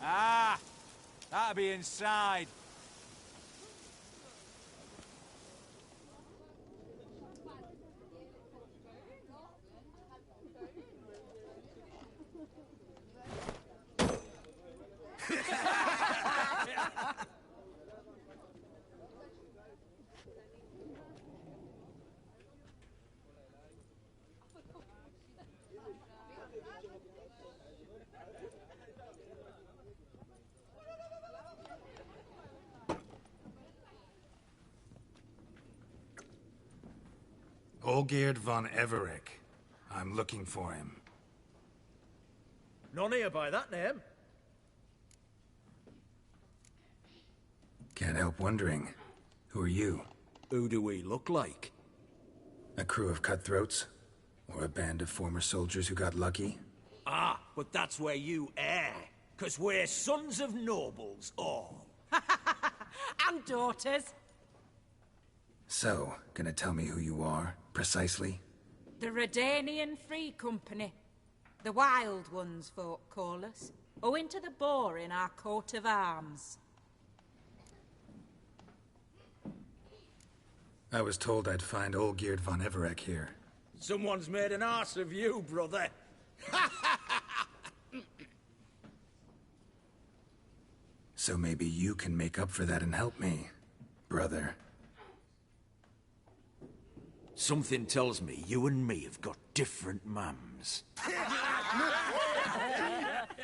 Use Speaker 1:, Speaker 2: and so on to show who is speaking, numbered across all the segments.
Speaker 1: Ah, that'll be inside.
Speaker 2: Olgierd von Everec. I'm looking for him.
Speaker 3: None here by that name.
Speaker 2: Can't help wondering. Who are you?
Speaker 3: Who do we look like?
Speaker 2: A crew of cutthroats? Or a band of former soldiers who got lucky?
Speaker 3: Ah, but that's where you err. 'Cause we're sons of nobles, all.
Speaker 4: And daughters.
Speaker 2: So, gonna tell me who you are, precisely?
Speaker 4: The Redanian Free Company. The Wild Ones, folk call us. Owing to the boar in our coat of arms.
Speaker 2: I was told I'd find Olgierd von Everec here.
Speaker 3: Someone's made an arse of you, brother.
Speaker 2: So maybe you can make up for that and help me, brother.
Speaker 3: Something tells me you and me have got different mums.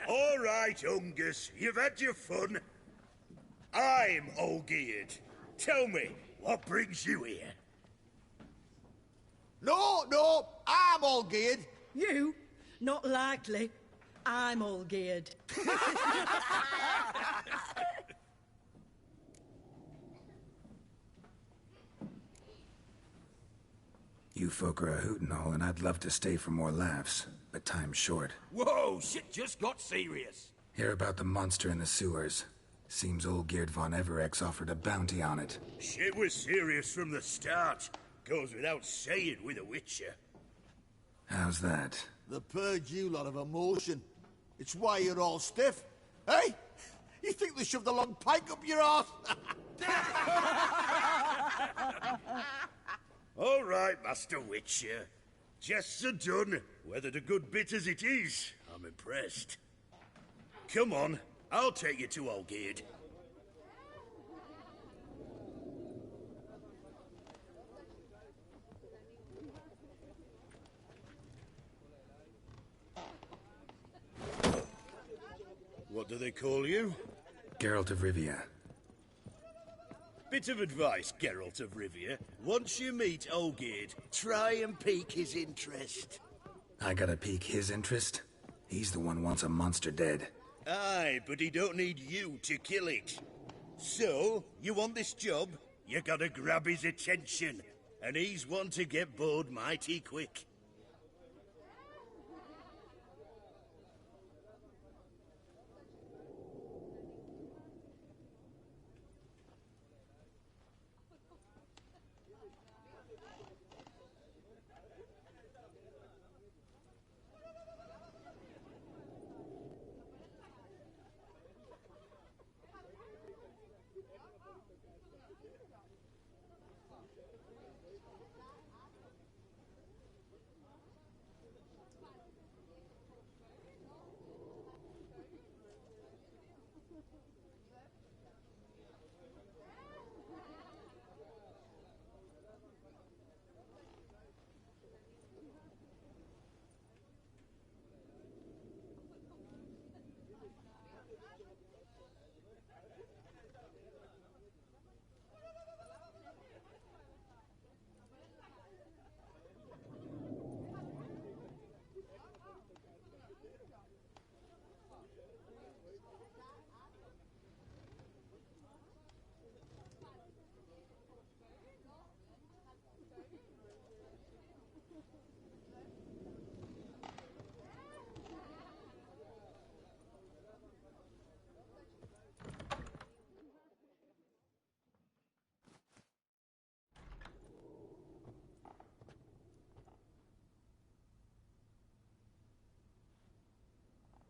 Speaker 5: All right, Ungus, you've had your fun. I'm Olgierd. Tell me, what brings you here?
Speaker 6: No, I'm all geared.
Speaker 7: You? Not likely. I'm all geared.
Speaker 2: You folk are a hoot and all, and I'd love to stay for more laughs, but time's short.
Speaker 3: Whoa, shit just got serious.
Speaker 2: Hear about the monster in the sewers. Seems Olgierd von Everec offered a bounty on it.
Speaker 5: Shit was serious from the start. Goes without saying with a Witcher.
Speaker 2: How's that?
Speaker 6: The purge you lot of emotion. It's why you're all stiff. Hey? You think they shoved a long pike up your arse?
Speaker 5: All right, Master Witcher. Jests are done. Weathered a good bit as it is. I'm impressed. Come on, I'll take you to Olgierd. What do they call you?
Speaker 2: Geralt of Rivia.
Speaker 5: Bit of advice, Geralt of Rivia. Once you meet Olgierd, try and pique his interest.
Speaker 2: I gotta pique his interest? He's the one wants a monster dead.
Speaker 5: Aye, but he don't need you to kill it. So, you want this job? You gotta grab his attention. And he's one to get bored mighty quick.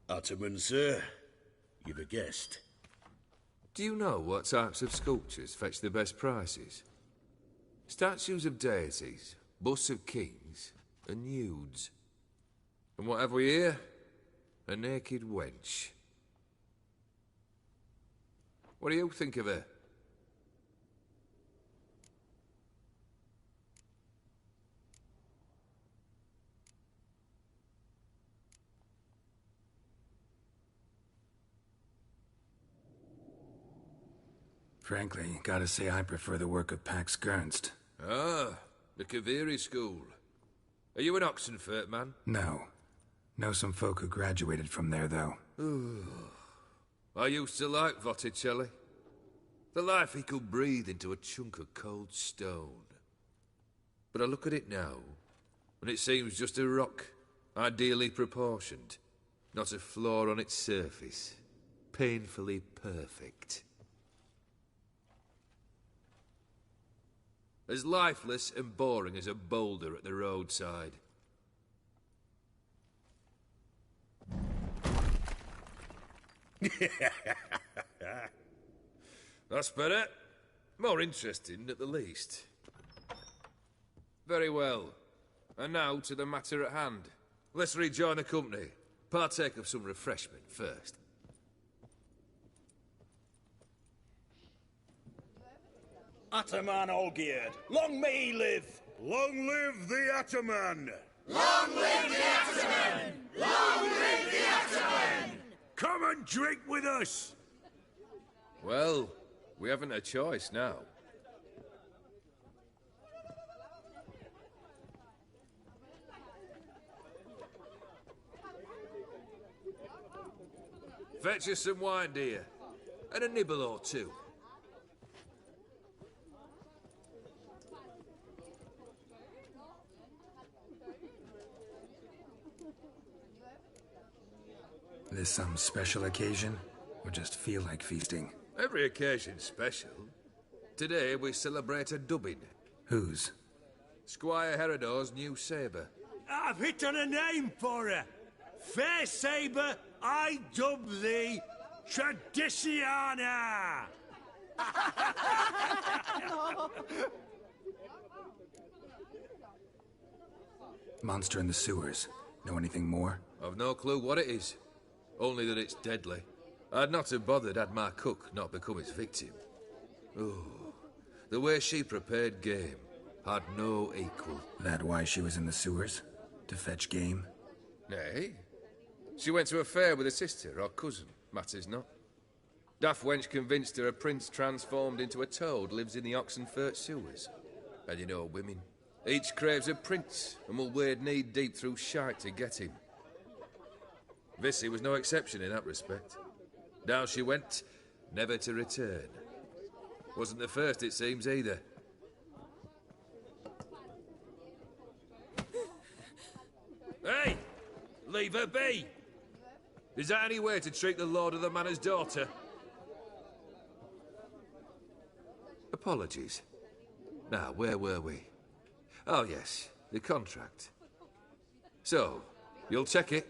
Speaker 5: Ottoman, sir. You've a guessed.
Speaker 8: Do you know what types of sculptures fetch the best prices? Statues of deities, busts of kings, and nudes. And what have we here? A naked wench. What do you think of her?
Speaker 2: Frankly, gotta say I prefer the work of Pax Gernst.
Speaker 8: Ah, the Kaviri school. Are you an Oxenfurt man?
Speaker 2: No. Know some folk who graduated from there, though.
Speaker 8: I used to like Botticelli. The life he could breathe into a chunk of cold stone. But I look at it now, and it seems just a rock, ideally proportioned. Not a flaw on its surface. Painfully perfect. As lifeless and boring as a boulder at the roadside. That's better. More interesting, at the least. Very well. And now to the matter at hand. Let's rejoin the company. Partake of some refreshment first.
Speaker 3: Ataman Olgierd, long may he live!
Speaker 5: Long live the Ataman!
Speaker 9: Long live the Ataman! Long live the Ataman!
Speaker 5: Come and drink with us!
Speaker 8: Well, we haven't a choice now. Fetch us some wine, dear. And a nibble or two.
Speaker 2: This some special occasion? Or just feel like feasting?
Speaker 8: Every occasion's special. Today we celebrate a dubbing.
Speaker 2: Whose?
Speaker 8: Squire Herodor's new sabre.
Speaker 3: I've hit on a name for her. Fair Sabre, I dub thee Tradiciana!
Speaker 2: Monster in the sewers. Know anything more?
Speaker 8: I've no clue what it is. Only that it's deadly. I'd not have bothered had my cook not become its victim. Oh, the way she prepared game had no equal.
Speaker 2: That why she was in the sewers? To fetch game?
Speaker 8: Nay. She went to a fair with a sister or cousin, matters not. Daft wench convinced her a prince transformed into a toad lives in the Oxenfurt sewers. And you know women. Each craves a prince and will wade knee-deep through shite to get him. Vissy was no exception in that respect. Down she went, never to return. Wasn't the first, it seems, either. Hey! Leave her be! Is that any way to treat the lord of the manor's daughter? Apologies. Now, where were we? Oh, yes, the contract. So, you'll check it?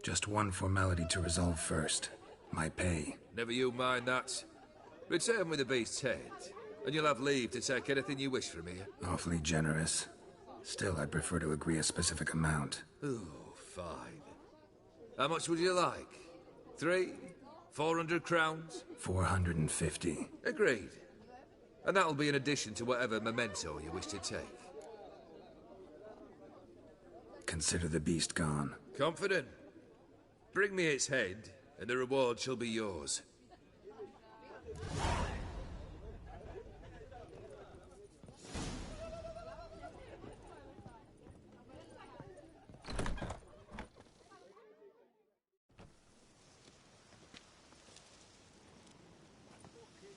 Speaker 2: Just one formality to resolve first. My pay.
Speaker 8: Never you mind that. Return with the beast's head, and you'll have leave to take anything you wish from here.
Speaker 2: Awfully generous. Still, I'd prefer to agree a specific amount.
Speaker 8: Oh, fine. How much would you like? 300? 400 crowns?
Speaker 2: 450.
Speaker 8: Agreed. And that'll be in addition to whatever memento you wish to take.
Speaker 2: Consider the beast gone.
Speaker 8: Confident? Bring me its head, and the reward shall be yours.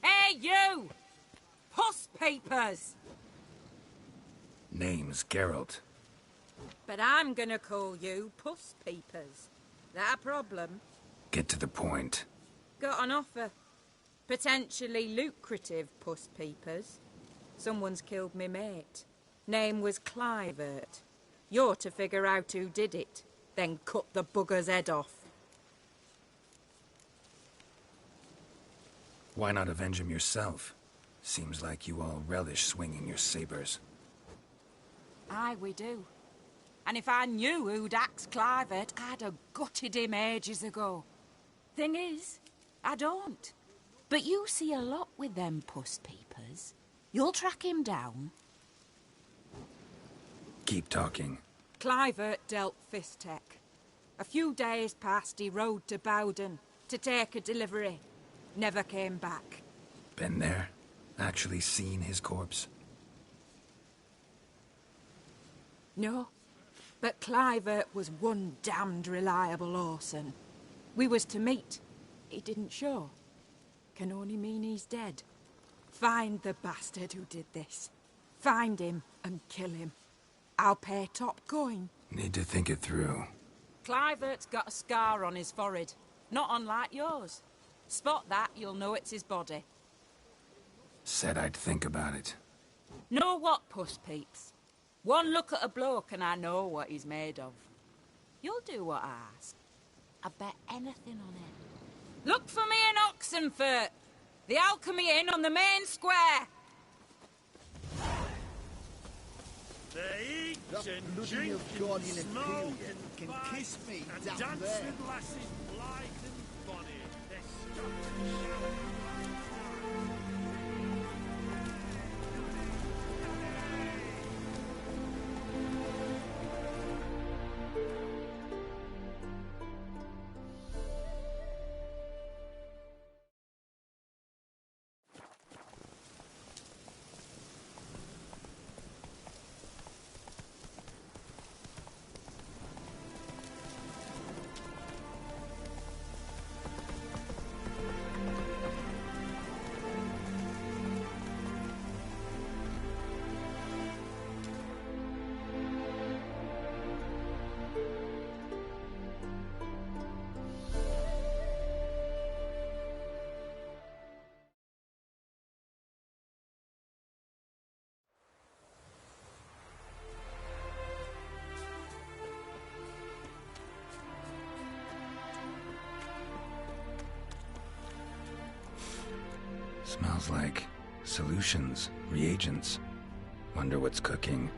Speaker 4: Hey, you! Puss papers!
Speaker 2: Name's Geralt.
Speaker 4: But I'm gonna call you Puss Peepers. That a problem?
Speaker 2: Get to the point.
Speaker 4: Got an offer. Potentially lucrative Puss Peepers. Someone's killed me mate. Name was Clivert. You're to figure out who did it, then cut the bugger's head off.
Speaker 2: Why not avenge him yourself? Seems like you all relish swinging your sabers.
Speaker 4: Aye, we do. And if I knew who'd axed Clivert, I'd have gutted him ages ago. Thing is, I don't. But you see a lot with them puss peepers. You'll track him down.
Speaker 2: Keep talking.
Speaker 4: Clivert dealt Fdder. A few days past, he rode to Bowden to take a delivery. Never came back.
Speaker 2: Been there? Actually seen his corpse?
Speaker 4: No. But Clivert was one damned reliable Orson. We was to meet. He didn't show. Can only mean he's dead. Find the bastard who did this. Find him and kill him. I'll pay top coin.
Speaker 2: Need to think it through.
Speaker 4: Clivert's got a scar on his forehead. Not unlike yours. Spot that, you'll know it's his body.
Speaker 2: Said I'd think about it.
Speaker 4: Know what, puss peeps? One look at a bloke and I know what he's made of. You'll do what I ask. I bet anything on it. Look for me in Oxenfurt. The Alchemy Inn on the main square.
Speaker 5: They eat
Speaker 6: That
Speaker 5: and
Speaker 6: bloody
Speaker 5: drink
Speaker 6: Guardian
Speaker 5: and smoke
Speaker 6: Imperial
Speaker 5: and
Speaker 6: can
Speaker 5: fight
Speaker 6: kiss me
Speaker 5: and
Speaker 6: down
Speaker 5: dance
Speaker 6: there.
Speaker 5: with lasses blithe and bonny. They're stuck and shout.
Speaker 2: Smells like solutions, reagents. Wonder what's cooking.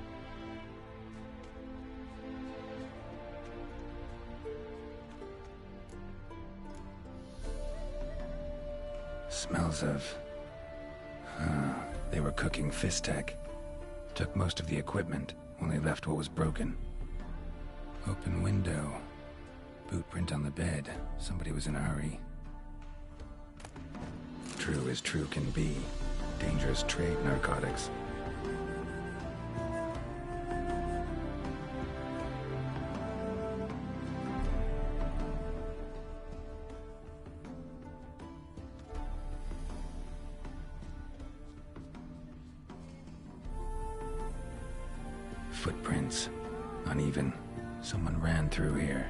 Speaker 2: Smells of... they were cooking Fdder. Took most of the equipment, only left what was broken. Open window. Boot print on the bed. Somebody was in a hurry. True as true can be. Dangerous trade, narcotics. Footprints. Uneven. Someone ran through here.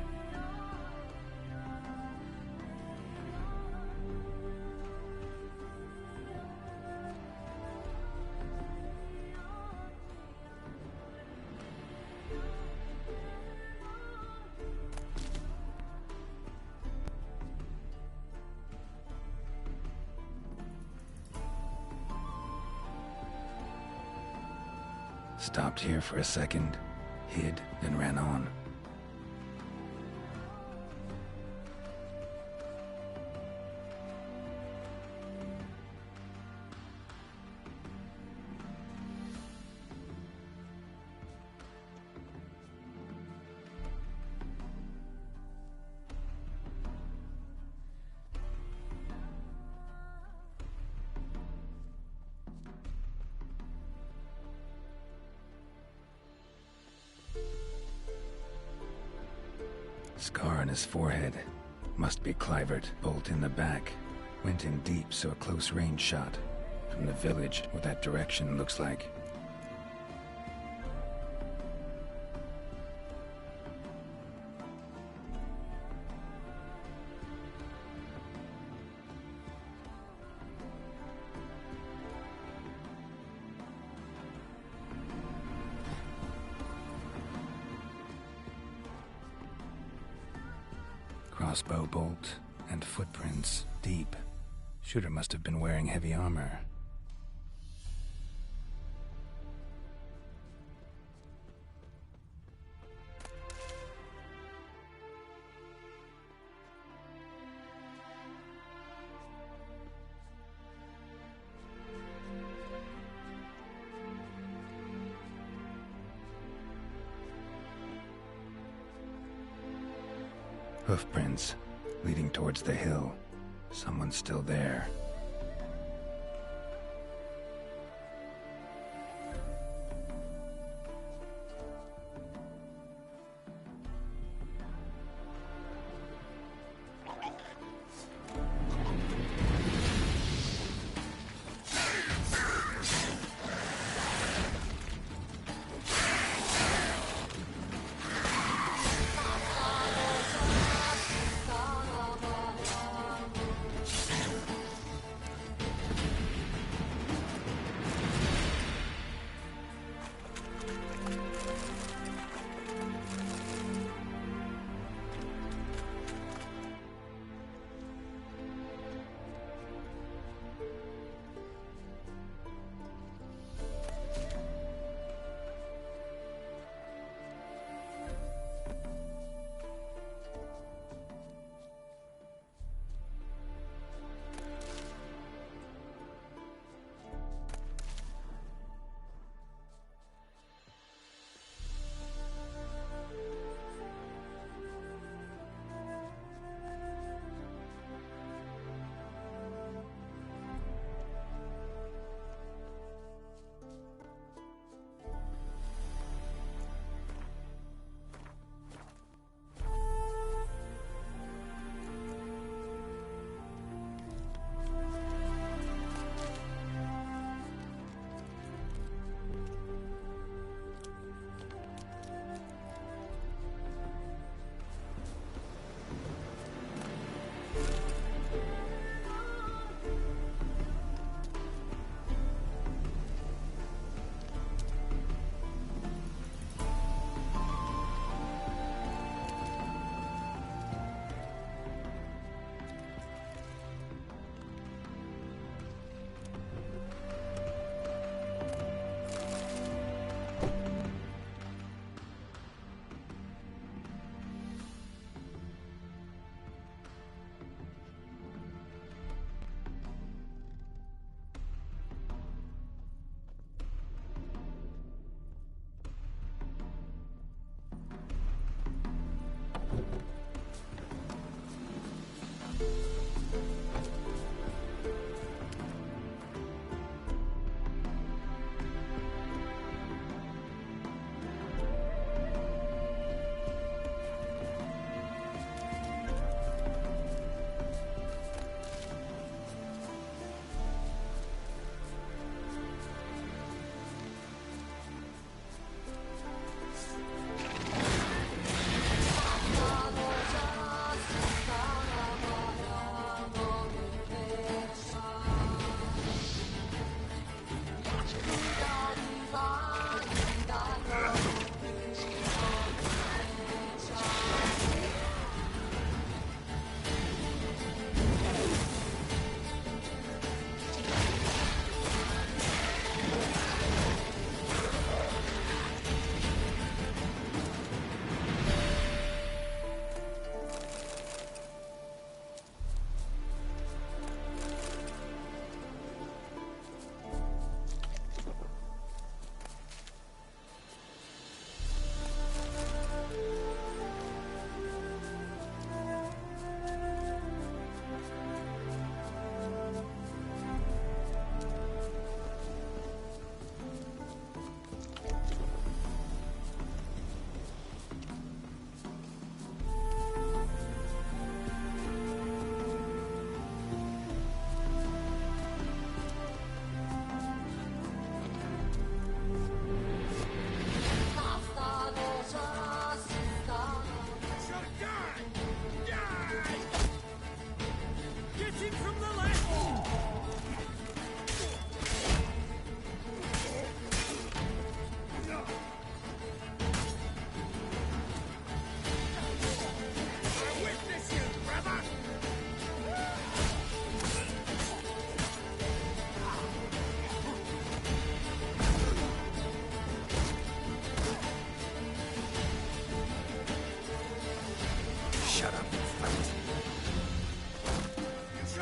Speaker 2: Stopped here for a second, hid, then ran on. Scar on his forehead. Must be Clivert. Bolt in the back. Went in deep, so a close range shot. From the village, what that direction looks like. Crossbow bolt and footprints deep. Shooter must have been wearing heavy armor. Hoofprints leading towards the hill. Someone's still there.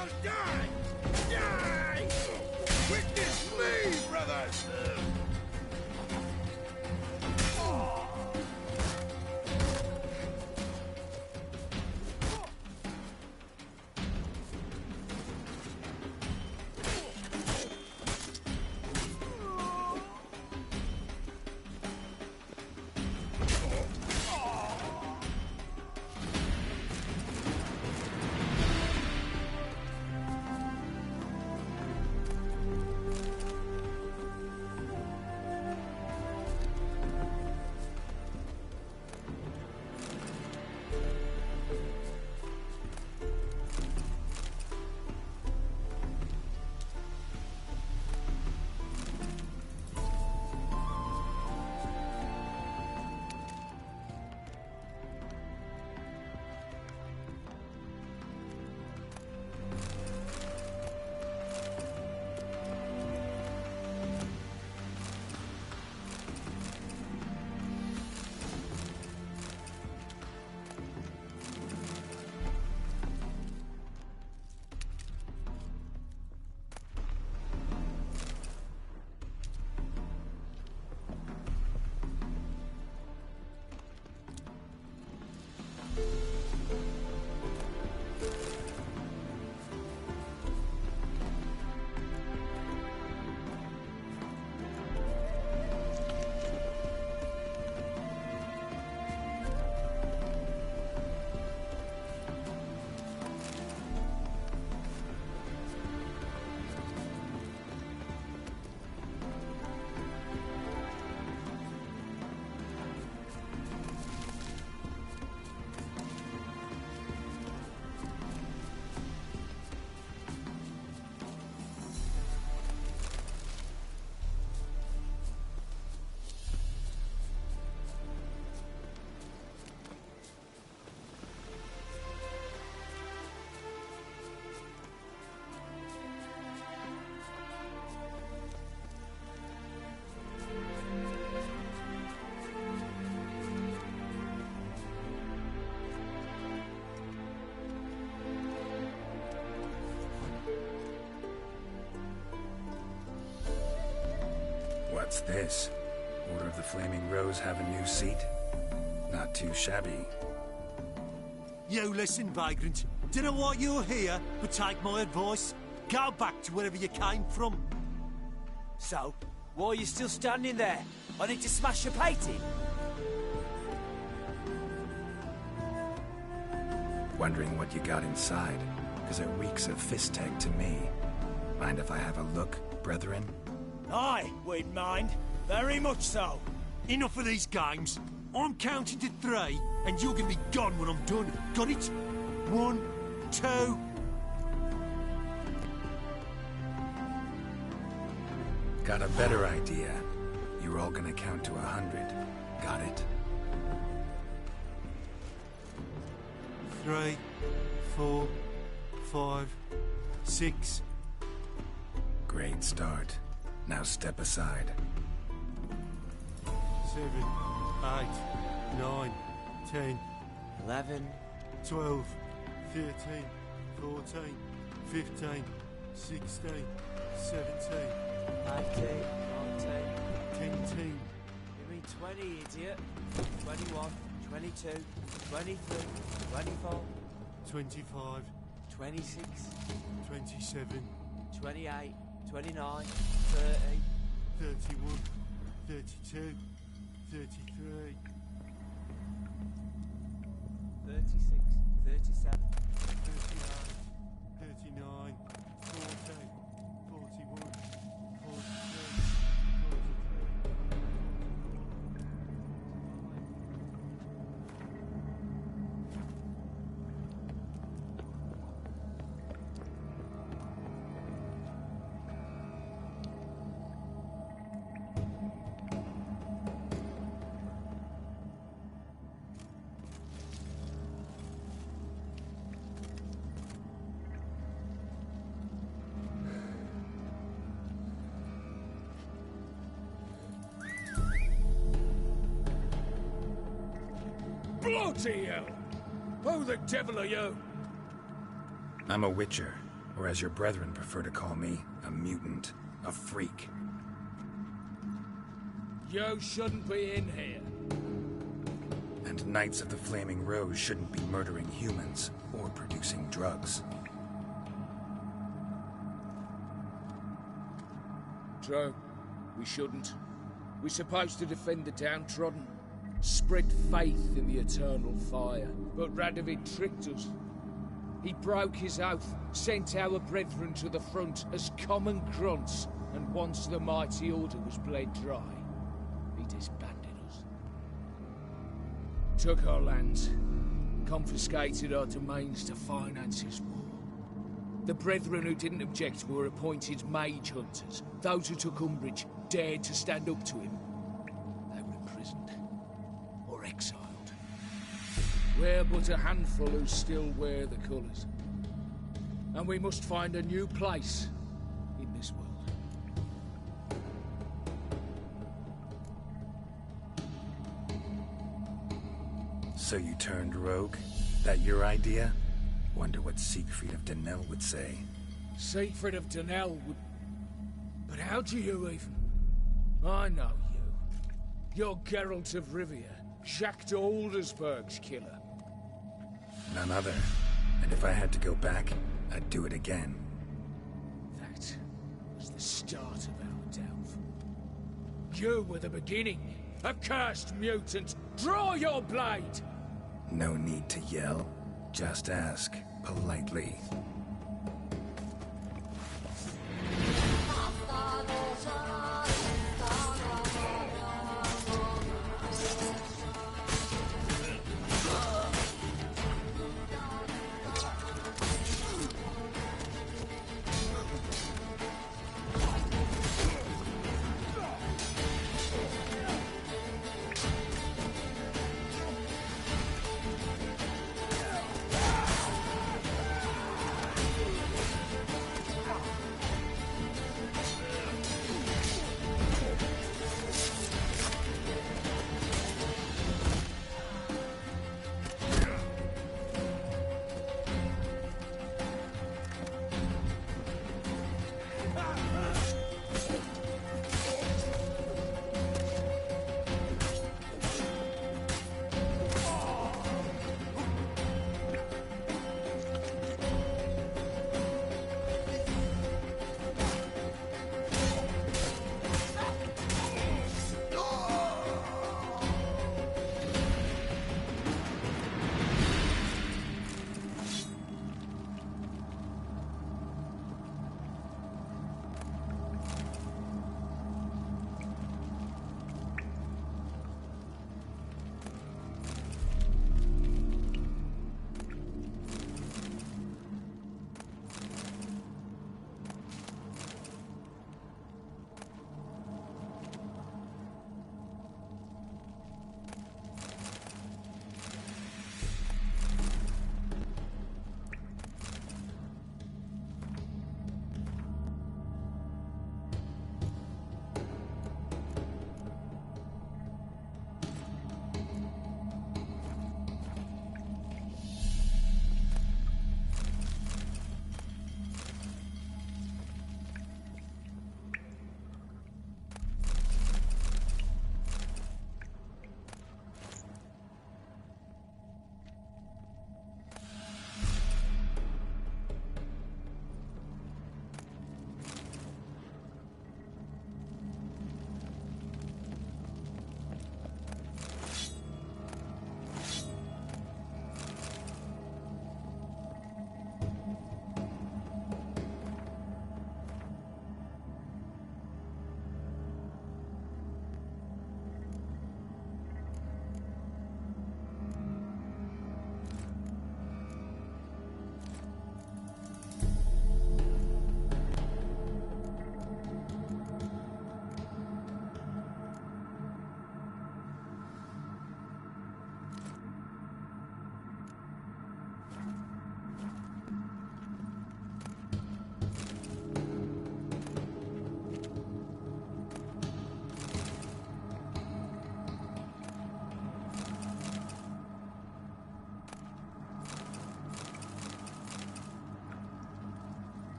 Speaker 5: shall die! Die! Witness me, brothers!
Speaker 2: What's this? Order of the Flaming Rose have a new seat? Not too shabby.
Speaker 10: You listen, vagrant. Don't know why you're here, but take my advice. Go back to wherever you came from.
Speaker 1: So, why are you still standing there? I need to smash your painting?
Speaker 2: Wondering what you got inside, because it reeks of Fistech to me. Mind if I have a look, brethren?
Speaker 3: Aye, we'd mind. Very much so.
Speaker 10: Enough of these games. I'm counting to 3, and you're gonna be gone when I'm done. Got it? 1, 2...
Speaker 2: Got a better idea. You're all gonna count to 100. Got it?
Speaker 10: 3, 4, 5, 6.
Speaker 2: Great start. Now step aside.
Speaker 10: 7, 8, 9, 10,
Speaker 1: 11.
Speaker 10: 12, 13, 14, 15, 16, 17,
Speaker 1: 18, 19.
Speaker 10: 10.
Speaker 1: You mean 20, idiot? 21, 22, 23, 24,
Speaker 10: 25,
Speaker 1: 26,
Speaker 10: 27,
Speaker 1: 28, 29, 30.
Speaker 10: 31, 32, 33,
Speaker 1: 36, 37,
Speaker 10: 38, 39, 40, 41, 42,
Speaker 3: Bloody hell! Who the devil are you?
Speaker 2: I'm a witcher, Or as your brethren prefer to call me, a mutant, a freak.
Speaker 11: You shouldn't be in here.
Speaker 2: And Knights of the Flaming Rose shouldn't be murdering humans or producing drugs.
Speaker 11: True. We shouldn't. We're supposed to defend the downtrodden, spread faith in the eternal fire. But Radovid tricked us. He broke his oath, sent our brethren to the front as common grunts, and once the mighty order was bled dry, he disbanded us. Took our lands, confiscated our domains to finance his war. The brethren who didn't object were appointed mage hunters. Those who took umbrage dared to stand up to him. They were imprisoned or exiled. We're but a handful who still wear the colours. And we must find a new place in this world.
Speaker 2: So you turned rogue? That your idea? Wonder what Siegfried of Denel would say.
Speaker 11: Siegfried of Denel would... But how do you even... I know you. You're Geralt of Rivia, Jacques de Aldersberg's killer.
Speaker 2: None other. And if I had to go back, I'd do it again.
Speaker 11: That was the start of our downfall. You were the beginning. Accursed mutant! Draw your blade!
Speaker 2: No need to yell. Just ask, politely.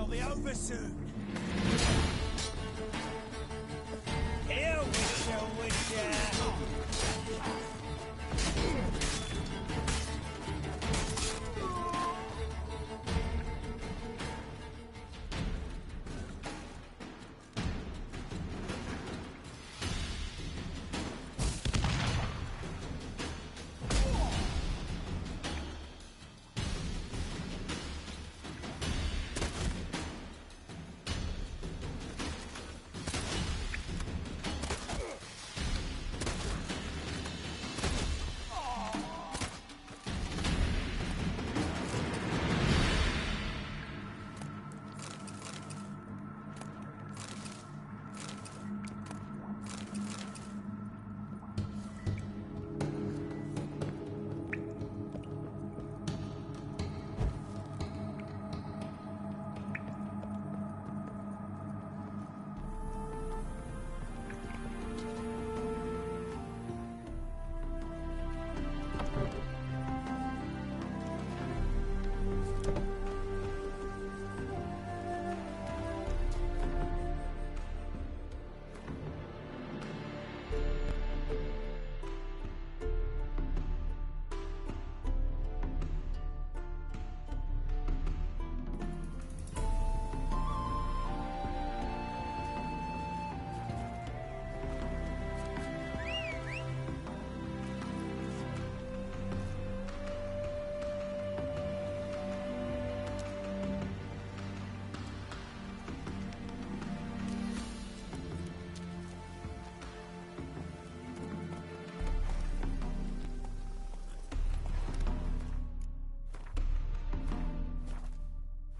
Speaker 1: shall be over soon. Here, Witcher, Witcher!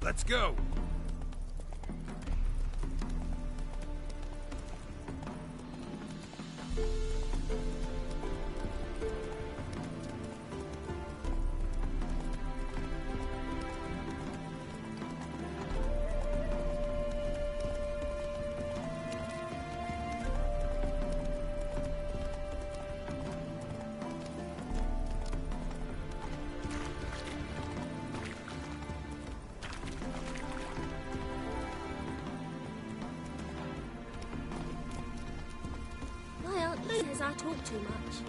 Speaker 8: Let's go!
Speaker 12: My Aunt Lou says I talk too much.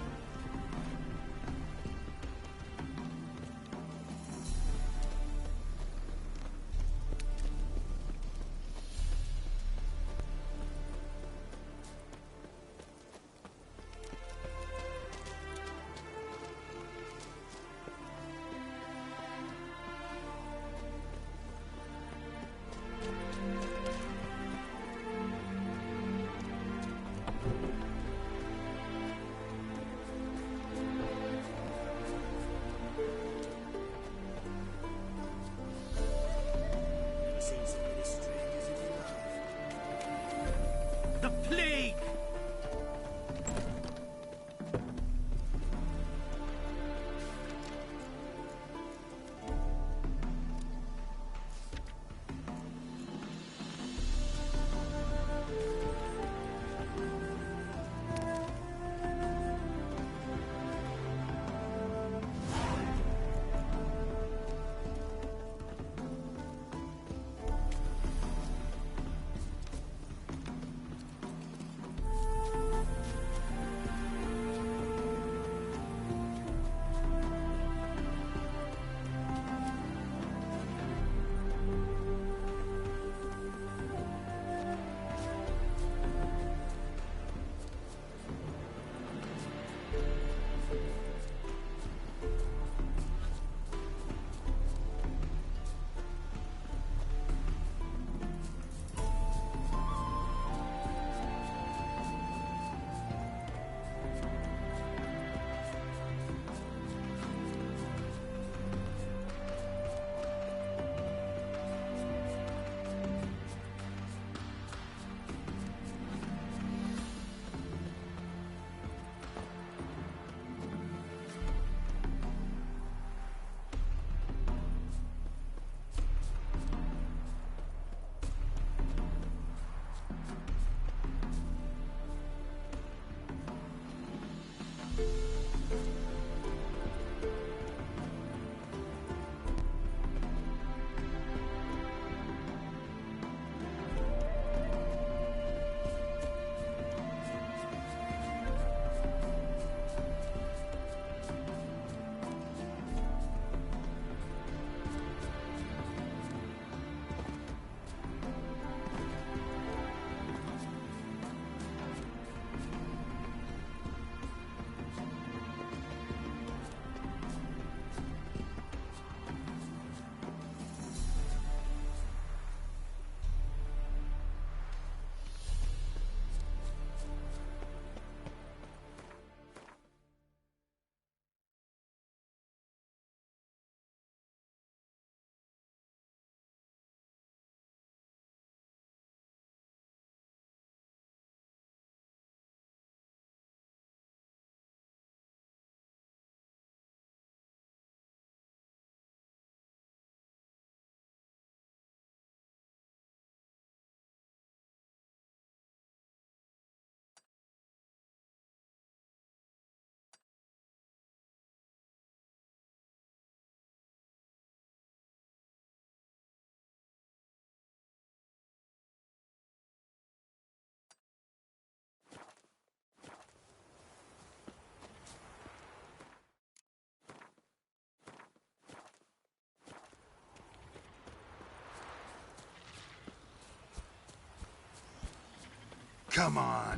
Speaker 2: Come on.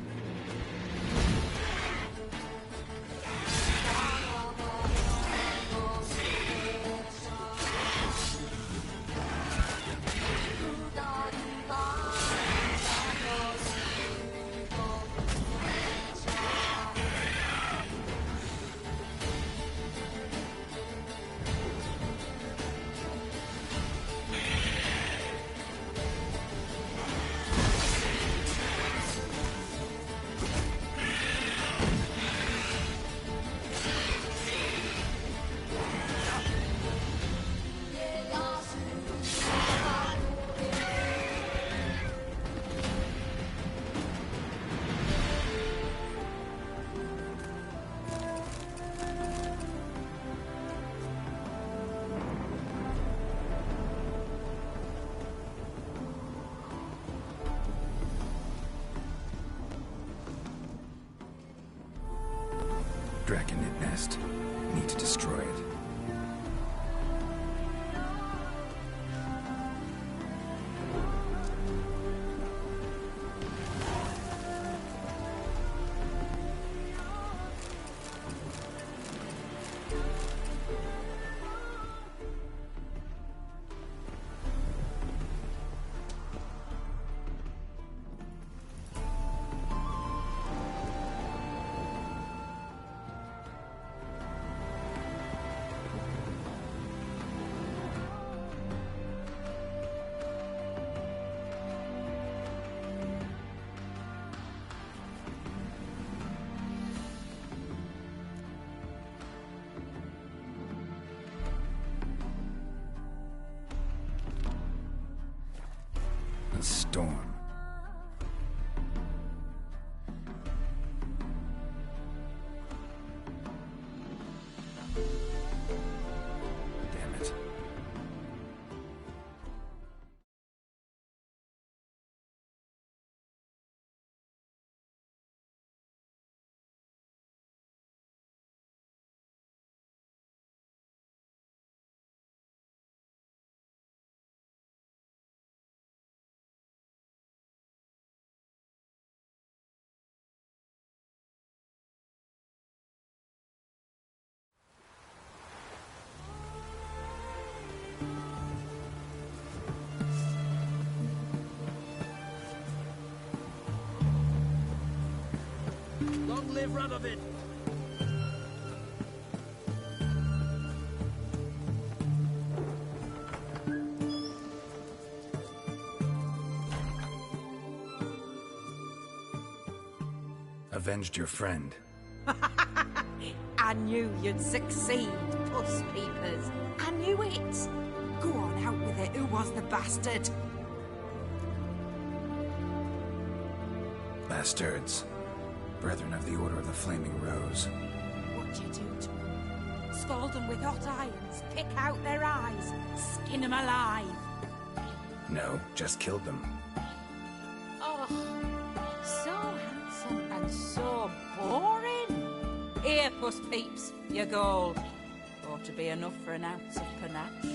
Speaker 2: Draconid nest. Need to destroy it. A storm. Damn it.
Speaker 3: Long live Radovid!
Speaker 2: Avenged your friend.
Speaker 4: I knew you'd succeed, puss peepers. I knew it. Go on, out with it. Who was the bastard?
Speaker 2: Bastards. Brethren of the Order of the Flaming Rose.
Speaker 4: What'd you do to them? Scald them with hot irons, pick out their eyes, skin them alive.
Speaker 2: No, just killed them.
Speaker 4: Oh, so handsome and so boring. Here, puss peeps, your gold. Ought to be enough for an ounce of panache.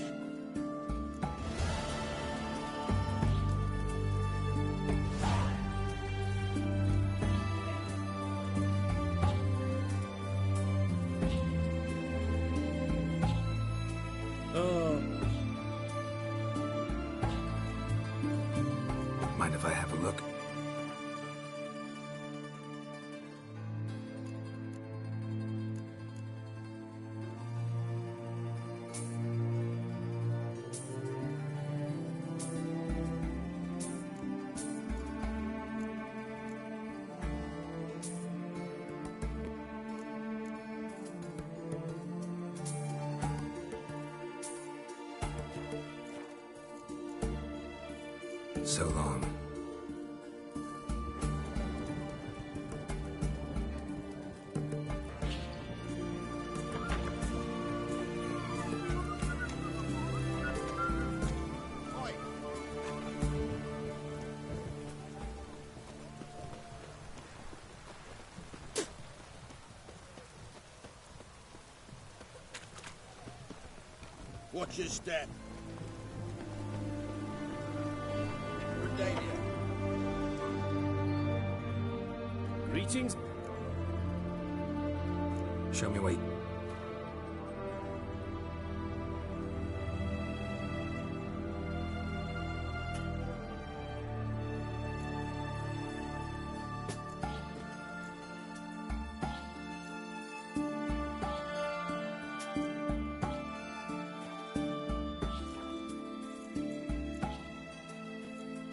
Speaker 2: Mind if I have a look? So long.
Speaker 5: Watch your step. Redalia.
Speaker 1: Greetings.
Speaker 2: Show me weight.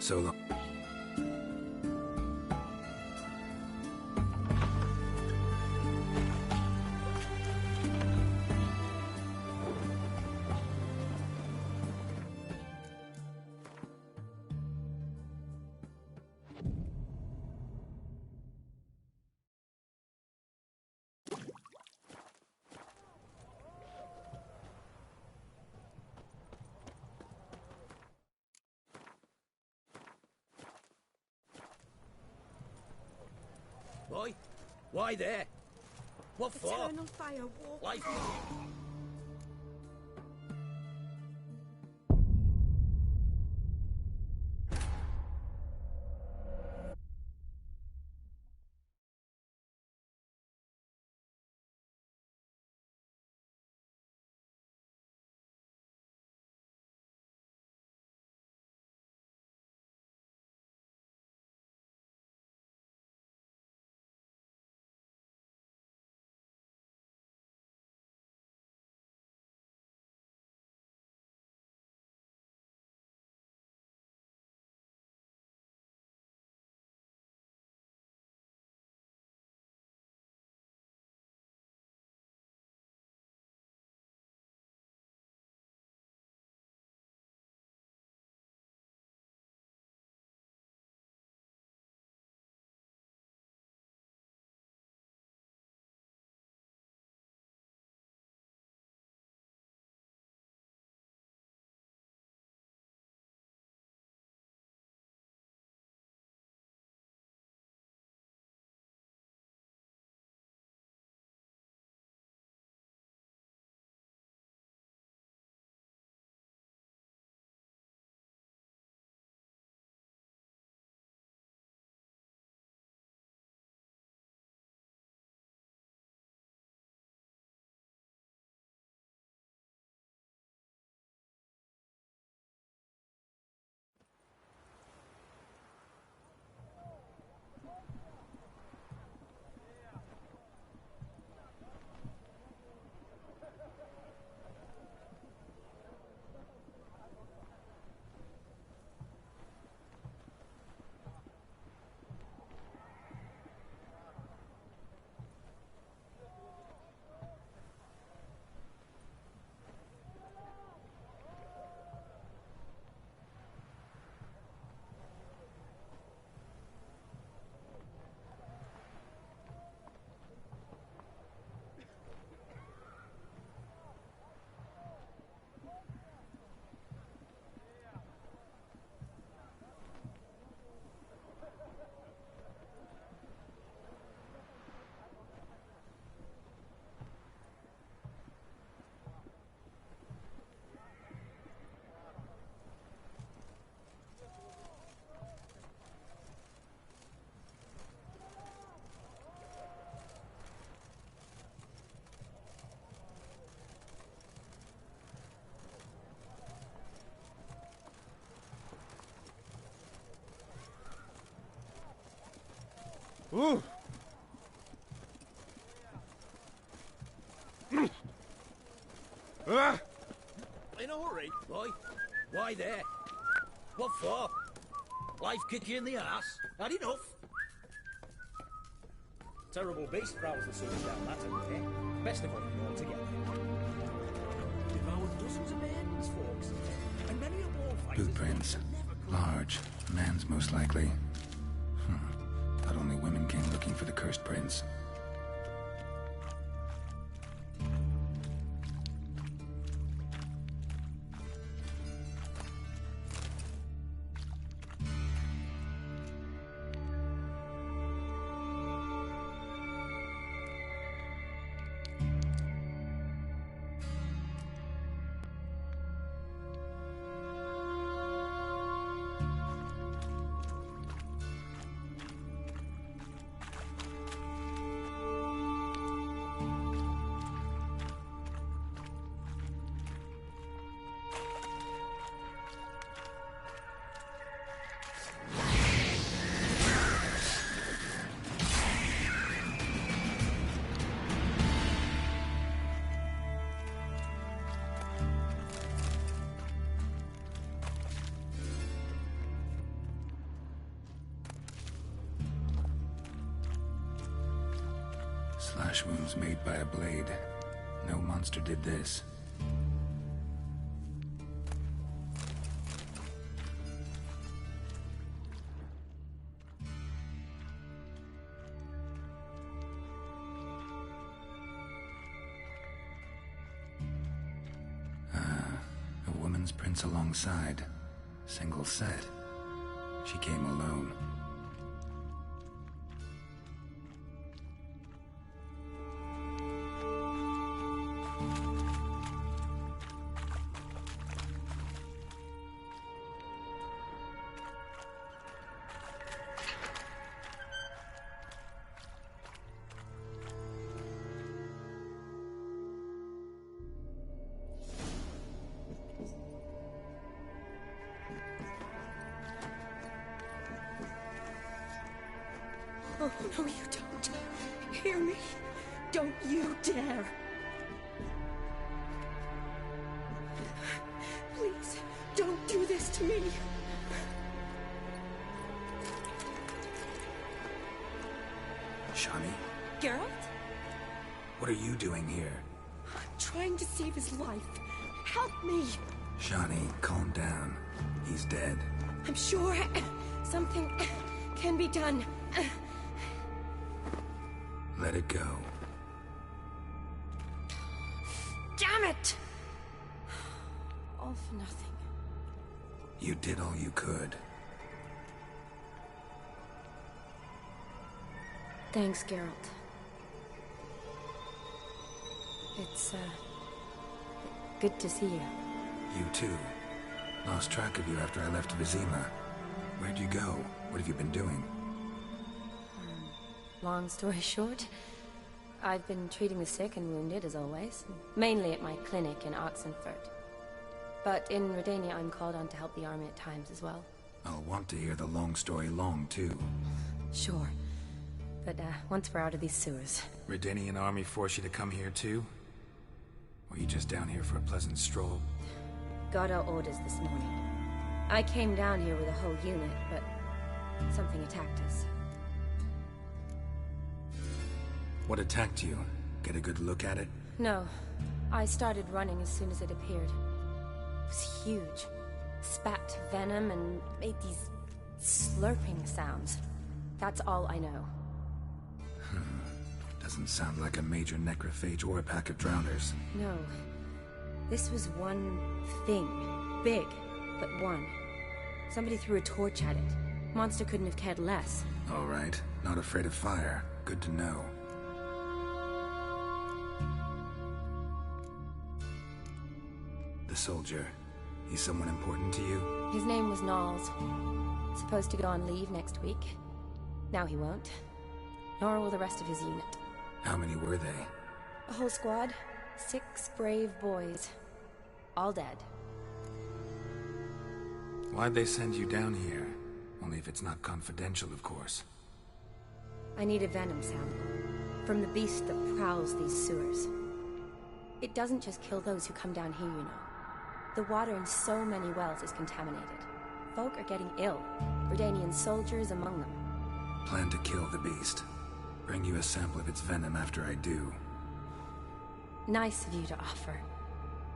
Speaker 2: So long.
Speaker 3: Boy, why there? What for?
Speaker 7: Eternal fire walk.
Speaker 3: Life.
Speaker 1: Ooh.
Speaker 3: In a hurry, boy. Why there? What for? Life kick you in the ass? Had enough?
Speaker 1: Terrible beast prowls the sewers down that way. Best of all altogether.
Speaker 3: Devoured dozens of maidens, folks. And many a ball fighters...
Speaker 2: Boot prints. Large. Man's most likely. Thought only women came looking for the cursed prince. Slash wounds made by a blade. No monster did this. A woman's prints alongside. Single set. She came alone.
Speaker 7: Oh, no, you don't. Hear me? Don't you dare. Please, don't do this to me.
Speaker 2: Shawnee?
Speaker 7: Geralt?
Speaker 2: What are you doing here?
Speaker 7: I'm trying to save his life. Help me.
Speaker 2: Shawnee, calm down. He's dead.
Speaker 7: I'm sure something can be done.
Speaker 2: Let it go.
Speaker 7: Damn it! All for nothing.
Speaker 2: You did all you could.
Speaker 12: Thanks, Geralt. It's, good to see you.
Speaker 2: You too. Lost track of you after I left Vizima. Where'd you go? What have you been doing?
Speaker 12: Long story short, I've been treating the sick and wounded, as always. Mainly at my clinic in Oxenfurt. But in Redania, I'm called on to help the army at times as well.
Speaker 2: I'll want to hear the long story long, too.
Speaker 12: Sure. But, once we're out of these sewers...
Speaker 2: Redanian army force you to come here, too? Or you just down here for a pleasant stroll?
Speaker 12: Got our orders this morning. I came down here with a whole unit, but something attacked us.
Speaker 2: What attacked you? Get a good look at it?
Speaker 12: No. I started running as soon as it appeared. It was huge. Spat venom and made these slurping sounds. That's all I know.
Speaker 2: Doesn't sound like a major necrophage or a pack of drowners.
Speaker 12: No. This was one thing. Big, but one. Somebody threw a torch at it. Monster couldn't have cared less.
Speaker 2: All right. Not afraid of fire. Good to know. The soldier. He's someone important to you?
Speaker 12: His name was Knowles. Supposed to go on leave next week. Now he won't. Nor will the rest of his unit.
Speaker 2: How many were they?
Speaker 12: A whole squad. 6 brave boys. All dead.
Speaker 2: Why'd they send you down here? Only if it's not confidential, of course.
Speaker 12: I need a venom sample. From the beast that prowls these sewers. It doesn't just kill those who come down here, you know. The water in so many wells is contaminated. Folk are getting ill. Redanian soldiers among them.
Speaker 2: Plan to kill the beast. Bring you a sample of its venom after I do.
Speaker 12: Nice of you to offer.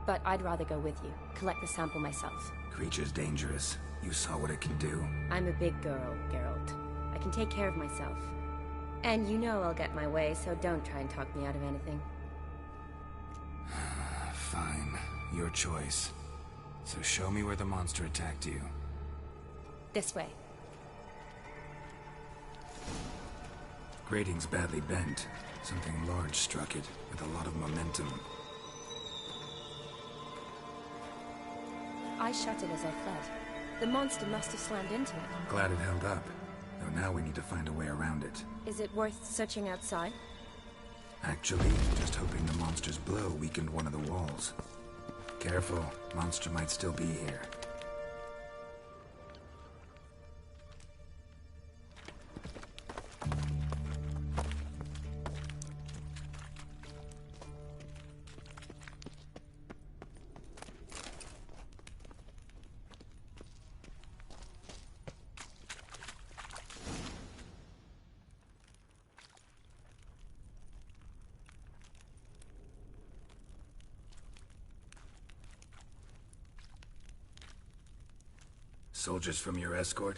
Speaker 12: But I'd rather go with you. Collect the sample myself.
Speaker 2: Creature's dangerous. You saw what it can do.
Speaker 12: I'm a big girl, Geralt. I can take care of myself. And you know I'll get my way, so don't try and talk me out of anything.
Speaker 2: Fine. Your choice. So show me where the monster attacked you.
Speaker 12: This way.
Speaker 2: Grating's badly bent. Something large struck it, with a lot of momentum.
Speaker 12: I shut it as I fled. The monster must have slammed into it.
Speaker 2: Glad it held up. Though now we need to find a way around it.
Speaker 12: Is it worth searching outside?
Speaker 2: Actually, just hoping the monster's blow weakened one of the walls. Careful, monster might still be here. Soldiers from your escort?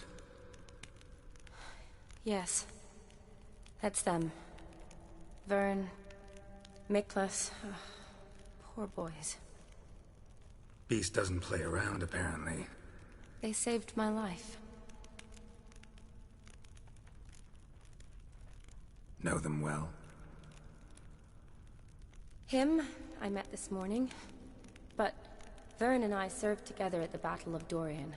Speaker 12: Yes. That's them. Vern, Miklas. Poor boys.
Speaker 2: Beast doesn't play around, apparently.
Speaker 12: They saved my life.
Speaker 2: Know them well?
Speaker 12: Him, I met this morning. But Vern and I served together at the Battle of Dorian.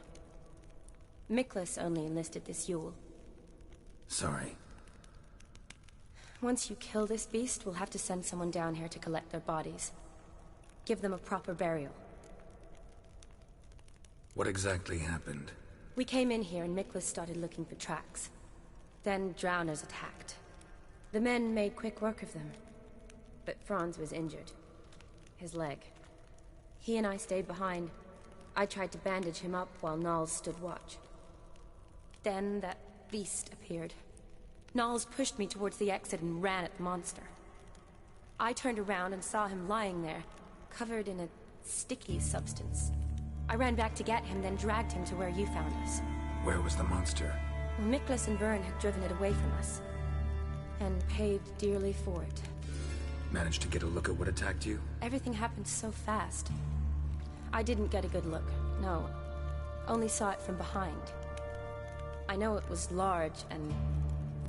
Speaker 12: Miklas only enlisted this Yule.
Speaker 2: Sorry.
Speaker 12: Once you kill this beast, we'll have to send someone down here to collect their bodies. Give them a proper burial.
Speaker 2: What exactly happened?
Speaker 12: We came in here and Miklas started looking for tracks. Then drowners attacked. The men made quick work of them. But Franz was injured. His leg. He and I stayed behind. I tried to bandage him up while Nals stood watch. Then that beast appeared. Nals pushed me towards the exit and ran at the monster. I turned around and saw him lying there, covered in a sticky substance. I ran back to get him, then dragged him to where you found us.
Speaker 2: Where was the monster?
Speaker 12: Well, Miklas and Vern had driven it away from us. And paid dearly for it.
Speaker 2: Managed to get a look at what attacked you?
Speaker 12: Everything happened so fast. I didn't get a good look, no. Only saw it from behind. I know it was large and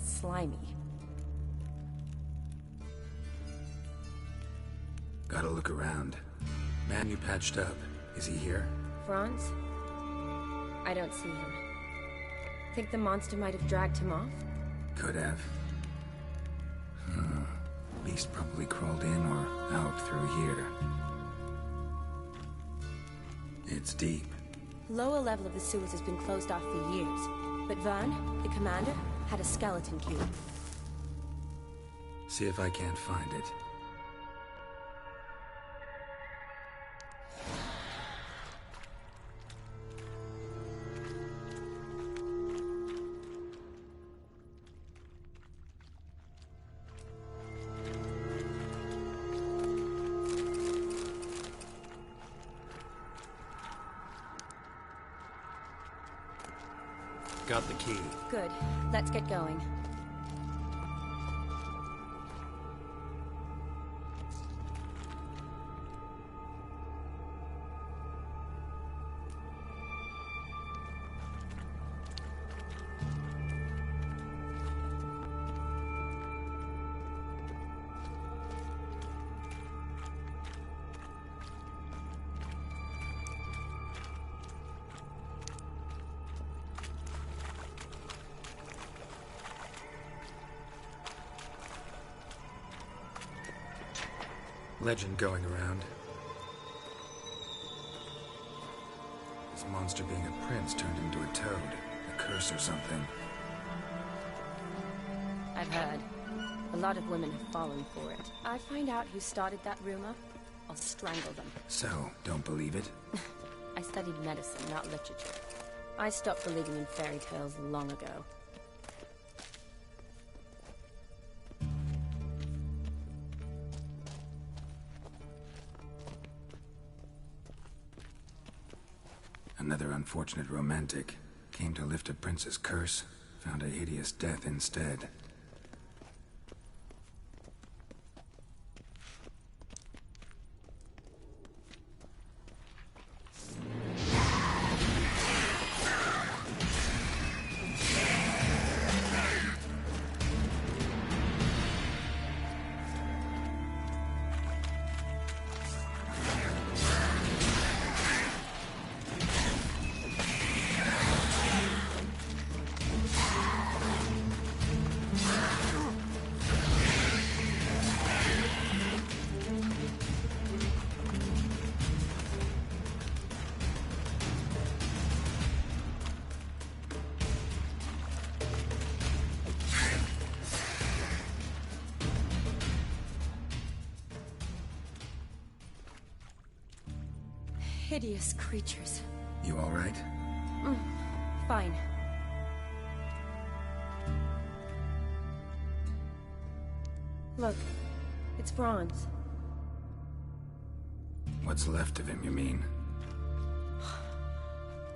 Speaker 12: slimy.
Speaker 2: Gotta look around. Man you patched up, is he here?
Speaker 12: Franz? I don't see him. Think the monster might have dragged him off?
Speaker 2: Could have. Beast probably crawled in or out through here. It's deep.
Speaker 12: Lower level of the sewers has been closed off for years. But Vern, the commander, had a skeleton cube.
Speaker 2: See if I can't find it. Got the key.
Speaker 12: Good. Let's get going.
Speaker 2: Legend going around. This monster being a prince turned into a toad. A curse or something.
Speaker 12: I've heard. A lot of women have fallen for it. I find out who started that rumor, I'll strangle them.
Speaker 2: So, don't believe it?
Speaker 12: I studied medicine, not literature. I stopped believing in fairy tales long ago.
Speaker 2: Another unfortunate romantic. Came to lift a prince's curse, found a hideous death instead.
Speaker 12: Hideous creatures.
Speaker 2: You all right?
Speaker 12: Fine. Look, it's Franz.
Speaker 2: What's left of him, you mean?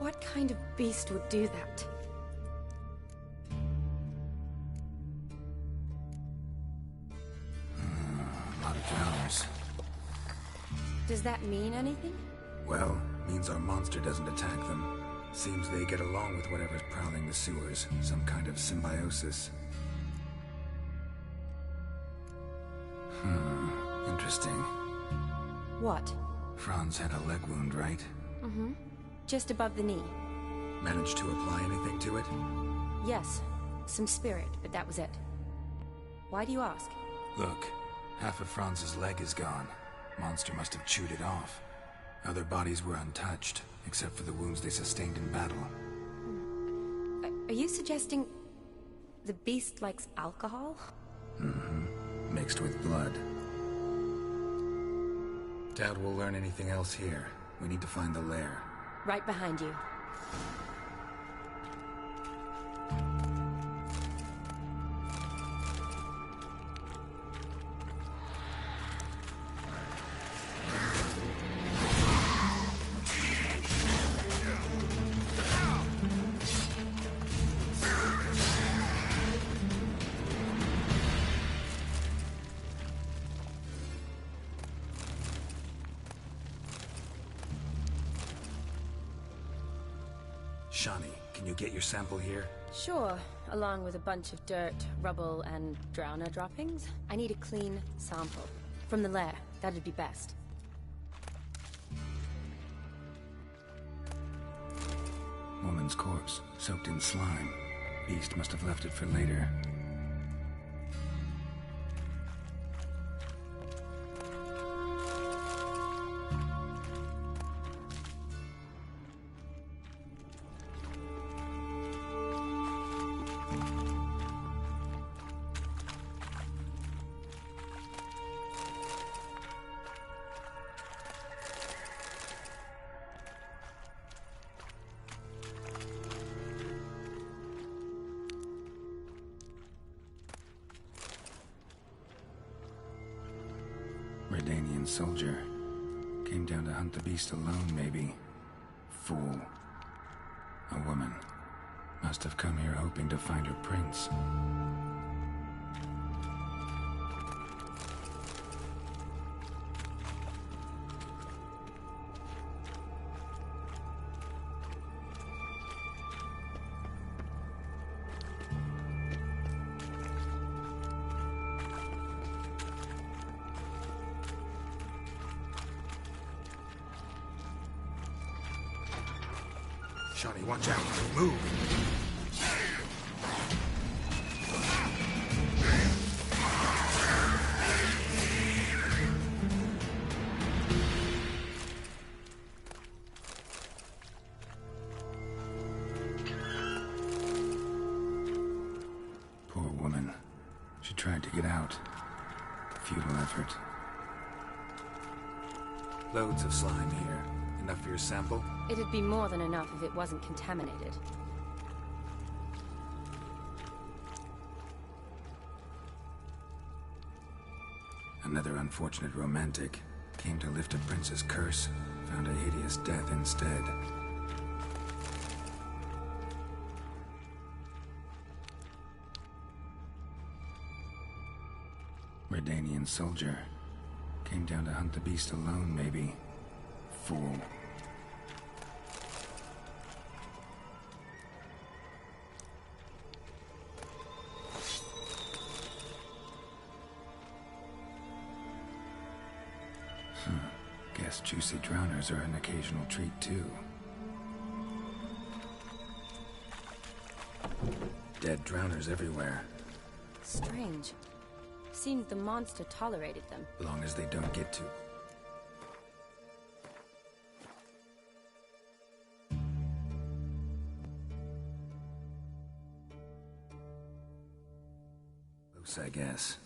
Speaker 12: What kind of beast would do that?
Speaker 2: A lot of drowners.
Speaker 12: Does that mean anything?
Speaker 2: Well, means our monster doesn't attack them. Seems they get along with whatever's prowling the sewers. Some kind of symbiosis. Interesting.
Speaker 12: What?
Speaker 2: Franz had a leg wound, right?
Speaker 12: Mm-hmm. Just above the knee.
Speaker 2: Managed to apply anything to it?
Speaker 12: Yes. Some spirit, but that was it. Why do you ask?
Speaker 2: Look, half of Franz's leg is gone. Monster must have chewed it off. Other bodies were untouched, except for the wounds they sustained in battle.
Speaker 12: Are you suggesting the beast likes alcohol?
Speaker 2: Mm-hmm. Mixed with blood. Doubt we'll learn anything else here. We need to find the lair.
Speaker 12: Right behind you.
Speaker 2: Shani, can you get your sample here?
Speaker 12: Sure, along with a bunch of dirt, rubble, and drowner droppings. I need a clean sample. From the lair, that'd be best.
Speaker 2: Woman's corpse, soaked in slime. Beast must have left it for later. Redanian soldier. Came down to hunt the beast alone, maybe. Fool. A woman. Must have come here hoping to find her prince. Shani, watch out. Move! Poor woman. She tried to get out. Futile effort. Loads of slime here. Enough for your sample?
Speaker 12: It'd be more than enough if it wasn't contaminated.
Speaker 2: Another unfortunate romantic. Came to lift a prince's curse. Found a hideous death instead. Redanian soldier. Came down to hunt the beast alone, maybe. Fool. Guess juicy drowners are an occasional treat, too. Dead drowners everywhere.
Speaker 12: Strange. Seems the monster tolerated them.
Speaker 2: Long as they don't get to. Close, I guess.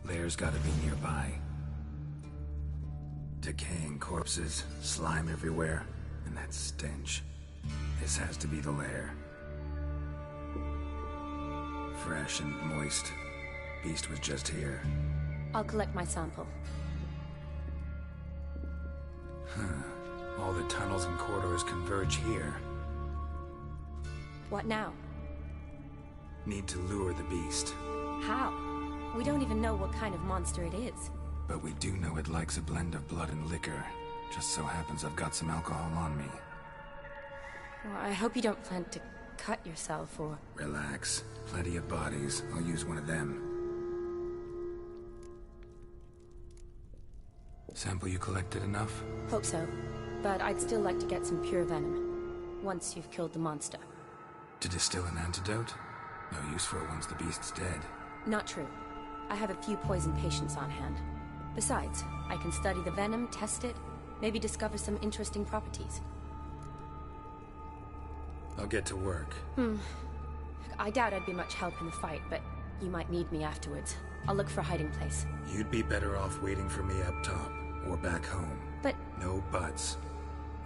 Speaker 2: Lair's gotta be nearby. Decaying corpses, slime everywhere, and that stench. This has to be the lair. Fresh and moist. Beast was just here.
Speaker 12: I'll collect my sample.
Speaker 2: Huh. All the tunnels and corridors converge here.
Speaker 12: What now?
Speaker 2: Need to lure the beast.
Speaker 12: How? We don't even know what kind of monster it is.
Speaker 2: But we do know it likes a blend of blood and liquor. Just so happens I've got some alcohol on me.
Speaker 12: Well, I hope you don't plan to cut yourself or...
Speaker 2: Relax. Plenty of bodies. I'll use one of them. Sample you collected enough?
Speaker 12: Hope so. But I'd still like to get some pure venom. Once you've killed the monster.
Speaker 2: To distill an antidote? No use for it once the beast's dead.
Speaker 12: Not true. I have a few poison patients on hand. Besides, I can study the venom, test it, maybe discover some interesting properties.
Speaker 2: I'll get to work.
Speaker 12: I doubt I'd be much help in the fight, but you might need me afterwards. I'll look for a hiding place.
Speaker 2: You'd be better off waiting for me up top, or back home.
Speaker 12: But...
Speaker 2: No buts.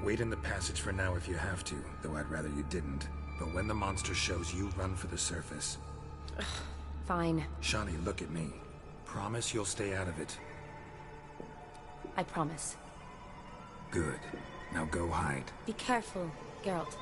Speaker 2: Wait in the passage for now if you have to, though I'd rather you didn't. But when the monster shows, you run for the surface.
Speaker 12: Fine.
Speaker 2: Shawnee, look at me. Promise you'll stay out of it.
Speaker 12: I promise.
Speaker 2: Good. Now go hide.
Speaker 12: Be careful, Geralt.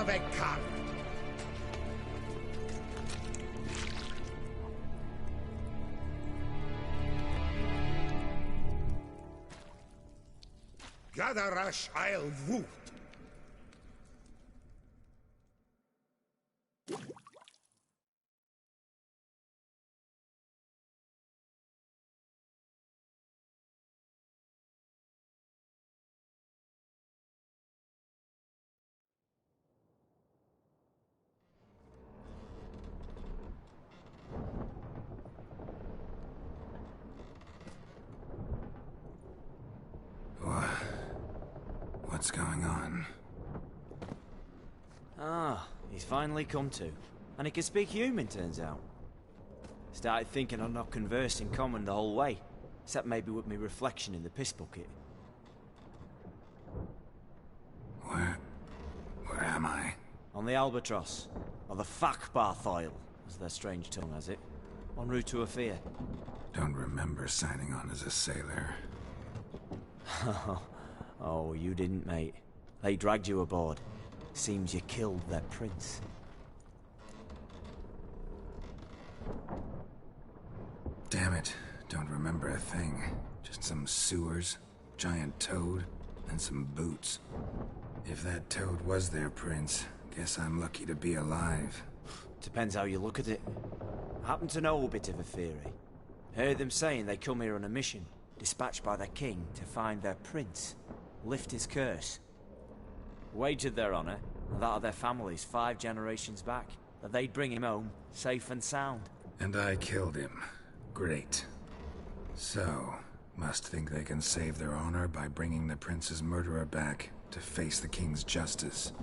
Speaker 3: Lavek Kar. Gadarash I'll Woot.
Speaker 2: What's going on?
Speaker 1: Ah, he's finally come to. And he can speak human, turns out. Started thinking I'd not conversed in common the whole way, except maybe with me reflection in the piss bucket.
Speaker 2: Where am I?
Speaker 1: On the Albatross, or the Fakbarth Oil, as their strange tongue has it, en route to Afir.
Speaker 2: Don't remember signing on as a sailor.
Speaker 1: Oh, you didn't, mate. They dragged you aboard. Seems you killed their prince.
Speaker 2: Damn it, don't remember a thing. Just some sewers, giant toad, and some boots. If that toad was their prince, guess I'm lucky to be alive.
Speaker 1: Depends how you look at it. I happen to know a bit of a theory. Heard them saying they come here on a mission, dispatched by their king to find their prince, lift his curse. Wagered their honor, and that of their families 5 generations back, that they'd bring him home, safe and sound.
Speaker 2: And I killed him. Great. So, must think they can save their honor by bringing the prince's murderer back to face the king's justice.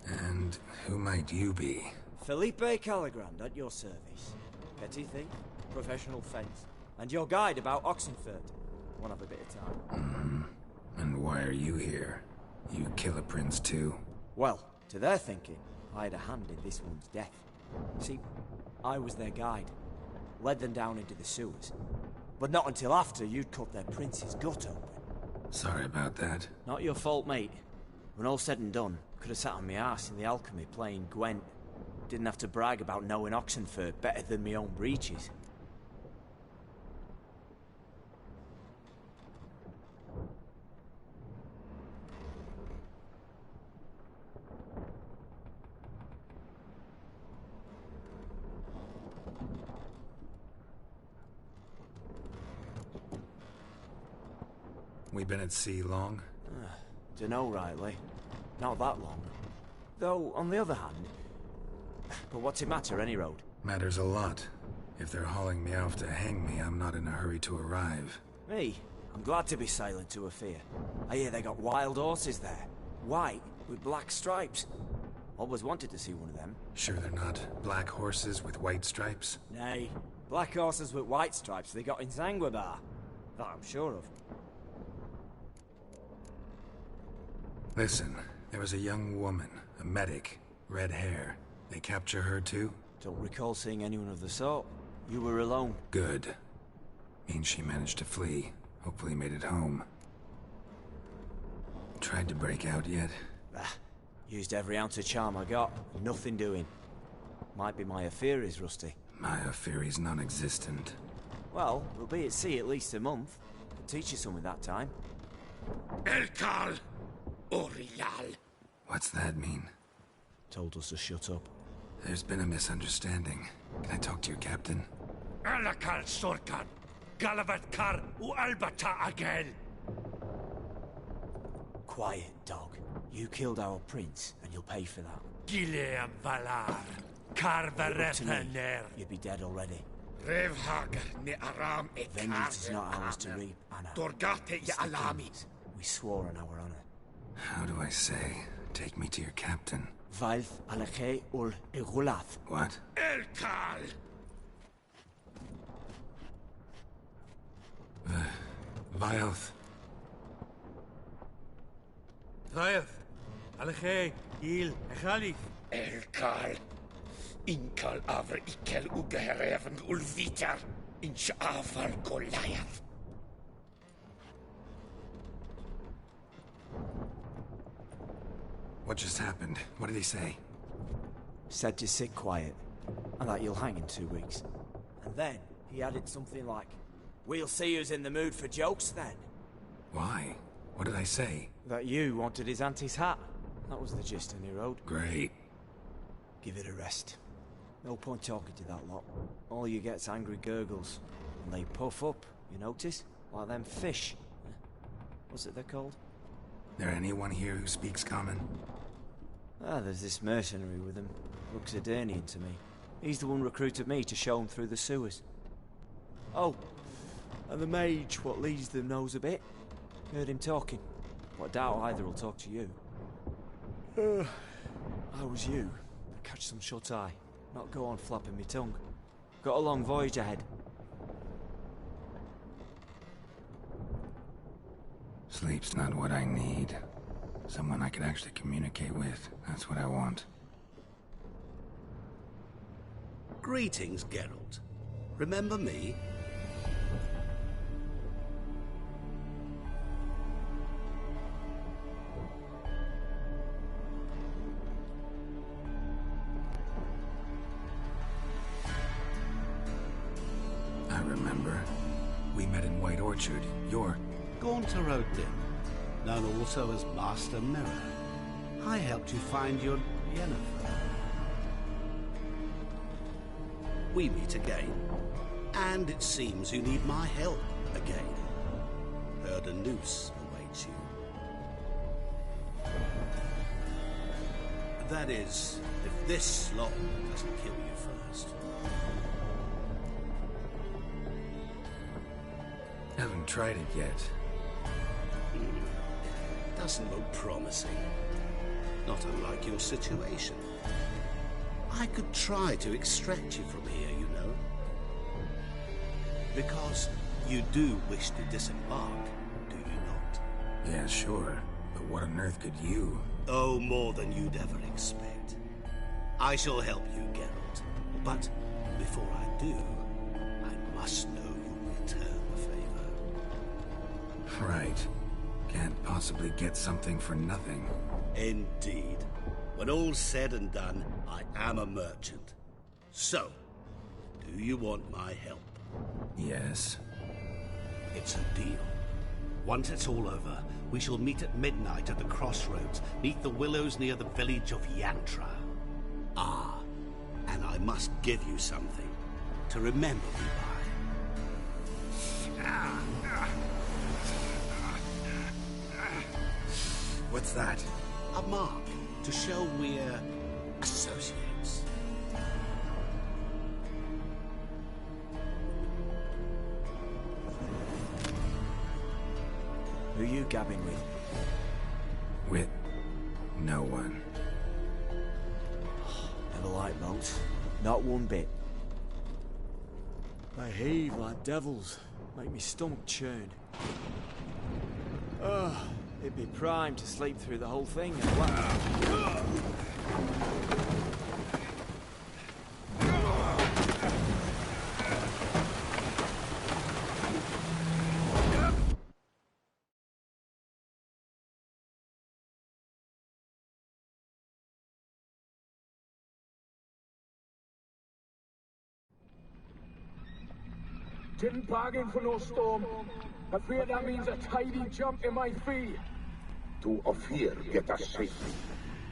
Speaker 2: And who might you be?
Speaker 1: Felipe Caligrand at your service. Petty thief, professional fence, and your guide about Oxenfurt. Won't have a bit of time.
Speaker 2: And why are you here? You kill a prince too?
Speaker 1: Well, to their thinking, I had a hand in this one's death. See, I was their guide. Led them down into the sewers. But not until after you'd cut their prince's gut open.
Speaker 2: Sorry about that.
Speaker 1: Not your fault, mate. When all said and done, could have sat on my arse in the alchemy playing Gwent. Didn't have to brag about knowing Oxenfurt better than my own breeches.
Speaker 2: We been at sea long?
Speaker 1: Dunno rightly. Not that long. Though, on the other hand... But what's it matter, any road?
Speaker 2: Matters a lot. If they're hauling me off to hang me, I'm not in a hurry to arrive.
Speaker 1: Me? I'm glad to be sailing to Afir. I hear they got wild horses there. White, with black stripes. Always wanted to see one of them.
Speaker 2: Sure they're not black horses with white stripes?
Speaker 1: Nay, black horses with white stripes they got in Zanguebar. That I'm sure of.
Speaker 2: Listen, there was a young woman, a medic, red hair. They capture her too?
Speaker 1: Don't recall seeing anyone of the sort. You were alone.
Speaker 2: Good. Means she managed to flee. Hopefully made it home. Tried to break out yet?
Speaker 1: Used every ounce of charm I got. Nothing doing. Might be my affair is rusty.
Speaker 2: My affair is non-existent.
Speaker 1: Well, we'll be at sea at least a month. Could teach you something that time.
Speaker 3: Elkal Orial.
Speaker 2: What's that mean?
Speaker 1: Told us to shut up.
Speaker 2: There's been a misunderstanding. Can I talk to your captain?
Speaker 10: Alakal Sorkan. Galavat Kar u Albata Agel.
Speaker 1: Quiet, dog. You killed our prince, and you'll pay for that.
Speaker 10: Gileam Valar. Kar Varethaner.
Speaker 1: You'd be dead already.
Speaker 3: Revhagar ne Aram e
Speaker 1: Vengeance is not ours to reap, Anna.
Speaker 3: Dorgate ya Alami.
Speaker 1: We swore on our honor.
Speaker 2: How do I say? Take me to your captain.
Speaker 1: Valth Alakhe ul Igulath.
Speaker 2: What?
Speaker 3: Elkal!
Speaker 2: Vilth.
Speaker 10: Vilth. Alakhe. Il. Echalif.
Speaker 3: Elkal. Inkal avr ikel ugehereven ulvitar. Inch afal Goliath.
Speaker 2: What just happened? What did he say?
Speaker 1: Said to sit quiet, and that you'll hang in 2 weeks. And then he added something like, "We'll see who's in the mood for jokes then."
Speaker 2: Why? What did I say?
Speaker 1: That you wanted his auntie's hat. That was the gist in he wrote.
Speaker 2: Great.
Speaker 1: Give it a rest. No point talking to that lot. All you get's angry gurgles. And they puff up, you notice? Like them fish. What's it they're called?
Speaker 2: There anyone here who speaks common?
Speaker 1: There's this mercenary with him. Looks Fdder to me. He's the one recruited me to show him through the sewers. Oh, and the mage what leads them knows a bit. Heard him talking. But I doubt either will talk to you. I was you. Catch some shut-eye. Not go on flapping me tongue. Got a long voyage ahead.
Speaker 2: Sleep's not what I need. Someone I can actually communicate with. That's what I want.
Speaker 3: Greetings, Geralt. Remember me?
Speaker 2: I remember. We met in White Orchard. You're...
Speaker 3: Gaunter Odin, known also as Master Mirror. I helped you find your Yennefer. We meet again, and it seems you need my help again. Heard a noose awaits you. That is, if this slot doesn't kill you first.
Speaker 2: Haven't tried it yet.
Speaker 3: Doesn't look promising. Not unlike your situation. I could try to extract you from here, you know. Because you do wish to disembark, do you not?
Speaker 2: Yeah, sure. But what on earth could you?
Speaker 3: Oh, more than you'd ever expect. I shall help you, Geralt. But before I do, I must know you'll return the favor.
Speaker 2: Right. Can't possibly get something for nothing.
Speaker 3: Indeed. When all's said and done, I am a merchant. So, do you want my help?
Speaker 2: Yes.
Speaker 3: It's a deal. Once it's all over, we shall meet at midnight at the crossroads, neath the willows near the village of Yantra. Ah, and I must give you something to remember me by.
Speaker 2: What's that?
Speaker 3: A mark to show we're associates.
Speaker 1: Who you gabbing with?
Speaker 2: With no one.
Speaker 1: Never liked boats. Not one bit. They heave like devils. Make me stomach churn. It'd be prime to sleep through the whole thing and
Speaker 11: Didn't bargain for no storm. I fear that means a tidy jump in my fee.
Speaker 13: To Ophir get us safely.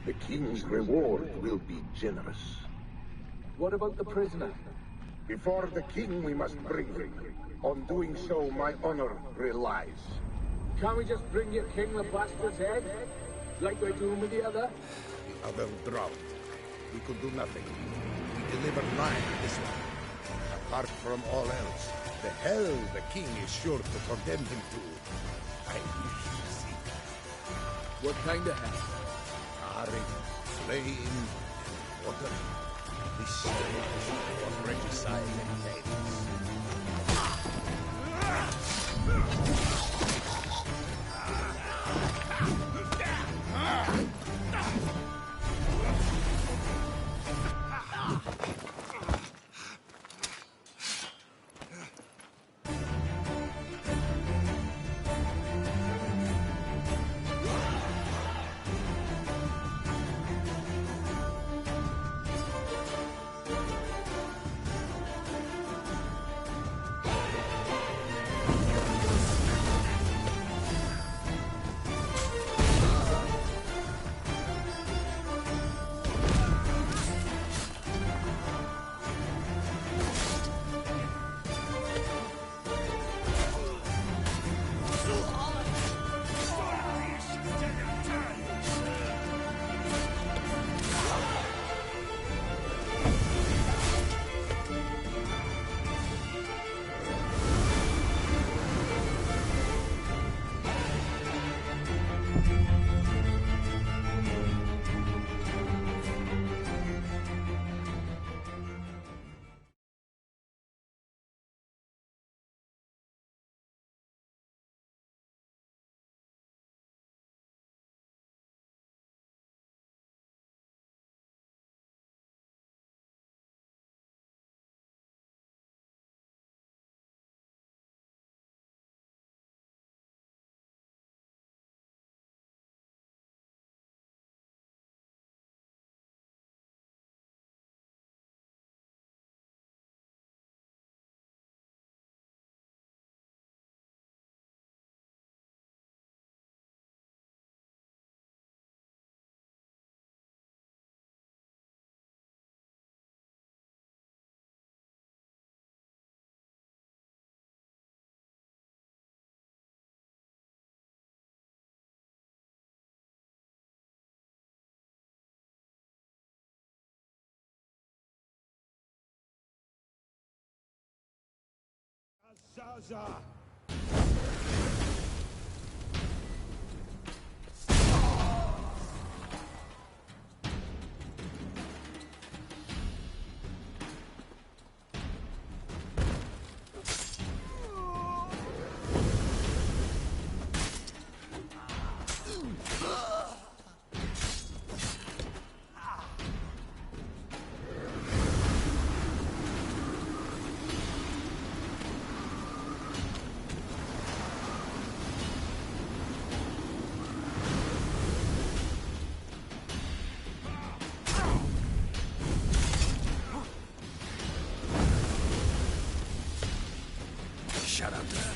Speaker 13: The king's reward will be generous.
Speaker 11: What about the prisoner?
Speaker 13: Before the king we must bring him. On doing so, my honor relies.
Speaker 11: Can't we just bring your king the bastard's head? Like we're doing with the other?
Speaker 13: The other drowned. We could do nothing. We deliver live this one. Apart from all else, the hell the king is sure to condemn him to. I wish you see.
Speaker 11: What kind of hell?
Speaker 13: Charring, flame, water. This stage of regicide and madness. Gaza!
Speaker 2: Shut up,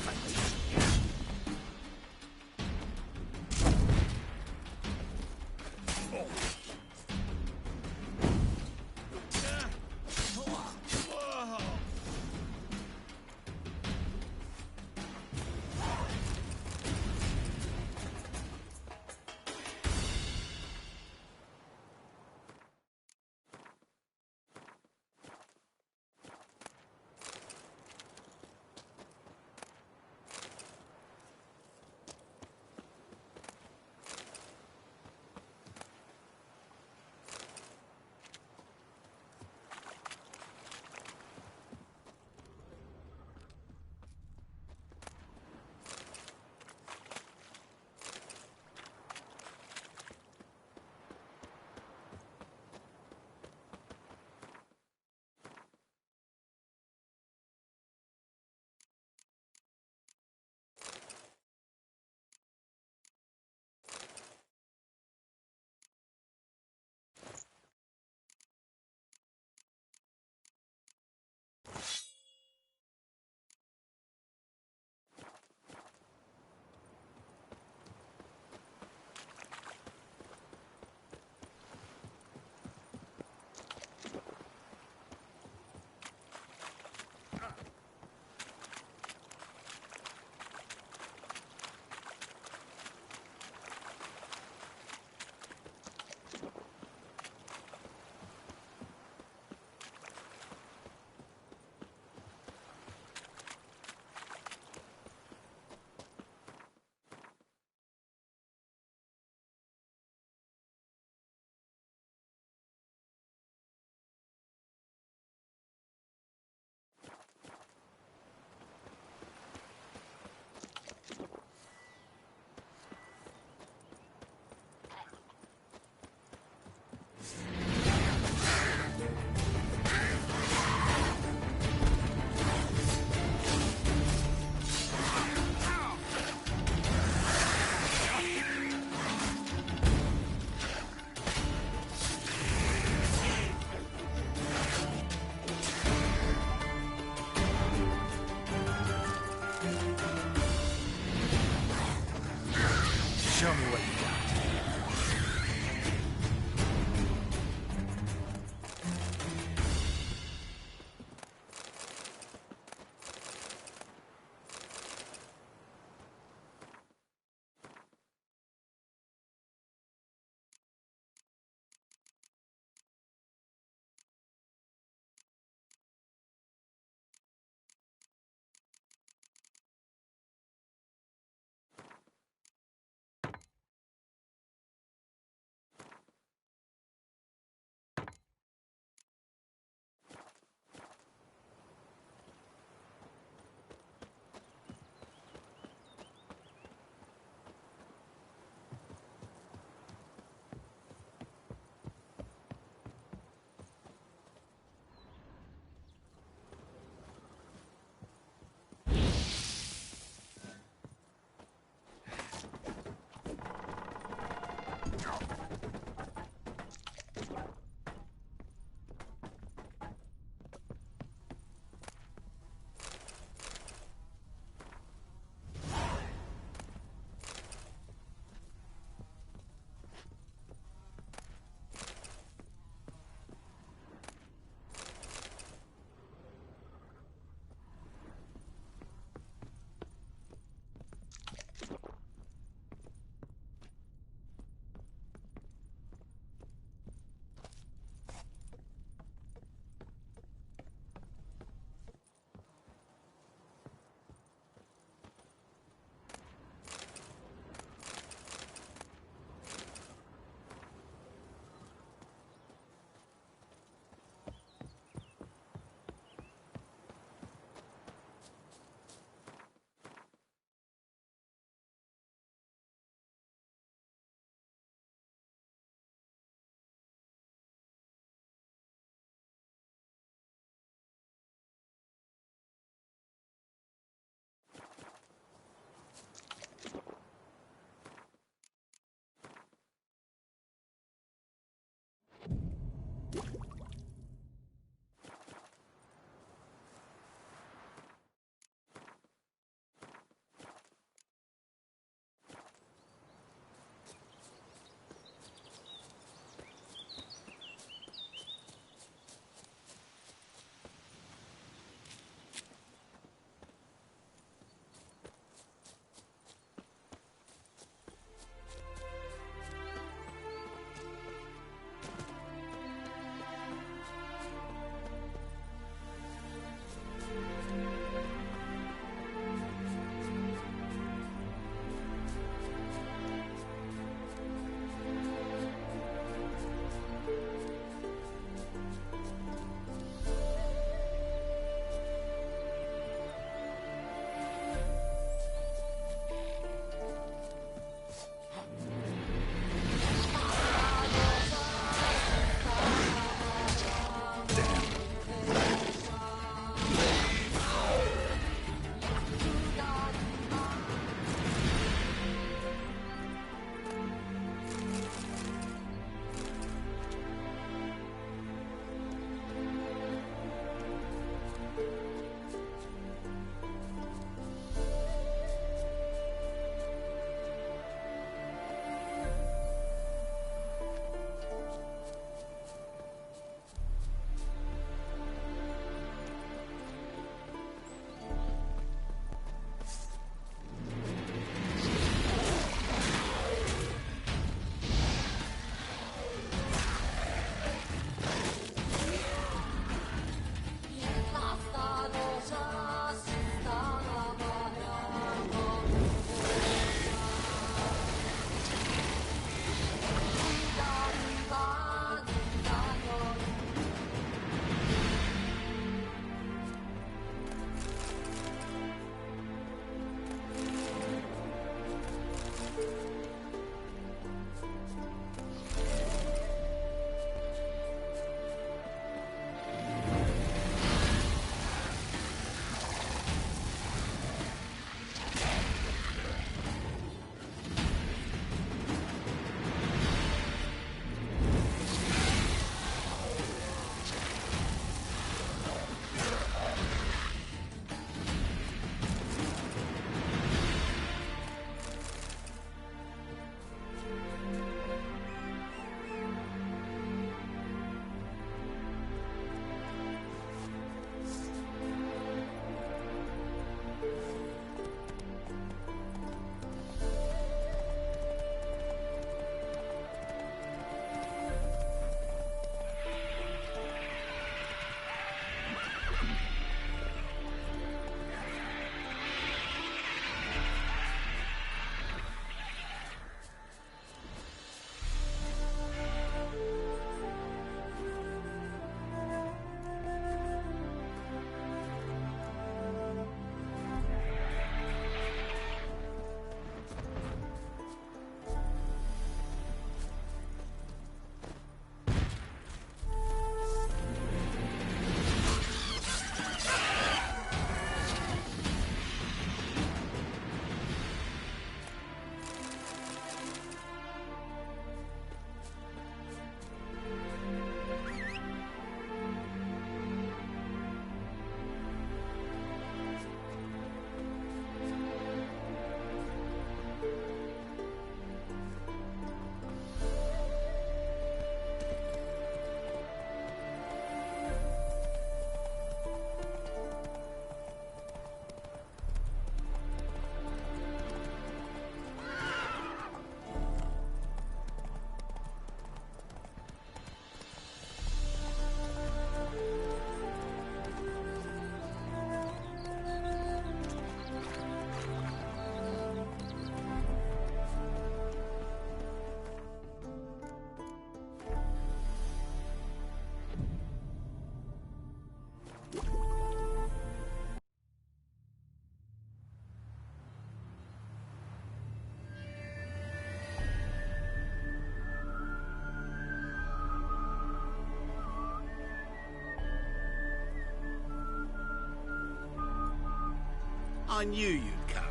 Speaker 3: I knew you'd come.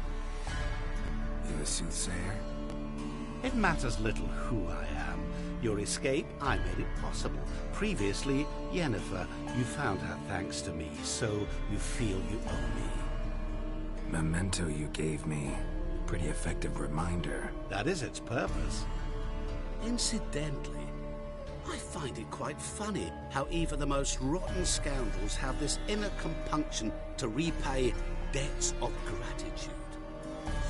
Speaker 2: You a soothsayer?
Speaker 3: It matters little who I am. Your escape, I made it possible. Previously, Yennefer, you found her thanks to me, so you feel you owe me.
Speaker 2: Memento you gave me. Pretty effective reminder.
Speaker 3: That is its purpose. Incidentally, I find it quite funny how even the most rotten scoundrels have this inner compunction to repay debts of gratitude.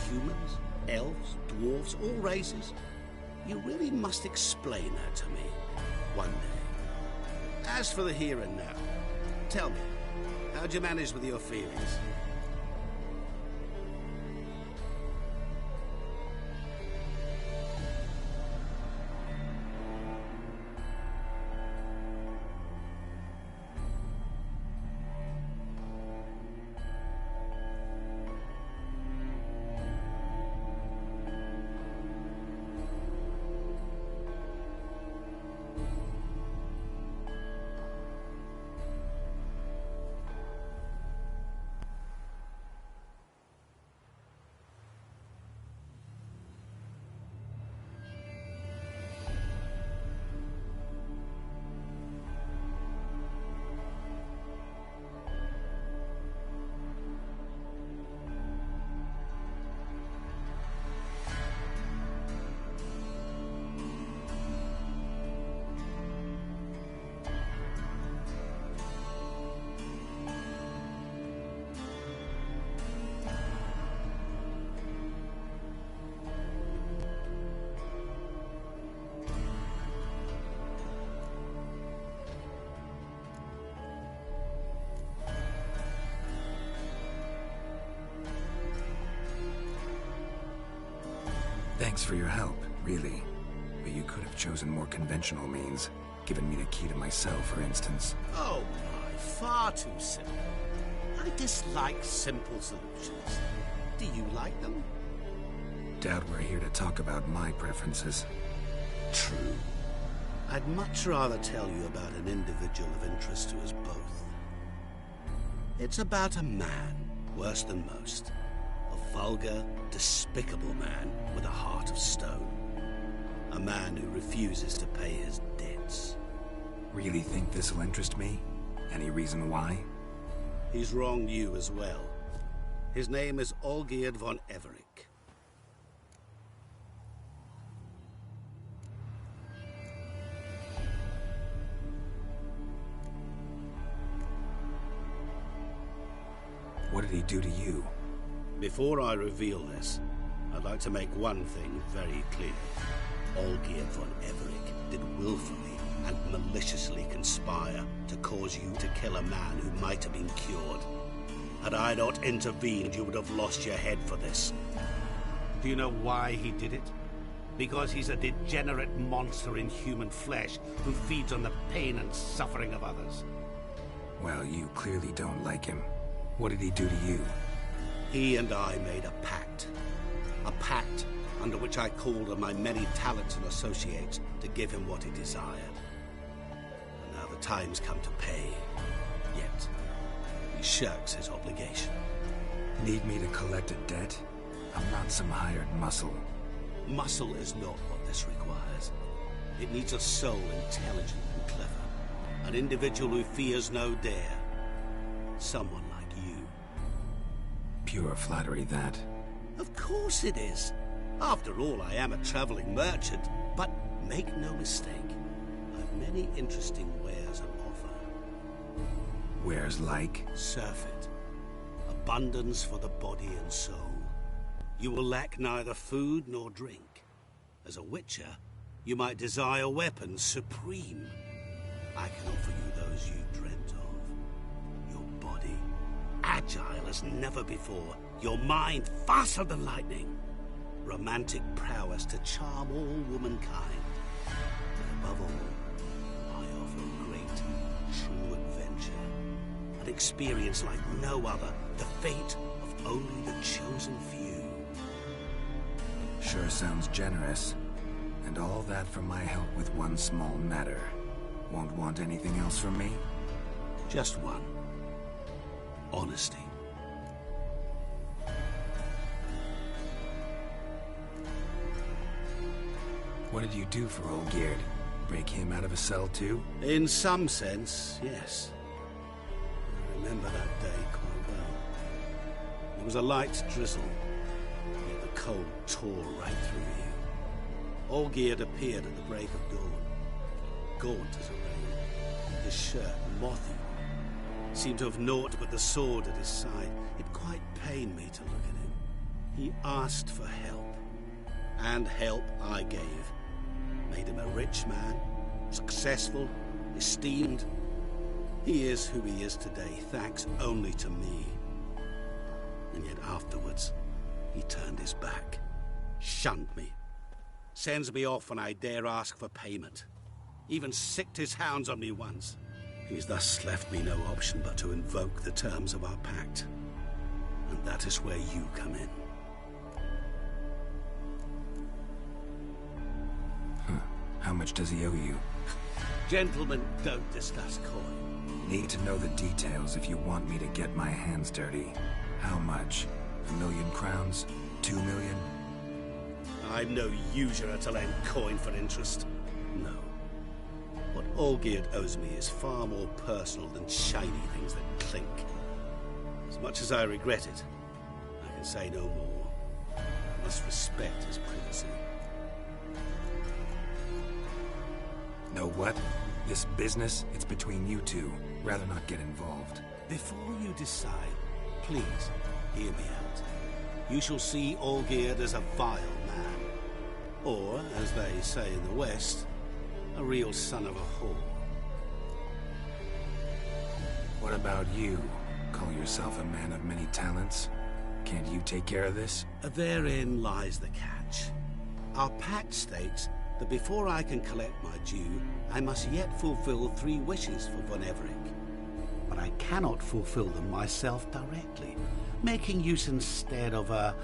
Speaker 3: Humans, elves, dwarves, all races. You really must explain her to me one day. As for the here and now, tell me, how'd you manage with your feelings?
Speaker 2: Thanks for your help, really. But you could have chosen more conventional means. Given me the key to my cell, for instance.
Speaker 3: Oh my, far too simple. I dislike simple solutions. Do you like them?
Speaker 2: Doubt we're here to talk about my preferences.
Speaker 3: True. I'd much rather tell you about an individual of interest to us both. It's about a man, worse than most. A vulgar, despicable man with a heart of stone. A man who refuses to pay his debts.
Speaker 2: Really think this'll interest me? Any reason why?
Speaker 3: He's wronged you as well. His name is Olgierd von Everec.
Speaker 2: What did he do to you?
Speaker 3: Before I reveal this, I'd like to make one thing very clear. Olgierd von Everec did willfully and maliciously conspire to cause you to kill a man who might have been cured. Had I not intervened, you would have lost your head for this. Do you know why he did it? Because he's a degenerate monster in human flesh who feeds on the pain and suffering of others.
Speaker 2: Well, you clearly don't like him. What did he do to you?
Speaker 3: He and I made a pact. A pact under which I called on my many talents and associates to give him what he desired. And now the time's come to pay. Yet, he shirks his obligation.
Speaker 2: Need me to collect a debt? I'm not some hired muscle.
Speaker 3: Muscle is not what this requires. It needs a soul intelligent and clever. An individual who fears no dare. Someone like you.
Speaker 2: Pure flattery, that.
Speaker 3: Of course it is. After all, I am a traveling merchant. But make no mistake, I've many interesting wares on offer.
Speaker 2: Wares like?
Speaker 3: Surfeit. Abundance for the body and soul. You will lack neither food nor drink. As a witcher, you might desire weapons supreme. I can offer you those you dreamt of. Your body, agile as never before. Your mind, faster than lightning. Romantic prowess to charm all womankind. But above all, I offer great, true adventure. An experience like no other. The fate of only the chosen few.
Speaker 2: Sure sounds generous. And all that for my help with one small matter. Won't want anything else from me?
Speaker 3: Just one. Honesty.
Speaker 2: What did you do for Olgierd? Break him out of a cell too?
Speaker 3: In some sense, yes. I remember that day quite well. There was a light drizzle, yet the cold tore right through you. Olgierd appeared at the break of dawn, gaunt as a rain, his shirt moth-eaten. Seemed to have naught but the sword at his side. It quite pained me to look at him. He asked for help, and help I gave. Made him a rich man, successful, esteemed. He is who he is today, thanks only to me. And yet afterwards, he turned his back, shunned me, sends me off when I dare ask for payment. Even sicked his hounds on me once. He's thus left me no option but to invoke the terms of our pact. And that is where you come in.
Speaker 2: How much does he owe you?
Speaker 3: Gentlemen don't discuss coin.
Speaker 2: Need to know the details if you want me to get my hands dirty. How much? 1,000,000 crowns? 2,000,000?
Speaker 3: I'm no usurer to lend coin for interest. No. What Olgierd owes me is far more personal than shiny things that clink. As much as I regret it, I can say no more. I must respect his privacy.
Speaker 2: Know what? This business, it's between you two. Rather not get involved.
Speaker 3: Before you decide, please hear me out. You shall see Olgierd as a vile man. Or, as they say in the West, a real son of a whore.
Speaker 2: What about you? Call yourself a man of many talents? Can't you take care of this?
Speaker 3: Therein lies the catch. Our pact states that before I can collect my due, I must yet fulfill 3 wishes for Von Everec. But I cannot fulfill them myself directly, making use instead of a...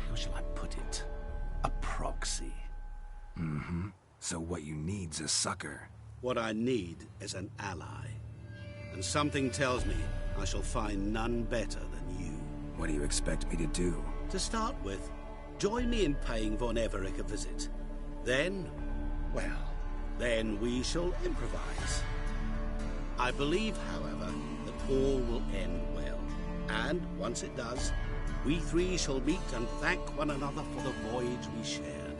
Speaker 3: how shall I put it? A proxy.
Speaker 2: Mm-hmm. So what you need's a sucker.
Speaker 3: What I need is an ally. And something tells me I shall find none better than you.
Speaker 2: What do you expect me to do?
Speaker 3: To start with, join me in paying Von Everec a visit. Then, well, then we shall improvise. I believe, however, that all will end well. And once it does, we 3 shall meet and thank one another for the voyage we shared.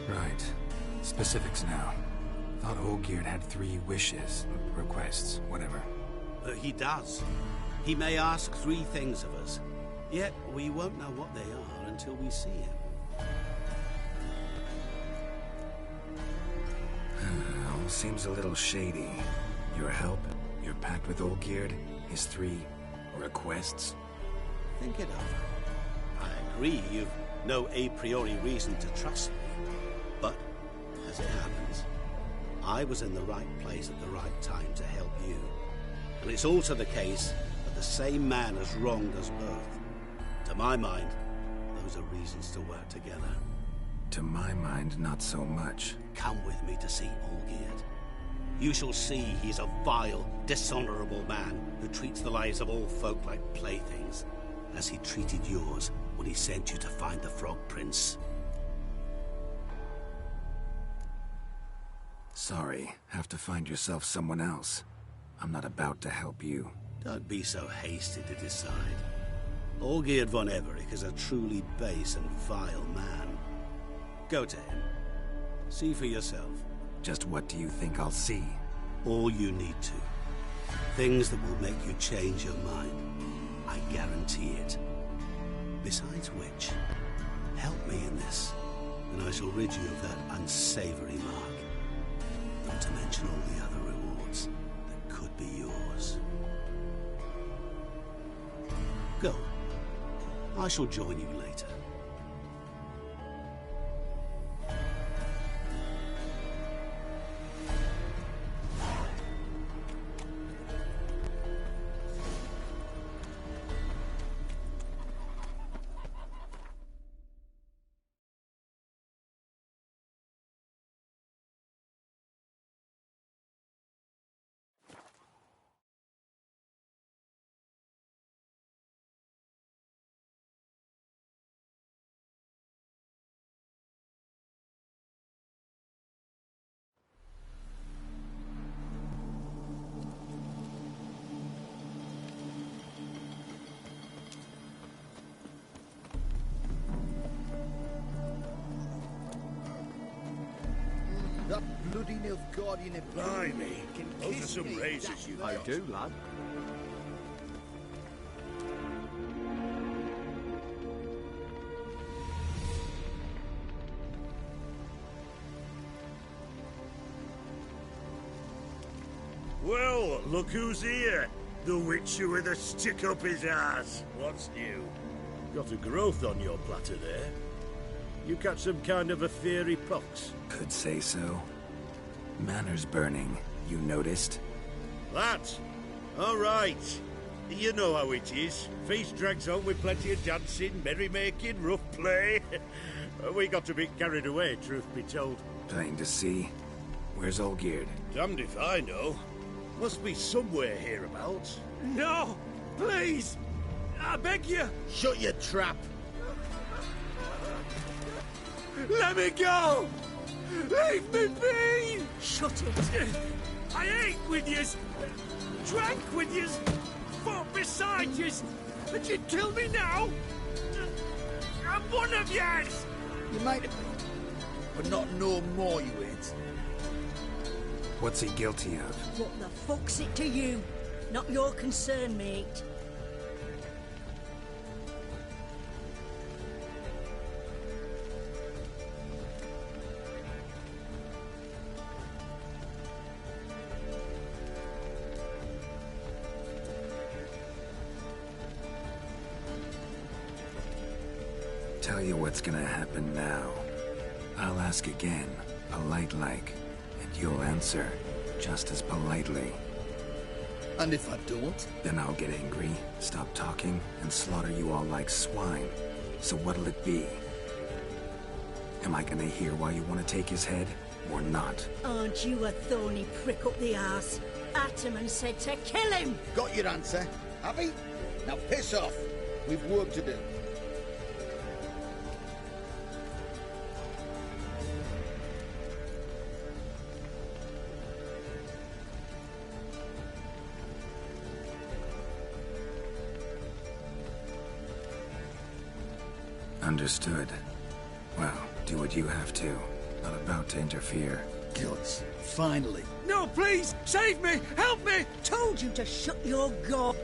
Speaker 2: Right. Specifics now. Thought Olgierd had 3 wishes, requests, whatever.
Speaker 3: He does. He may ask 3 things of us, yet we won't know what they are until we see him.
Speaker 2: All seems a little shady. Your help, your pact with Olgierd, his 3 requests.
Speaker 3: Think it over. I agree you've no a priori reason to trust me. But, as it happens, I was in the right place at the right time to help you. And it's also the case that the same man has wronged us both. To my mind, those are reasons to work together.
Speaker 2: To my mind, not so much.
Speaker 3: Come with me to see Olgierd. You shall see he's a vile, dishonorable man who treats the lives of all folk like playthings, as he treated yours when he sent you to find the Frog Prince.
Speaker 2: Sorry, have to find yourself someone else. I'm not about to help you.
Speaker 3: Don't be so hasty to decide. Olgierd von Everec is a truly base and vile man. Go to him. See for yourself.
Speaker 2: Just what do you think I'll see?
Speaker 3: All you need to. Things that will make you change your mind. I guarantee it. Besides which, help me in this, and I shall rid you of that unsavory mark. Not to mention all the other rewards that could be yours. Go. I shall join you later.
Speaker 6: Nilfgaardian
Speaker 5: Blimey, those are some razors you've got.
Speaker 14: do, lad.
Speaker 5: Well, look who's here. The Witcher with a stick up his ass. What's new? Got a growth on your platter there. You catch some kind of a fiery pox?
Speaker 2: Could say so. Manners burning, you noticed?
Speaker 5: That? All right. You know how it is. Feast drags on with plenty of dancing, merrymaking, rough play. We got a bit carried away, truth be told.
Speaker 2: Plain to see. Where's Olgierd?
Speaker 5: Damned if I know. Must be somewhere hereabouts.
Speaker 10: No! Please! I beg you!
Speaker 6: Shut your trap!
Speaker 10: Let me go! Leave me be!
Speaker 7: Shut it!
Speaker 10: I ate with yous, drank with yous, fought beside yous, and you'd kill me now? I'm one of yous!
Speaker 6: You might have been, but not no more, you ain't.
Speaker 2: What's he guilty of?
Speaker 7: What the fuck's it to you? Not your concern, mate.
Speaker 2: Tell you what's gonna happen now. I'll ask again, polite-like, and you'll answer, just as politely.
Speaker 6: And if I don't?
Speaker 2: Then I'll get angry, stop talking, and slaughter you all like swine. So what'll it be? Am I gonna hear why you want to take his head, or not?
Speaker 7: Aren't you a thorny prick up the arse? Ataman said to kill him!
Speaker 6: Got your answer, have he? Now piss off. We've work to do.
Speaker 2: Understood. Well, do what you have to. Not about to interfere.
Speaker 6: Guts. Finally.
Speaker 10: No, please! Save me! Help me!
Speaker 7: Told you to shut your gob.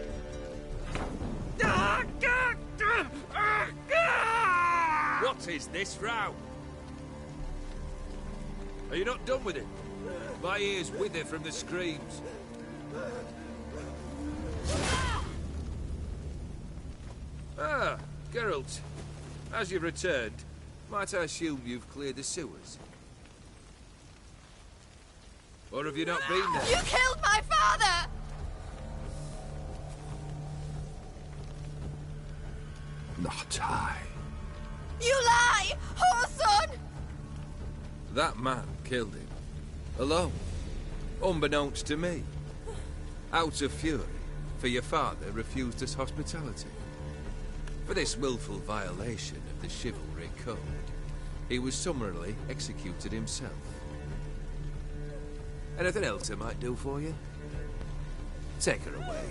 Speaker 8: What is this row? Are you not done with it? My ears wither from the screams. Ah, Geralt. As you've returned, might I assume you've cleared the sewers? Or have you not been there?
Speaker 9: You killed my father!
Speaker 2: Not I.
Speaker 9: You lie! Whoreson!
Speaker 8: That man killed him. Alone. Unbeknownst to me. Out of fury, for your father refused us hospitality. For this willful violation of the chivalry code, he was summarily executed himself. Anything else I might do for you? Take her away.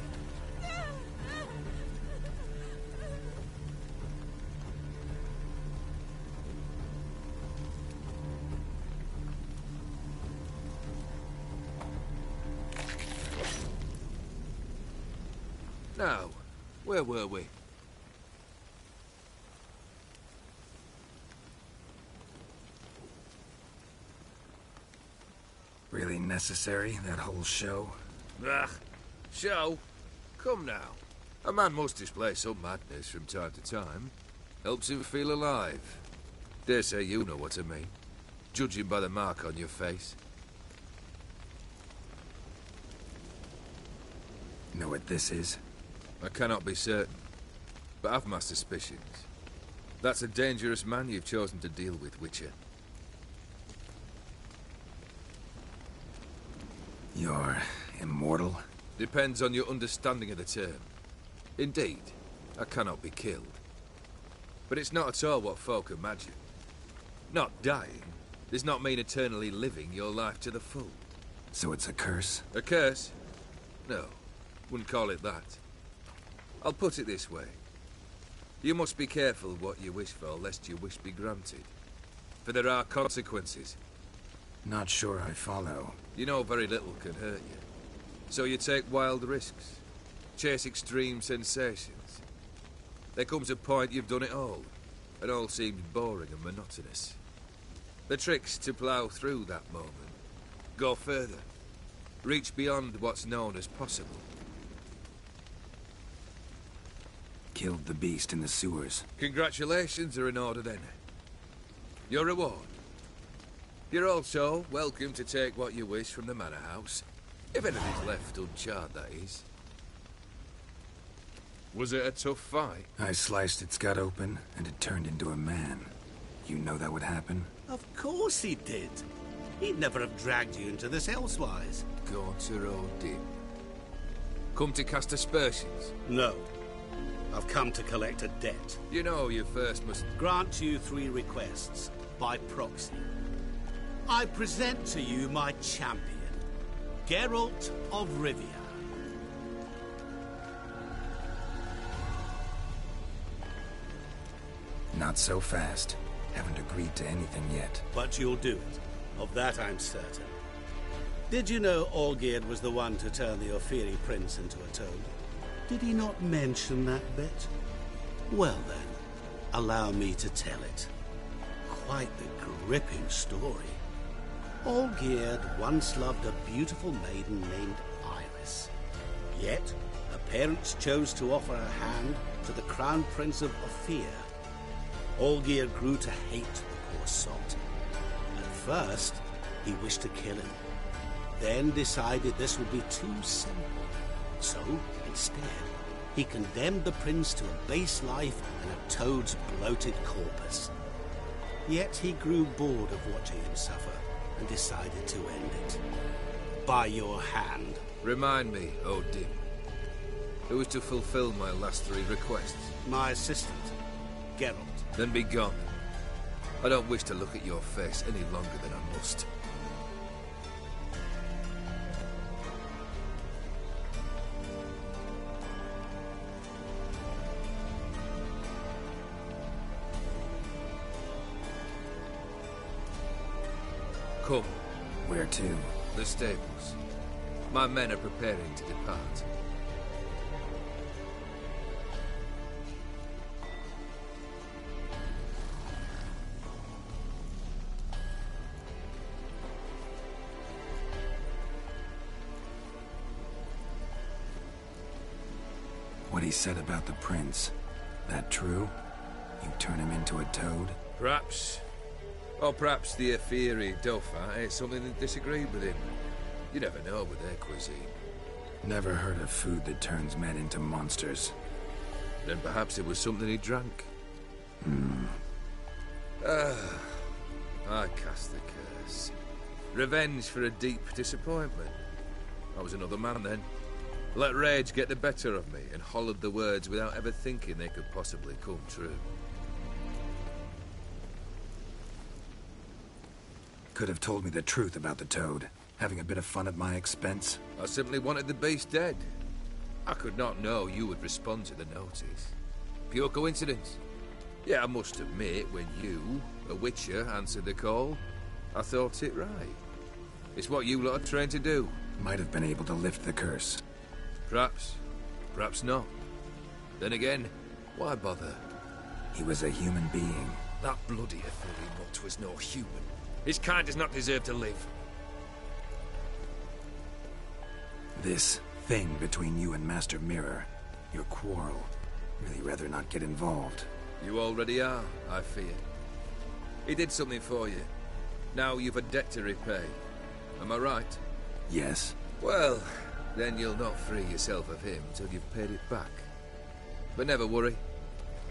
Speaker 8: Now, where were we?
Speaker 2: Really necessary, that whole show?
Speaker 8: Ugh. Show? Come now. A man must display some madness from time to time. Helps him feel alive. Dare say you know what I mean. Judging by the mark on your face.
Speaker 2: Know what this is?
Speaker 8: I cannot be certain, but I've my suspicions. That's a dangerous man you've chosen to deal with, Witcher.
Speaker 2: You're immortal?
Speaker 8: Depends on your understanding of the term. Indeed, I cannot be killed. But it's not at all what folk imagine. Not dying does not mean eternally living your life to the full.
Speaker 2: So it's a curse?
Speaker 8: A curse? No, wouldn't call it that. I'll put it this way. You must be careful what you wish for, lest your wish be granted. For there are consequences.
Speaker 2: Not sure I follow.
Speaker 8: You know very little can hurt you. So you take wild risks. Chase extreme sensations. There comes a point you've done it all seems boring and monotonous. The trick's to plough through that moment. Go further. Reach beyond what's known as possible.
Speaker 2: Killed the beast in the sewers.
Speaker 8: Congratulations are in order then. Your reward. You're also welcome to take what you wish from the manor house. If anything's left uncharred, that is. Was it a tough fight?
Speaker 2: I sliced its gut open, and it turned into a man. You know that would happen?
Speaker 3: Of course he did. He'd never have dragged you into this elsewise.
Speaker 8: Gaunter Odin. Come to cast aspersions?
Speaker 3: No. I've come to collect a debt.
Speaker 8: You know you first must...
Speaker 3: Grant you 3 requests, by proxy. I present to you my champion, Geralt of Rivia.
Speaker 2: Not so fast. Haven't agreed to anything yet.
Speaker 3: But you'll do it. Of that I'm certain. Did you know Olgierd was the one to turn the Ophiri prince into a toad? Did he not mention that bit? Well then, allow me to tell it. Quite the gripping story. Olgierd once loved a beautiful maiden named Iris. Yet, her parents chose to offer her hand to the Crown Prince of Ophir. Olgierd grew to hate the poor sot. At first, he wished to kill him. Then decided this would be too simple. So, instead, he condemned the prince to a base life and a toad's bloated corpus. Yet he grew bored of watching him suffer and decided to end it. By your hand.
Speaker 8: Remind me, Odin. Who is to fulfill my last 3 requests?
Speaker 3: My assistant, Geralt.
Speaker 8: Then be gone. I don't wish to look at your face any longer than I must. Come.
Speaker 2: Where to?
Speaker 8: The stables. My men are preparing to depart.
Speaker 2: What he said about the prince, that true? You turn him into a toad?
Speaker 8: Perhaps. Or perhaps the Ophiri Dauphin ate something that disagreed with him. You never know with their cuisine.
Speaker 2: Never heard of food that turns men into monsters.
Speaker 8: Then perhaps it was something he drank. I cast the curse. Revenge for a deep disappointment. I was another man then. Let rage get the better of me and hollered the words without ever thinking they could possibly come true.
Speaker 2: Could have told me the truth about the toad. Having a bit of fun at my expense.
Speaker 8: I simply wanted the beast dead. I could not know you would respond to the notice. Pure coincidence. Yeah, I must admit, when you, a witcher, answered the call, I thought it right. It's what you lot are trained to do.
Speaker 2: Might have been able to lift the curse.
Speaker 8: Perhaps. Perhaps not. Then again, why bother?
Speaker 2: He was a human being.
Speaker 8: That bloody Ophiri mutt was no human. His kind does not deserve to live.
Speaker 2: This thing between you and Master Mirror, your quarrel, really rather not get involved.
Speaker 8: You already are, I fear. He did something for you. Now you've a debt to repay. Am I right?
Speaker 2: Yes.
Speaker 8: Well, then you'll not free yourself of him till you've paid it back. But never worry.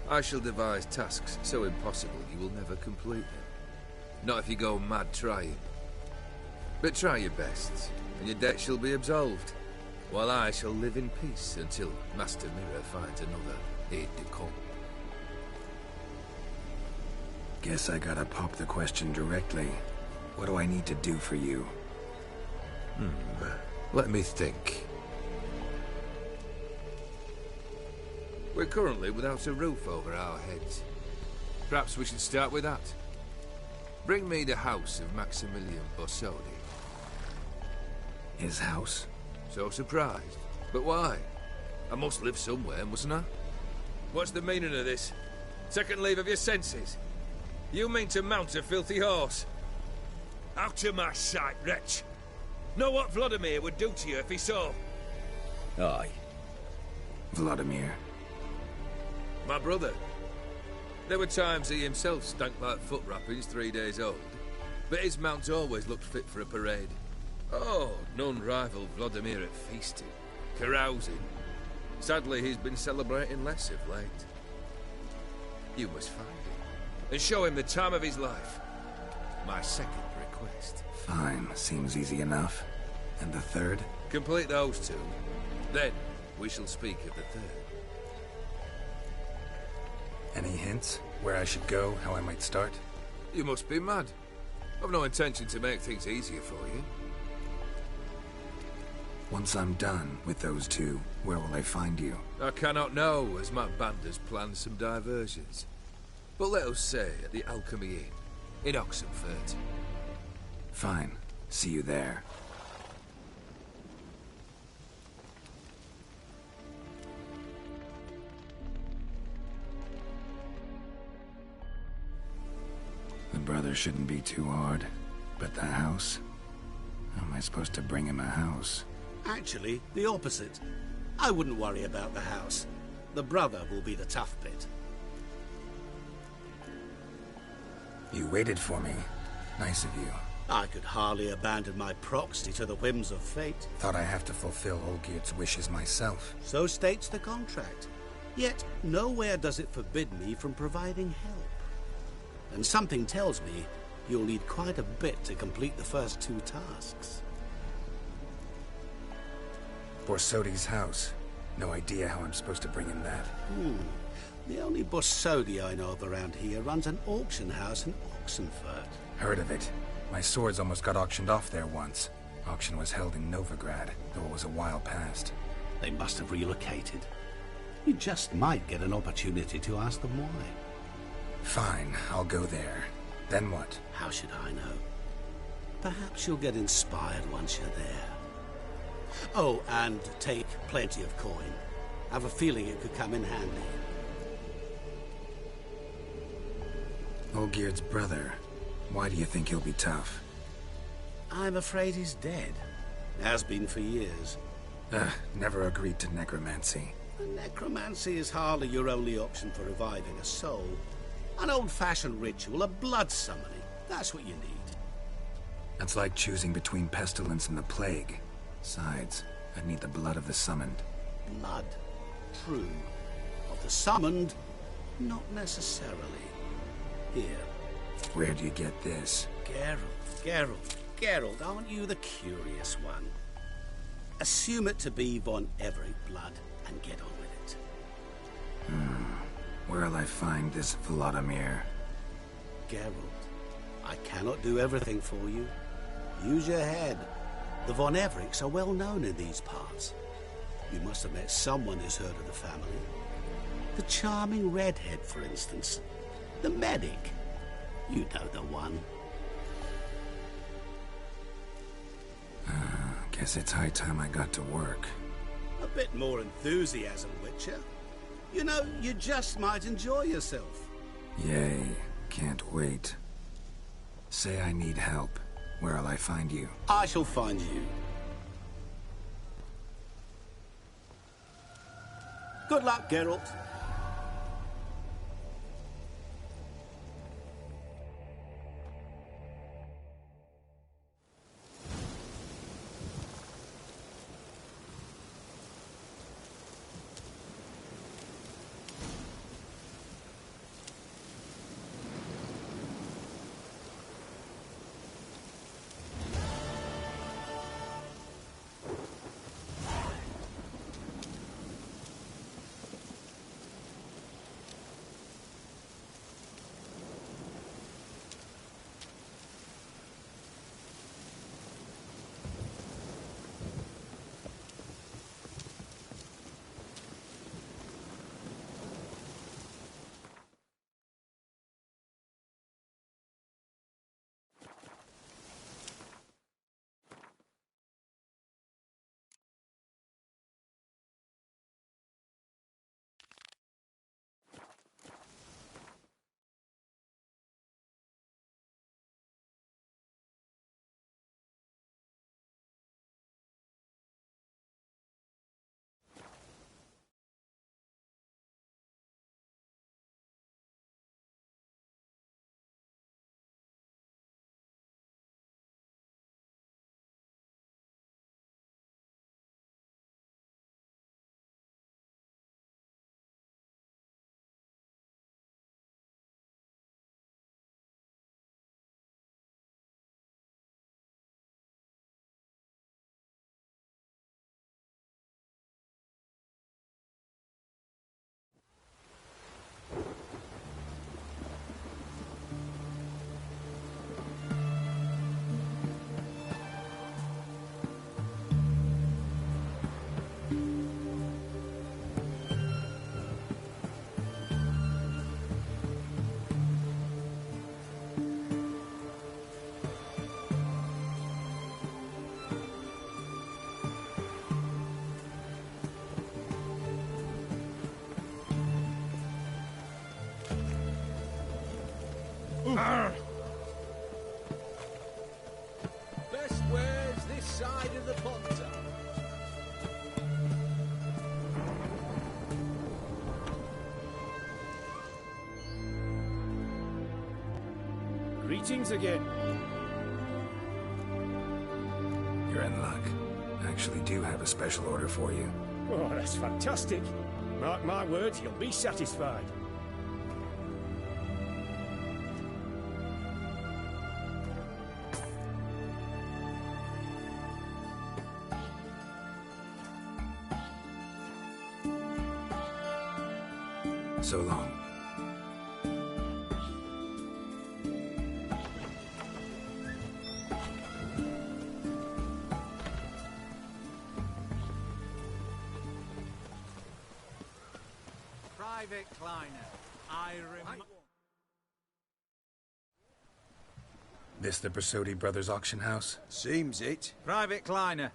Speaker 8: I shall devise tasks so impossible you will never complete them. Not if you go mad trying. But try your best, and your debt shall be absolved, while I shall live in peace until Master Mirror finds another aide-de-camp.
Speaker 2: Guess I gotta pop the question directly. What do I need to do for you?
Speaker 8: Let me think. We're currently without a roof over our heads. Perhaps we should start with that. Bring me the house of Maximilian Borsodi.
Speaker 2: His house?
Speaker 8: So surprised. But why? I must live somewhere, mustn't I? What's the meaning of this? Second leave of your senses? You mean to mount a filthy horse? Out of my sight, wretch! Know what Vladimir would do to you if he saw?
Speaker 2: Aye. Vladimir.
Speaker 8: My brother. There were times he himself stank like foot wrappings 3 days old, but his mount always looked fit for a parade. Oh, none rival Vladimir at feasting, carousing. Sadly, he's been celebrating less of late. You must find him, and show him the time of his life. My second request.
Speaker 2: Fine, seems easy enough. And the third?
Speaker 8: Complete those two. Then, we shall speak of the third.
Speaker 2: Any hints? Where I should go, how I might start?
Speaker 8: You must be mad. I've no intention to make things easier for you.
Speaker 2: Once I'm done with those two, where will I find you?
Speaker 8: I cannot know, as my band has planned some diversions. But let us say at the Alchemy Inn, in Oxenfurt.
Speaker 2: Fine. See you there. The brother shouldn't be too hard. But the house? How am I supposed to bring him a house?
Speaker 3: Actually, the opposite. I wouldn't worry about the house. The brother will be the tough bit.
Speaker 2: You waited for me. Nice of you.
Speaker 3: I could hardly abandon my proxy to the whims of fate.
Speaker 2: Thought I have to fulfill Olgierd's wishes myself.
Speaker 3: So states the contract. Yet, nowhere does it forbid me from providing help. And something tells me you'll need quite a bit to complete the first two tasks.
Speaker 2: Borsodi's house. No idea how I'm supposed to bring him that.
Speaker 3: The only Borsodi I know of around here runs an auction house in Oxenfurt.
Speaker 2: Heard of it. My swords almost got auctioned off there once. Auction was held in Novigrad, though it was a while past.
Speaker 3: They must have relocated. You just might get an opportunity to ask them why.
Speaker 2: Fine, I'll go there. Then what?
Speaker 3: How should I know? Perhaps you'll get inspired once you're there. Oh, and take plenty of coin. I have a feeling it could come in handy.
Speaker 2: Olgierd's brother. Why do you think he'll be tough?
Speaker 3: I'm afraid he's dead. Has been for years.
Speaker 2: Never agreed to necromancy.
Speaker 3: Necromancy is hardly your only option for reviving a soul. An old-fashioned ritual, a blood summoning. That's what you need.
Speaker 2: That's like choosing between pestilence and the plague. Besides, I'd need the blood of the summoned.
Speaker 3: Blood. True. Of the summoned, not necessarily. Here.
Speaker 2: Where do you get this?
Speaker 3: Geralt, aren't you the curious one? Assume it to be von Everett blood and get on with it.
Speaker 2: Where'll I find this Vladimir?
Speaker 3: Geralt, I cannot do everything for you. Use your head. The von Evericks are well known in these parts. You must have met someone who's heard of the family. The charming redhead, for instance. The medic. You know the one.
Speaker 2: Guess it's high time I got to work.
Speaker 3: A bit more enthusiasm, Witcher. You know, you just might enjoy yourself.
Speaker 2: Yay. Can't wait. Say I need help. Where'll I find you?
Speaker 3: I shall find you. Good luck, Geralt.
Speaker 11: Best wares this side of the Ponta.
Speaker 10: Greetings again.
Speaker 2: You're in luck. I actually do have a special order for you.
Speaker 10: Oh, that's fantastic. Mark my words, you'll be satisfied.
Speaker 2: So long.
Speaker 14: Private Kleiner, I remind...
Speaker 2: This the Brasodi Brothers auction house?
Speaker 14: Seems it. Private Kleiner,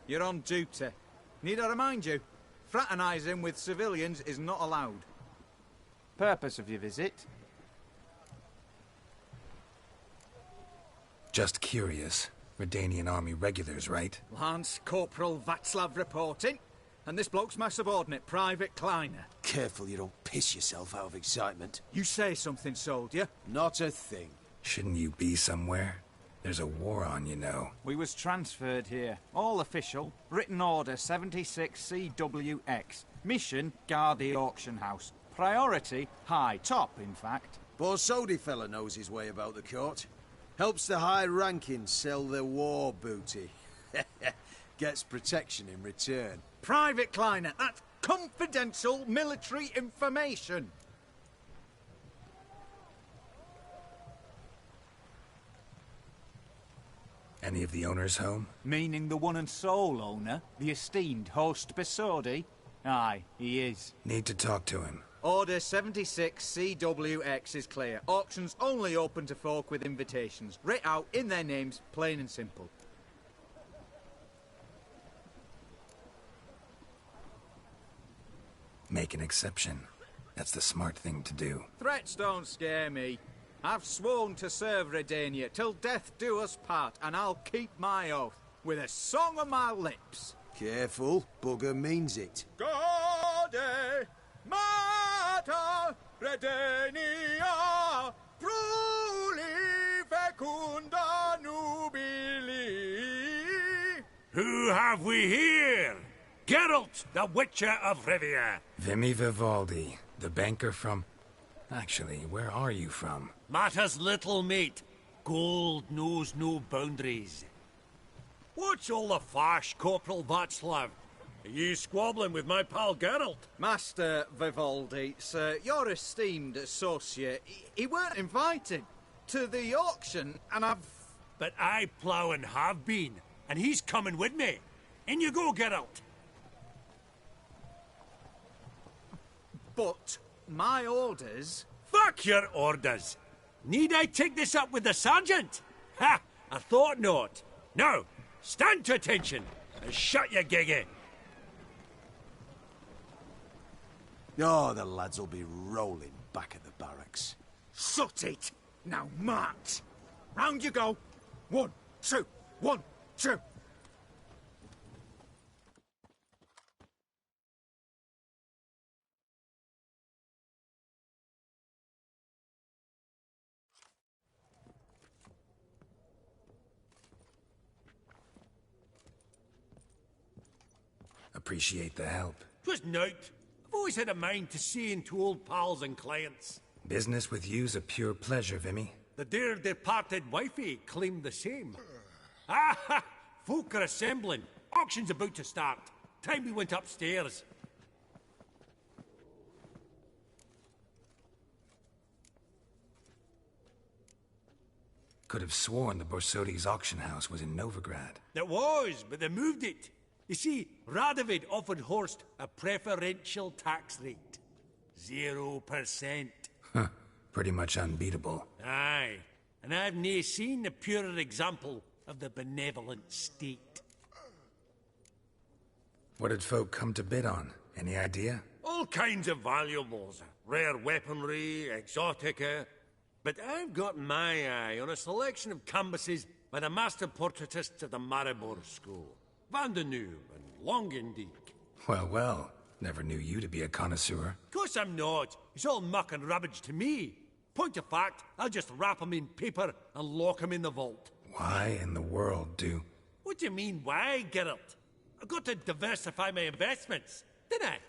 Speaker 14: you're on duty. Need I remind you? Fraternising with civilians is not allowed. Purpose of your visit?
Speaker 2: Just curious. Redanian army regulars, right?
Speaker 14: Lance Corporal Václav reporting. And this bloke's my subordinate, Private Kleiner.
Speaker 15: Careful you don't piss yourself out of excitement.
Speaker 14: You say something, soldier?
Speaker 15: Not a thing.
Speaker 2: Shouldn't you be somewhere? There's a war on, you know.
Speaker 14: We was transferred here. All official. Written order 76 CWX. Mission, guard the auction house. Priority, high. Top, in fact.
Speaker 15: Borsodi fella knows his way about the court. Helps the high-rankings sell their war booty. Gets protection in return.
Speaker 14: Private Kleiner, that's confidential military information.
Speaker 2: Any of the owners home?
Speaker 14: Meaning the one and sole owner, the esteemed host Besodi? Aye, he is.
Speaker 2: Need to talk to him.
Speaker 14: Order 76 CWX is clear. Auctions only open to folk with invitations. Writ out in their names, plain and simple.
Speaker 2: Make an exception. That's the smart thing to do.
Speaker 14: Threats don't scare me. I've sworn to serve Redania till death do us part, and I'll keep my oath with a song on my lips.
Speaker 15: Careful, bugger means it.
Speaker 14: Gode Mater Redania Pruli Fecunda Nubili.
Speaker 10: Who have we here? Geralt, the Witcher of Rivia.
Speaker 2: Vimy Vivaldi, the banker from... Actually, where are you from?
Speaker 10: Matters little, mate. Gold knows no boundaries. What's all the fash, Corporal Václav? Are you squabbling with my pal Geralt?
Speaker 14: Master Vivaldi, sir, your esteemed associate, he weren't invited to the auction, and I've...
Speaker 10: But I plough and have been, and he's coming with me. In you go, Geralt.
Speaker 14: But my orders...
Speaker 10: Fuck your orders! Need I take this up with the sergeant? Ha! I thought not. Now, stand to attention and shut your giggy.
Speaker 15: Oh, the lads will be rolling back at the barracks.
Speaker 14: Shut it! Now march! Round you go! 1, 2, 1, 2!
Speaker 2: Appreciate the help.
Speaker 10: 'Twas nowt. I've always had a mind to seeing to old pals and clients.
Speaker 2: Business with you's a pure pleasure, Vimy.
Speaker 10: The dear departed wifey claimed the same. Ah ha! Folk are assembling. Auction's about to start. Time we went upstairs.
Speaker 2: Could have sworn the Borsodi's auction house was in Novigrad.
Speaker 10: It was, but they moved it. You see, Radovid offered Horst a preferential tax rate. 0%.
Speaker 2: Huh. Pretty much unbeatable.
Speaker 10: Aye. And I've nae seen a purer example of the benevolent state.
Speaker 2: What did folk come to bid on? Any idea?
Speaker 10: All kinds of valuables. Rare weaponry, exotica. But I've got my eye on a selection of canvases by the master portraitists of the Maribor School. Van de Nieuw and Longendijk.
Speaker 2: Well, well. Never knew you to be a connoisseur.
Speaker 10: Of course I'm not. It's all muck and rubbish to me. Point of fact, I'll just wrap 'em in paper and lock 'em in the vault.
Speaker 2: Why in the world do...
Speaker 10: What do you mean, why, Geralt? I've got to diversify my investments, didn't I?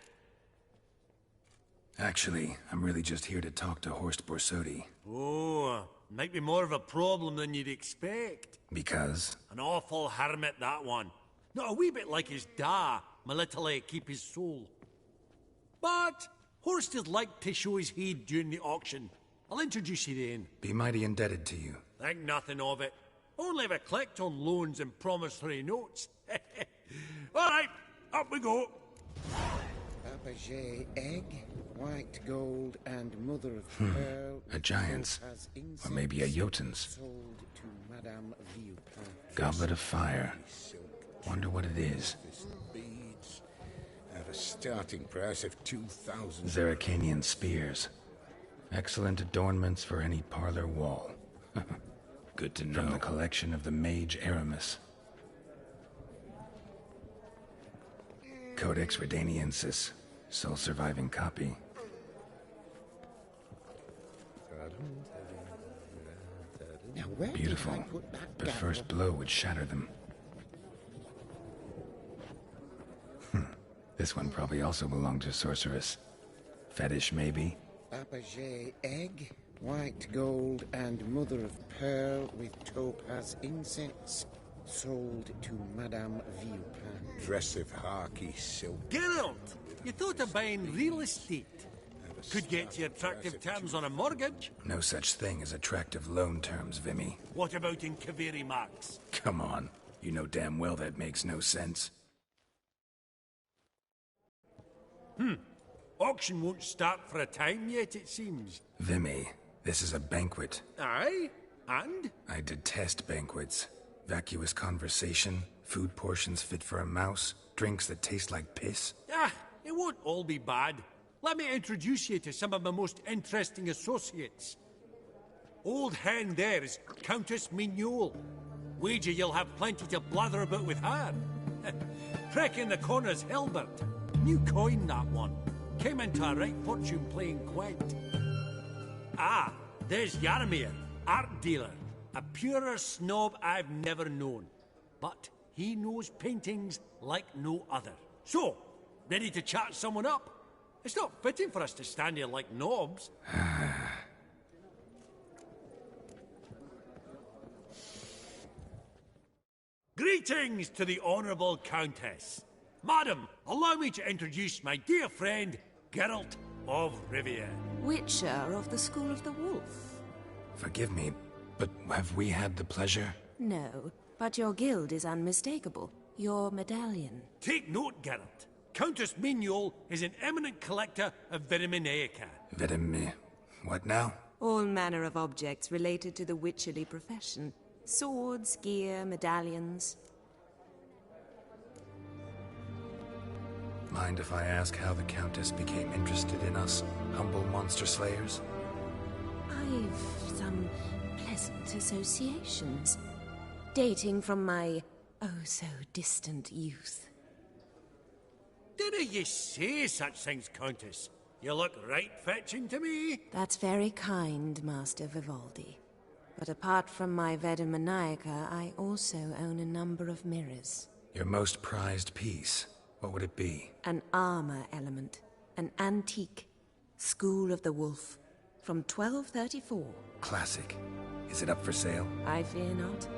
Speaker 2: Actually, I'm really just here to talk to Horst Borsodi.
Speaker 10: Oh, might be more of a problem than you'd expect.
Speaker 2: Because?
Speaker 10: An awful hermit, that one. Not a wee bit like his da, my little keep his soul. But Horst would like to show his head during the auction. I'll introduce you then.
Speaker 2: Be mighty indebted to you.
Speaker 10: Think nothing of it. Only if I collect on loans and promissory notes. All right, up we go.
Speaker 16: Fabergé egg, white gold, and mother of pearl.
Speaker 2: A giant's. Or maybe a Jotun's.
Speaker 16: Sold to Madame Villepin.
Speaker 2: Goblet of fire. Wonder what it is.
Speaker 13: Beads at a starting price of 2,000.
Speaker 2: Zeracanian spears. Excellent adornments for any parlor wall. Good to know. From the collection of the mage Aramis. Codex Redaniensis. Sole surviving copy.
Speaker 16: Now where
Speaker 2: beautiful,
Speaker 16: did I put that
Speaker 2: but
Speaker 16: gavel?
Speaker 2: first blow would shatter them. This one probably also belonged to Sorceress. Fetish, maybe?
Speaker 16: Fabergé egg, white gold, and mother of pearl with topaz incense. Sold to Madame Villepin.
Speaker 13: Dress of harky silk.
Speaker 10: Geralt, you thought of buying real estate. Could get you attractive terms on a mortgage.
Speaker 2: No such thing as attractive loan terms, Vimy.
Speaker 10: What about in Kaveri marks?
Speaker 2: Come on. You know damn well that makes no sense.
Speaker 10: Auction won't start for a time yet, it seems.
Speaker 2: Vimy, this is a banquet.
Speaker 10: Aye? And?
Speaker 2: I detest banquets. Vacuous conversation, food portions fit for a mouse, drinks that taste like piss.
Speaker 10: Ah, it won't all be bad. Let me introduce you to some of my most interesting associates. Old hen there is Countess Mignole. Wager you'll have plenty to blather about with her. Prick in the corner's Hilbert. New coin, that one. Came into a right fortune playing quaint. Ah, there's Jaromir, art dealer. A purer snob I've never known. But he knows paintings like no other. So, ready to chat someone up? It's not fitting for us to stand here like knobs. Greetings to the Honourable Countess. Madam, allow me to introduce my dear friend, Geralt of Rivia.
Speaker 4: Witcher of the School of the Wolf.
Speaker 2: Forgive me, but have we had the pleasure?
Speaker 4: No, but your guild is unmistakable. Your medallion.
Speaker 10: Take note, Geralt. Countess Mignole is an eminent collector of Vitaminaica.
Speaker 2: What now?
Speaker 4: All manner of objects related to the witcherly profession. Swords, gear, medallions.
Speaker 2: Mind if I ask how the Countess became interested in us, humble monster slayers?
Speaker 4: I've some pleasant associations, dating from my oh-so-distant youth.
Speaker 10: Didn't you say such things, Countess? You look right fetching to me.
Speaker 4: That's very kind, Master Vivaldi. But apart from my Veda Maniaca, I also own a number of mirrors.
Speaker 2: Your most prized piece, what would it be?
Speaker 4: An armor element. An antique. School of the Wolf. From 1234.
Speaker 2: Classic. Is it up for sale?
Speaker 4: I fear not.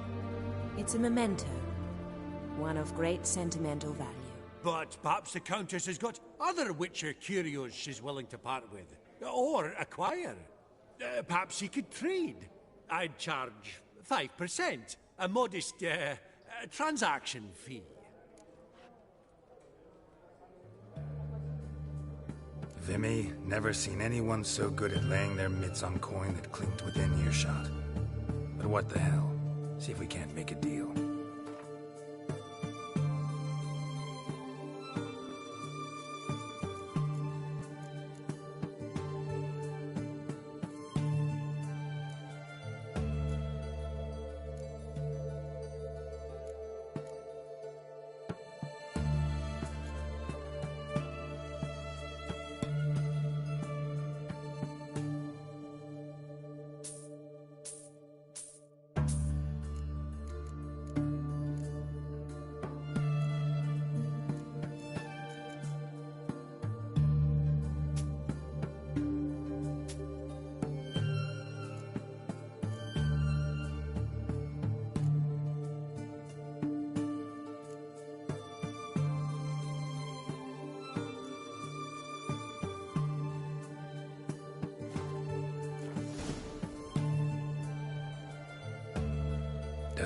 Speaker 4: It's a memento. One of great sentimental value.
Speaker 10: But perhaps the Countess has got other Witcher curios she's willing to part with. Or acquire. Perhaps he could trade. I'd charge 5%. A modest, transaction fee.
Speaker 2: Vimy, never seen anyone so good at laying their mitts on coin that clinked within earshot. But what the hell? See if we can't make a deal.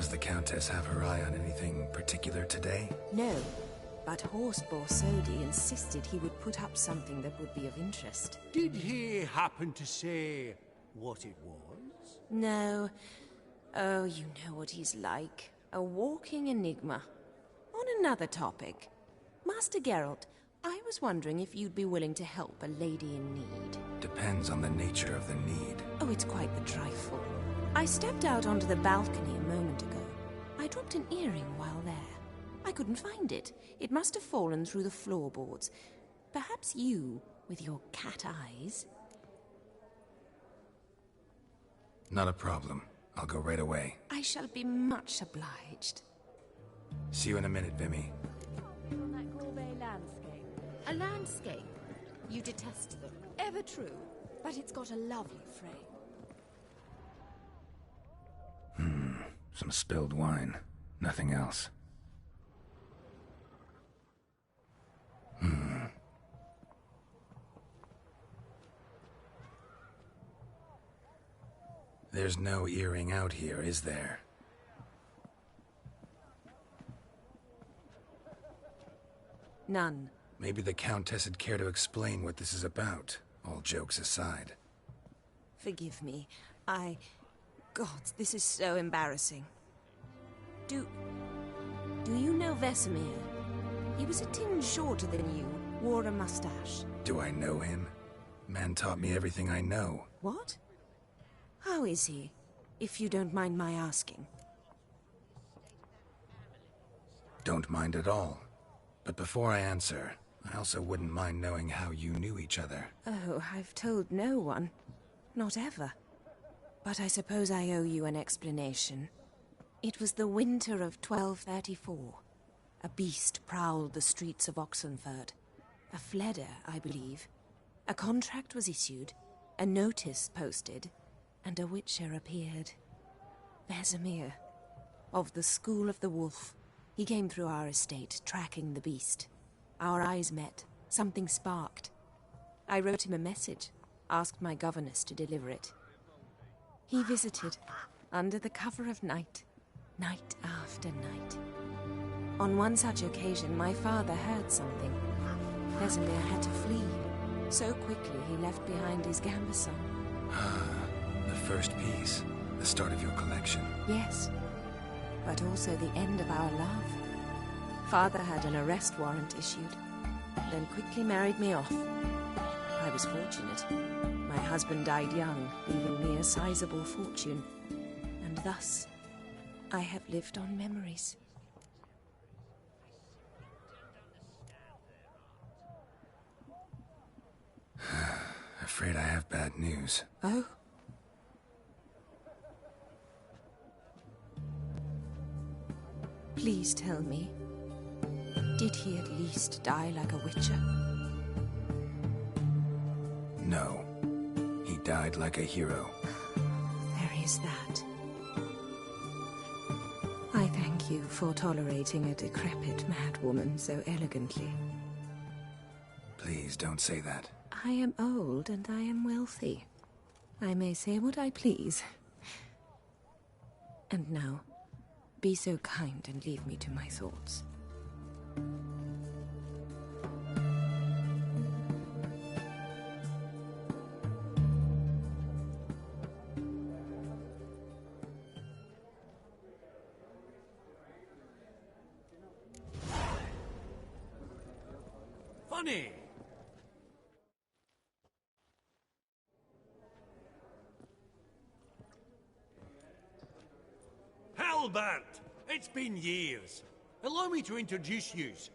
Speaker 2: Does the Countess have her eye on anything particular today?
Speaker 4: No, but Horseball Sodi insisted he would put up something that would be of interest.
Speaker 10: Did he happen to say what it was?
Speaker 4: No. Oh, you know what he's like. A walking enigma. On another topic. Master Geralt, I was wondering if you'd be willing to help a lady in need.
Speaker 2: Depends on the nature of the need.
Speaker 4: Oh, it's quite the trifle. I stepped out onto the balcony a moment ago. I dropped an earring while there. I couldn't find it. It must have fallen through the floorboards. Perhaps you, with your cat eyes...
Speaker 2: Not a problem. I'll go right away.
Speaker 4: I shall be much obliged.
Speaker 2: See you in a minute, Vimy.
Speaker 4: On that Gourmet landscape. A landscape? You detest them. Ever true. But it's got a lovely frame.
Speaker 2: Some spilled wine. Nothing else. There's no earring out here, is there?
Speaker 4: None.
Speaker 2: Maybe the Countess would care to explain what this is about, all jokes aside.
Speaker 4: Forgive me. God, this is so embarrassing. Do you know Vesemir? He was a tinge shorter than you, wore a mustache.
Speaker 2: Do I know him? Man taught me everything I know.
Speaker 4: What? How is he, if you don't mind my asking?
Speaker 2: Don't mind at all. But before I answer, I also wouldn't mind knowing how you knew each other.
Speaker 4: Oh, I've told no one. Not ever. But I suppose I owe you an explanation. It was the winter of 1234. A beast prowled the streets of Oxenfurt. A Fdder, I believe. A contract was issued, a notice posted, and a witcher appeared. Vesemir, of the School of the Wolf. He came through our estate, tracking the beast. Our eyes met. Something sparked. I wrote him a message, asked my governess to deliver it. He visited, under the cover of night, night after night. On one such occasion, my father heard something. Vesemir had to flee. So quickly he left behind his gambeson.
Speaker 2: The first piece, the start of your collection.
Speaker 4: Yes, but also the end of our love. Father had an arrest warrant issued, then quickly married me off. I was fortunate. My husband died young, leaving me a sizable fortune. And thus, I have lived on memories.
Speaker 2: Afraid I have bad news.
Speaker 4: Oh? Please tell me, did he at least die like a witcher?
Speaker 2: No. He died like a hero.
Speaker 4: There is that. I thank you for tolerating a decrepit madwoman so elegantly.
Speaker 2: Please don't say that.
Speaker 4: I am old and I am wealthy. I may say what I please. And now, be so kind and leave me to my thoughts.
Speaker 10: Funny! Halbert! It's been years. Allow me to introduce yous.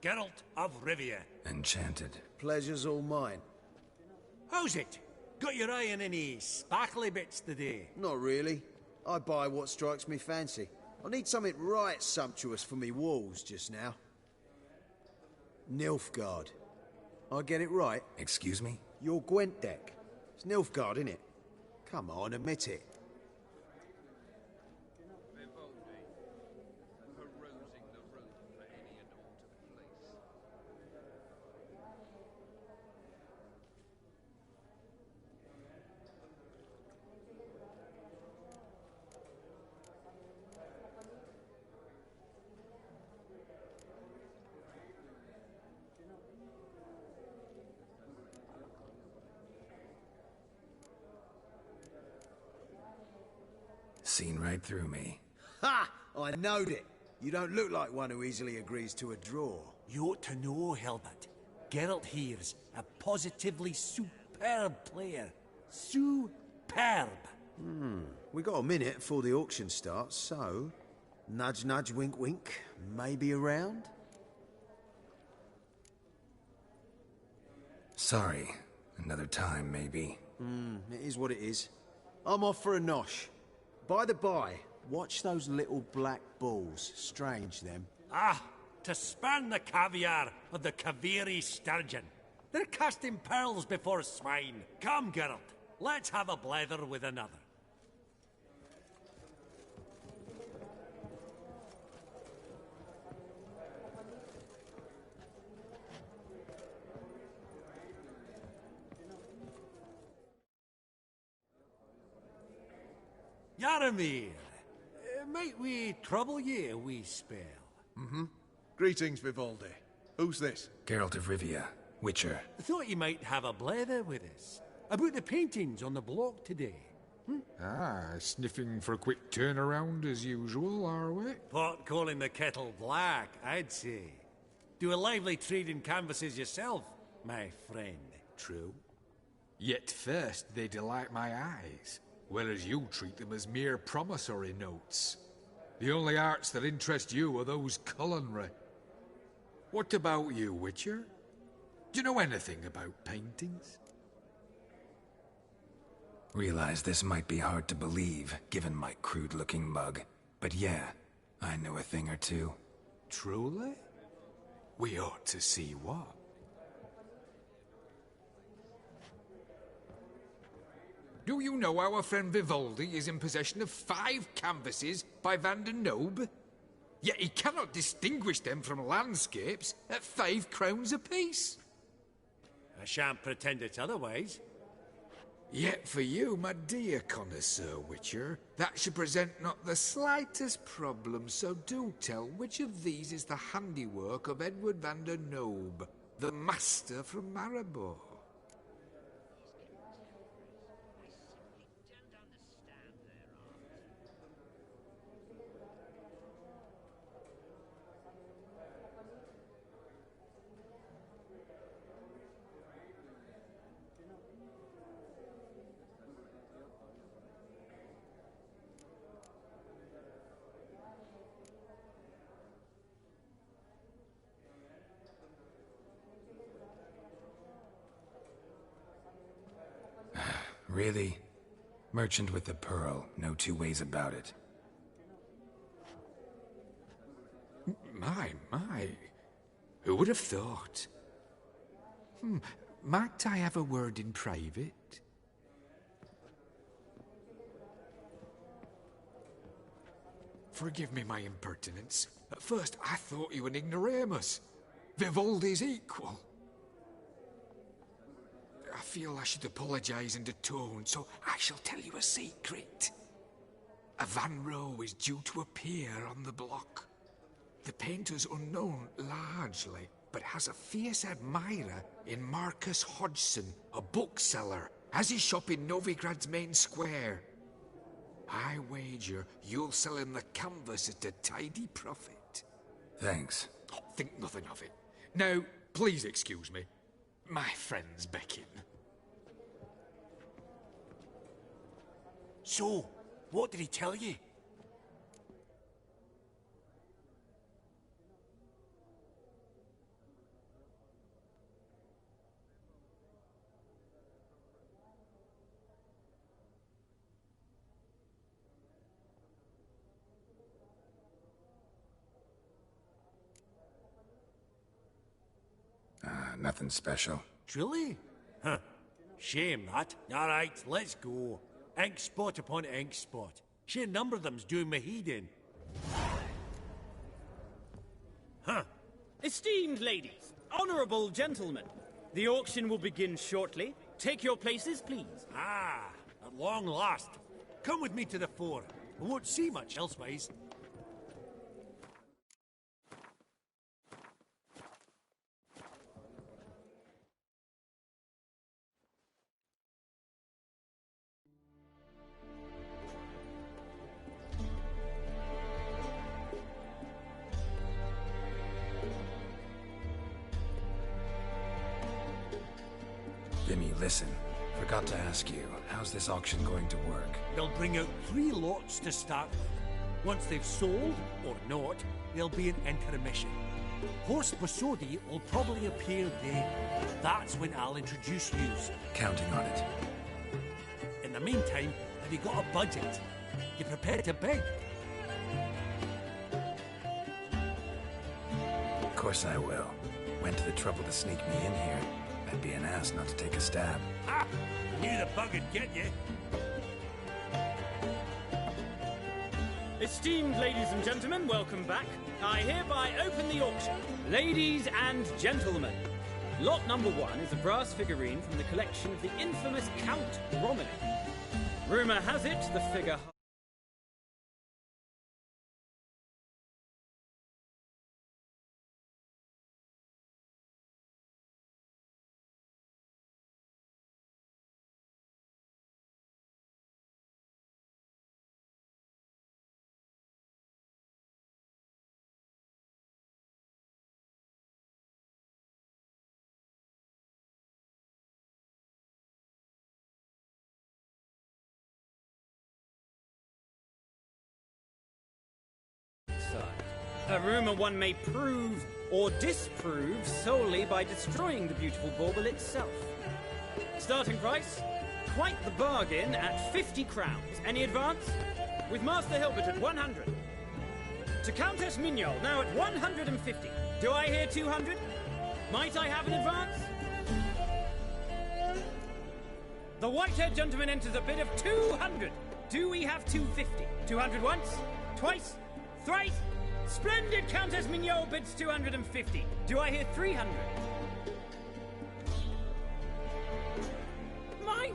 Speaker 10: Geralt of Rivia.
Speaker 2: Enchanted.
Speaker 15: Pleasure's all mine.
Speaker 10: How's it? Got your eye on any sparkly bits today?
Speaker 15: Not really. I buy what strikes me fancy. I need something right sumptuous for me walls just now. Nilfgaard. I get it right?
Speaker 2: Excuse me?
Speaker 15: Your Gwent deck. It's Nilfgaard, innit? Come on, admit it.
Speaker 2: seen right through me.
Speaker 15: Ha! I knowed it. You don't look like one who easily agrees to a draw.
Speaker 10: You ought to know, Hilbert. Geralt here's a positively superb player. Superb.
Speaker 15: We got a minute before the auction starts, so... Nudge, nudge, wink, wink. Maybe around?
Speaker 2: Sorry. Another time, maybe.
Speaker 15: It is what it is. I'm off for a nosh. By the by, watch those little black balls. Strange, them.
Speaker 10: Ah, to span the caviar of the Kaviri sturgeon. They're casting pearls before swine. Come, Geralt, let's have a blether with another. Yaramir, might we trouble ye a wee spell?
Speaker 17: Greetings, Vivaldi. Who's this?
Speaker 2: Geralt of Rivia, Witcher.
Speaker 10: Thought you might have a blether with us. About the paintings on the block today.
Speaker 18: Sniffing for a quick turnaround as usual, are we?
Speaker 10: Pot calling the kettle black, I'd say. Do a lively trade in canvases yourself, my friend. True?
Speaker 18: Yet first they delight my eyes, whereas you treat them as mere promissory notes. The only arts that interest you are those culinary. What about you, Witcher? Do you know anything about paintings?
Speaker 2: Realize this might be hard to believe, given my crude-looking mug. But yeah, I know a thing or two.
Speaker 18: Truly? We ought to see what. Do you know our friend Vivaldi is in possession of 5 canvases by Van der Nobe? Yet he cannot distinguish them from landscapes at 5 crowns apiece.
Speaker 10: I shan't pretend it's otherwise.
Speaker 18: Yet for you, my dear connoisseur Witcher, that should present not the slightest problem, so do tell which of these is the handiwork of Edward van der Nobe, the master from Maribor.
Speaker 2: Really? Merchant with the pearl, no two ways about it.
Speaker 18: My. Who would have thought? Might I have a word in private? Forgive me my impertinence. At first I thought you an ignoramus. Vivaldi's equal. I feel I should apologize and atone, so I shall tell you a secret. A Van Row is due to appear on the block. The painter's unknown largely, but has a fierce admirer in Marcus Hodgson, a bookseller, has his shop in Novigrad's main square. I wager you'll sell him the canvas at a tidy profit.
Speaker 2: Thanks.
Speaker 18: Oh, think nothing of it. Now, please excuse me. My friends beckon.
Speaker 10: So, what did he tell you?
Speaker 2: Nothing special.
Speaker 10: Truly? Huh. Shame that. All right, let's go. Ink spot upon ink spot. Sheer number of them's doing my head in. Huh.
Speaker 19: Esteemed ladies, honourable gentlemen, the auction will begin shortly. Take your places, please.
Speaker 10: Ah, at long last. Come with me to the fore. I won't see much elsewise.
Speaker 2: Vimy, listen. Forgot to ask you, how's this auction going to work?
Speaker 10: They'll bring out 3 lots to start with. Once they've sold, or not, there'll be an intermission. Horst Basodi will probably appear then. That's when I'll introduce yous.
Speaker 2: Counting on it.
Speaker 10: In the meantime, have you got a budget? You prepared to bid?
Speaker 2: Of course I will. Went to the trouble to sneak me in here. I'd be an ass not to take a stab.
Speaker 10: Ha! Knew the bug would get you.
Speaker 19: Esteemed ladies and gentlemen, welcome back. I hereby open the auction. Ladies and gentlemen, lot number 1 is a brass figurine from the collection of the infamous Count Romilly. Rumour has it the figure... A rumour one may prove or disprove solely by destroying the beautiful bauble itself. Starting price? Quite the bargain at 50 crowns. Any advance? With Master Hilbert at 100. To Countess Mignol, now at 150. Do I hear 200? Might I have an advance? The white-haired gentleman enters a bid of 200. Do we have 250? 200 once? Twice? Thrice? Splendid Countess Mignol bids 250. Do I hear 300?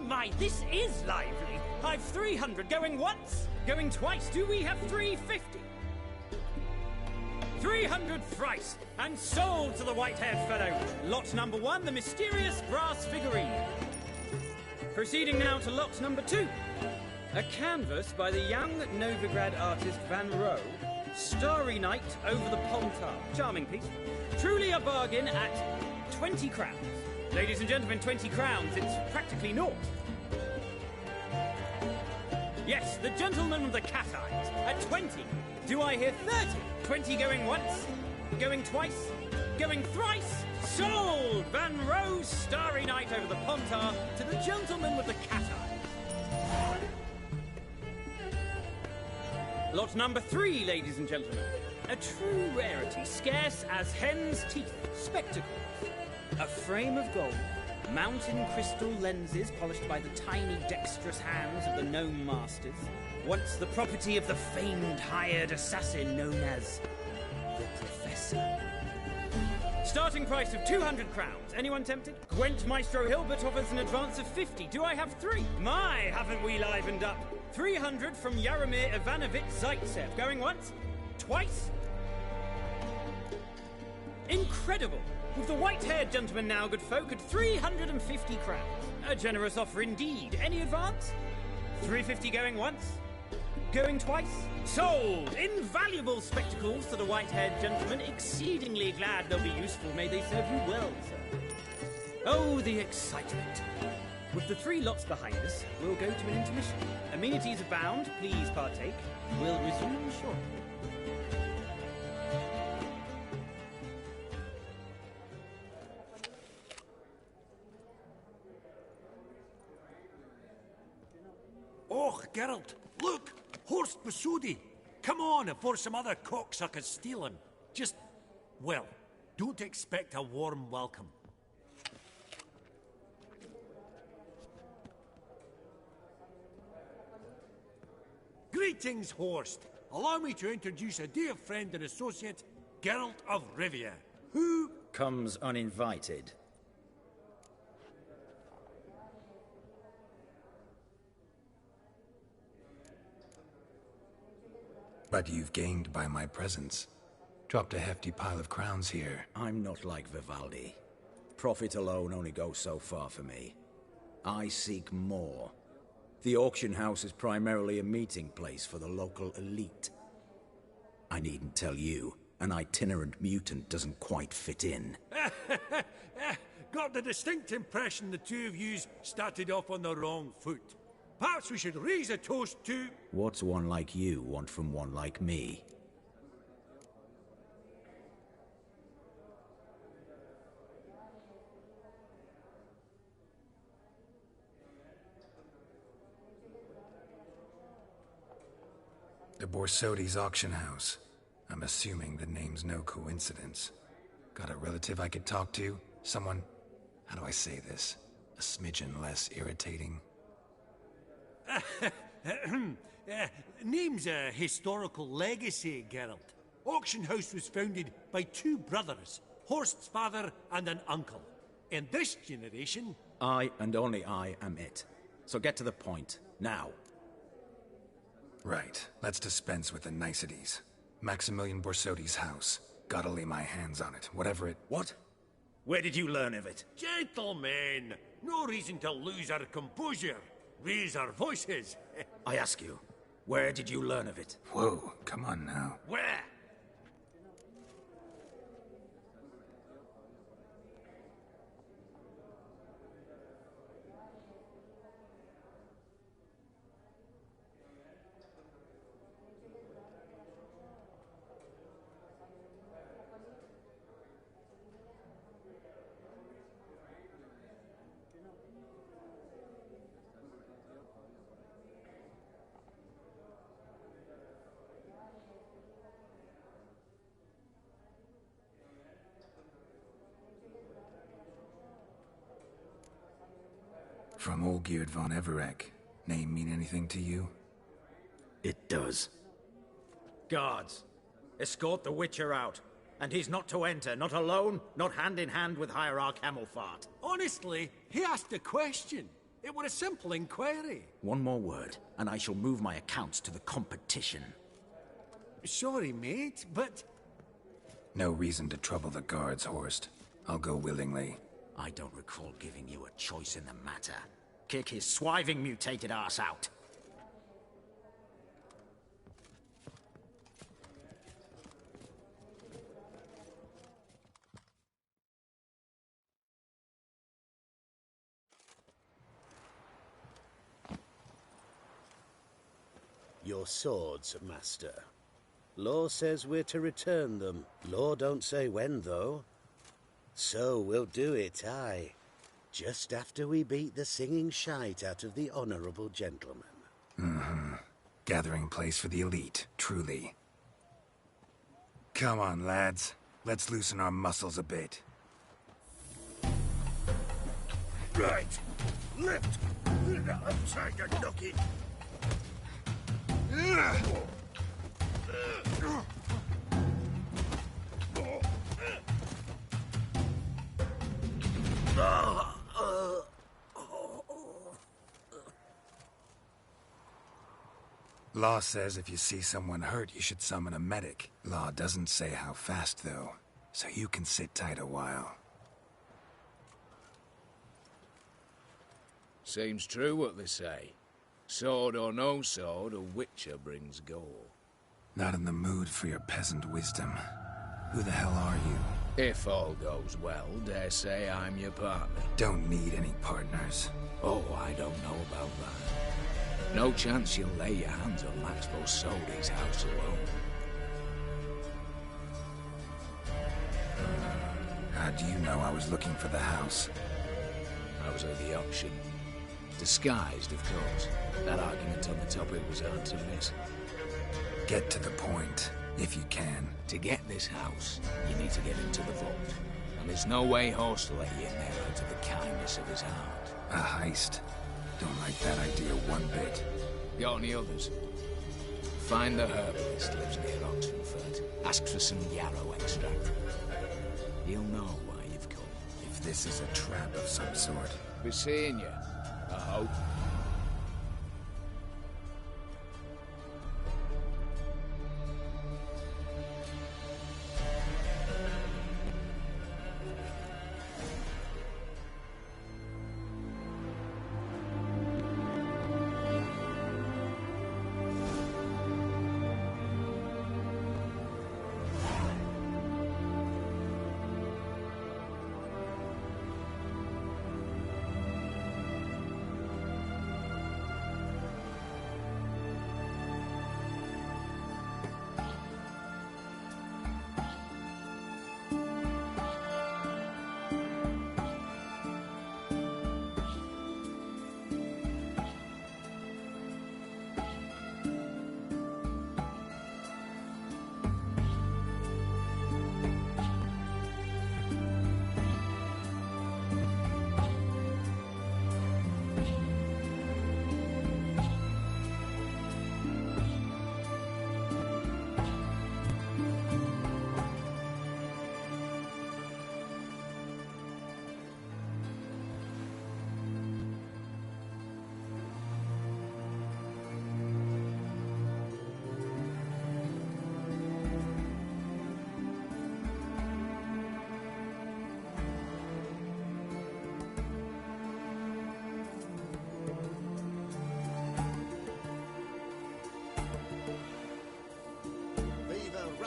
Speaker 19: My, this is lively. I've 300 going once, going twice. Do we have 350? 300 thrice, and sold to the white-haired fellow. Lot number 1, the mysterious brass figurine. Proceeding now to lot number 2. A canvas by the young Novigrad artist Van Rohe, Starry Night over the Pontar. Charming piece. Truly a bargain at 20 crowns. Ladies and gentlemen, 20 crowns, it's practically naught. Yes, the gentleman with the cat eyes at 20. Do I hear 30? 20 going once, going twice, going thrice. Sold! Van Rohe's Starry Night over the Pontar to the gentleman with the cat eyes. Lot number 3, ladies and gentlemen. A true rarity, scarce as hen's teeth. Spectacles. A frame of gold, mountain crystal lenses polished by the tiny dexterous hands of the gnome masters. Once the property of the famed hired assassin known as the Professor. Starting price of 200 crowns. Anyone tempted? Gwent Maestro Hilbert offers an advance of 50. Do I have 3? My, haven't we livened up? 300 from Yaromir Ivanovich Zaitsev. Going once? Twice? Incredible! With the white-haired gentleman now, good folk, at 350 crowns. A generous offer indeed. Any advance? 350 going once? Going twice? Sold! Invaluable spectacles to the white-haired gentleman. Exceedingly glad they'll be useful. May they serve you well, sir. Oh, the excitement. With the 3 lots behind us, we'll go to an intermission. Amenities abound. Please partake. We'll resume shortly.
Speaker 10: Oh, Geralt, look! Horst Basudi! Come on before some other cocksuckers steal him. Just, well, don't expect a warm welcome. Greetings, Horst. Allow me to introduce a dear friend and associate, Geralt of Rivia, who
Speaker 20: comes uninvited.
Speaker 2: But you've gained by my presence. Dropped a hefty pile of crowns here.
Speaker 20: I'm not like Vivaldi. Profit alone only goes so far for me. I seek more. The auction house is primarily a meeting place for the local elite. I needn't tell you, an itinerant mutant doesn't quite fit in.
Speaker 10: got the distinct impression the two of yous started off on the wrong foot. Perhaps we should raise a toast to...
Speaker 20: What's one like you want from one like me?
Speaker 2: The Borsodi's auction house. I'm assuming the name's no coincidence. Got a relative I could talk to? Someone, how do I say this? A smidgen less irritating?
Speaker 10: Name's a historical legacy, Geralt. Auction house was founded by two brothers, Horst's father and an uncle. In this generation...
Speaker 20: I and only I am it. So get to the point, now.
Speaker 2: Right, let's dispense with the niceties. Maximilian Borsodi's house. Gotta lay my hands on it, whatever it...
Speaker 20: What? Where did you learn of it?
Speaker 10: Gentlemen, no reason to lose our composure. Raise our voices.
Speaker 20: I ask you, where did you learn of it?
Speaker 2: Whoa, come on now.
Speaker 10: Where?
Speaker 2: From Olgierd von Everec. Name mean anything to you?
Speaker 20: It does. Guards, escort the Witcher out. And he's not to enter, not alone, not hand in hand with Hierarch Hamelfart.
Speaker 10: Honestly, he asked a question. It was a simple inquiry.
Speaker 20: One more word, and I shall move my accounts to the competition.
Speaker 10: Sorry, mate, but...
Speaker 2: No reason to trouble the guards, Horst. I'll go willingly.
Speaker 20: I don't recall giving you a choice in the matter. Kick his swiving mutated ass out.
Speaker 3: Your swords, master. Law says we're to return them. Law don't say when, though. So we'll do it, aye. Just after we beat the singing shite out of the honourable gentleman.
Speaker 2: Mm-hmm. Gathering place for the elite, truly. Come on, lads. Let's loosen our muscles a bit.
Speaker 5: Right. Lift. Tiger knock-it.
Speaker 2: Law says if you see someone hurt, you should summon a medic. Law doesn't say how fast, though, so you can sit tight a while.
Speaker 11: Seems true what they say. Sword or no sword, a Witcher brings gore.
Speaker 2: Not in the mood for your peasant wisdom. Who the hell are you?
Speaker 11: If all goes well, dare say I'm your partner.
Speaker 2: Don't need any partners.
Speaker 11: Oh, I don't know about that. No chance you'll lay your hands on Max Borsodi's house alone.
Speaker 2: How do you know I was looking for the house?
Speaker 11: I was at the auction. Disguised, of course. That argument on the topic was hard to miss.
Speaker 2: Get to the point, if you can.
Speaker 11: To get this house, you need to get into the vault. And there's no way Horst will let you in there out of the kindness of his heart.
Speaker 2: A heist? Don't like that idea one bit.
Speaker 11: Got any others? Find the herbalist lives near Oxenfurt. Ask for some yarrow extract. He'll know why you've come.
Speaker 2: If this is a trap of some sort.
Speaker 11: Be seeing you, I hope.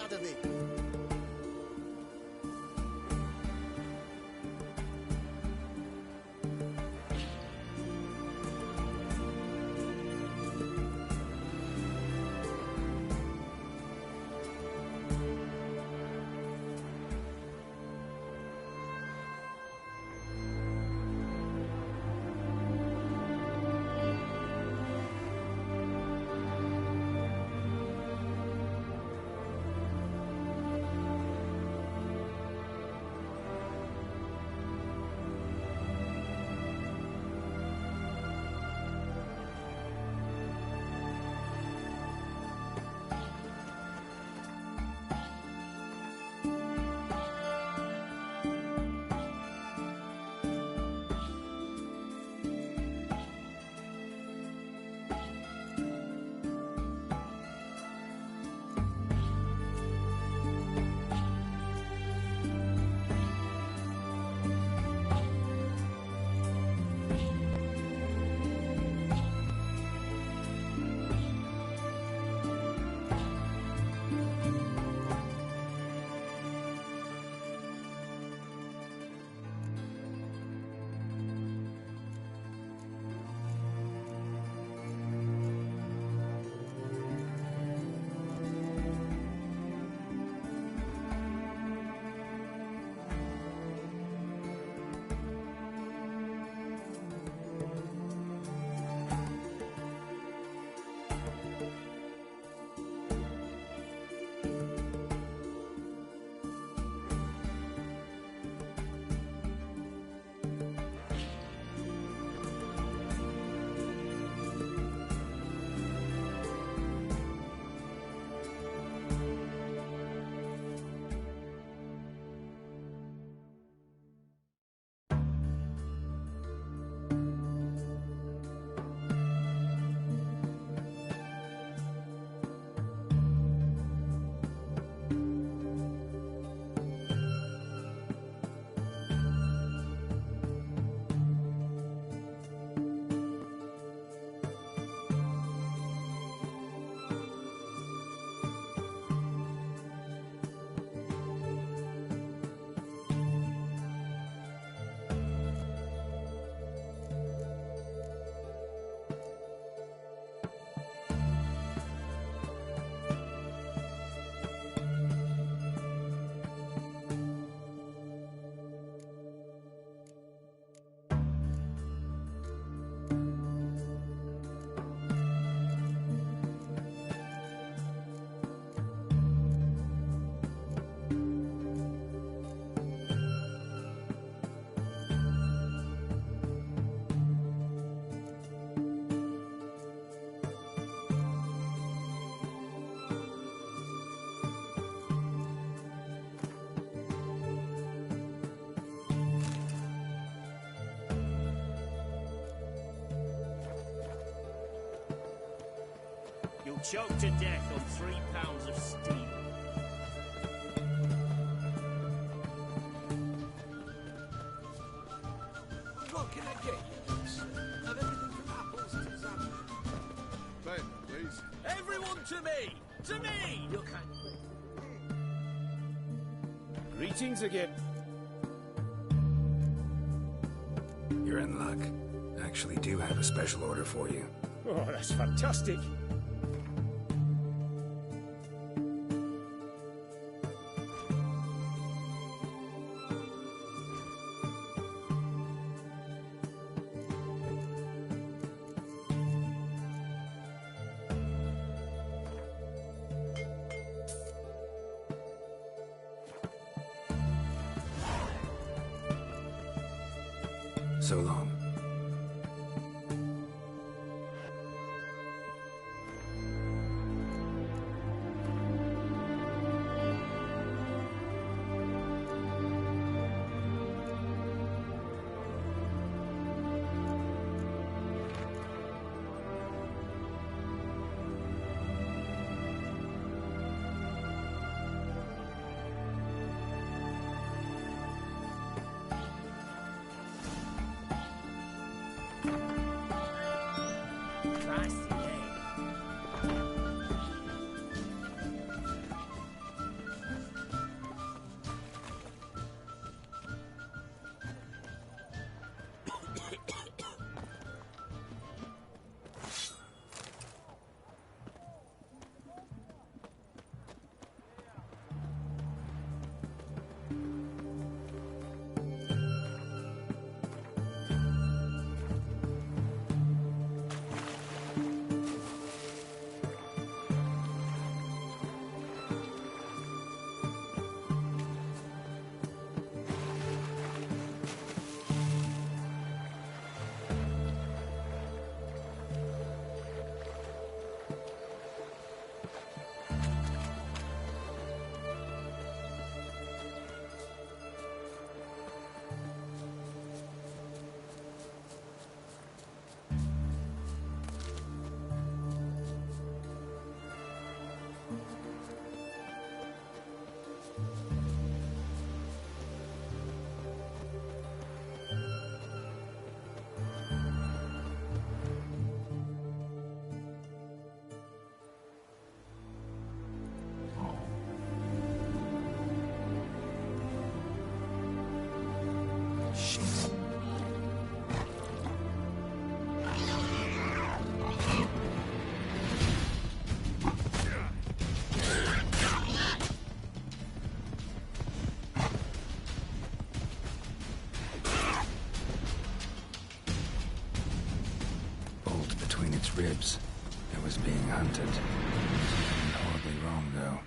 Speaker 6: out of it.
Speaker 21: You'll choke to death on 3 pounds of steel.
Speaker 18: What can I get you, sir? Of everything from apples to salmon.
Speaker 17: Ben, please.
Speaker 21: Everyone to me! To me! You're kind.
Speaker 22: Greetings again.
Speaker 2: You're in luck. I actually do have a special order for you.
Speaker 22: Oh, that's fantastic.
Speaker 2: So long. its ribs. It was being hunted. Something horribly wrong, though.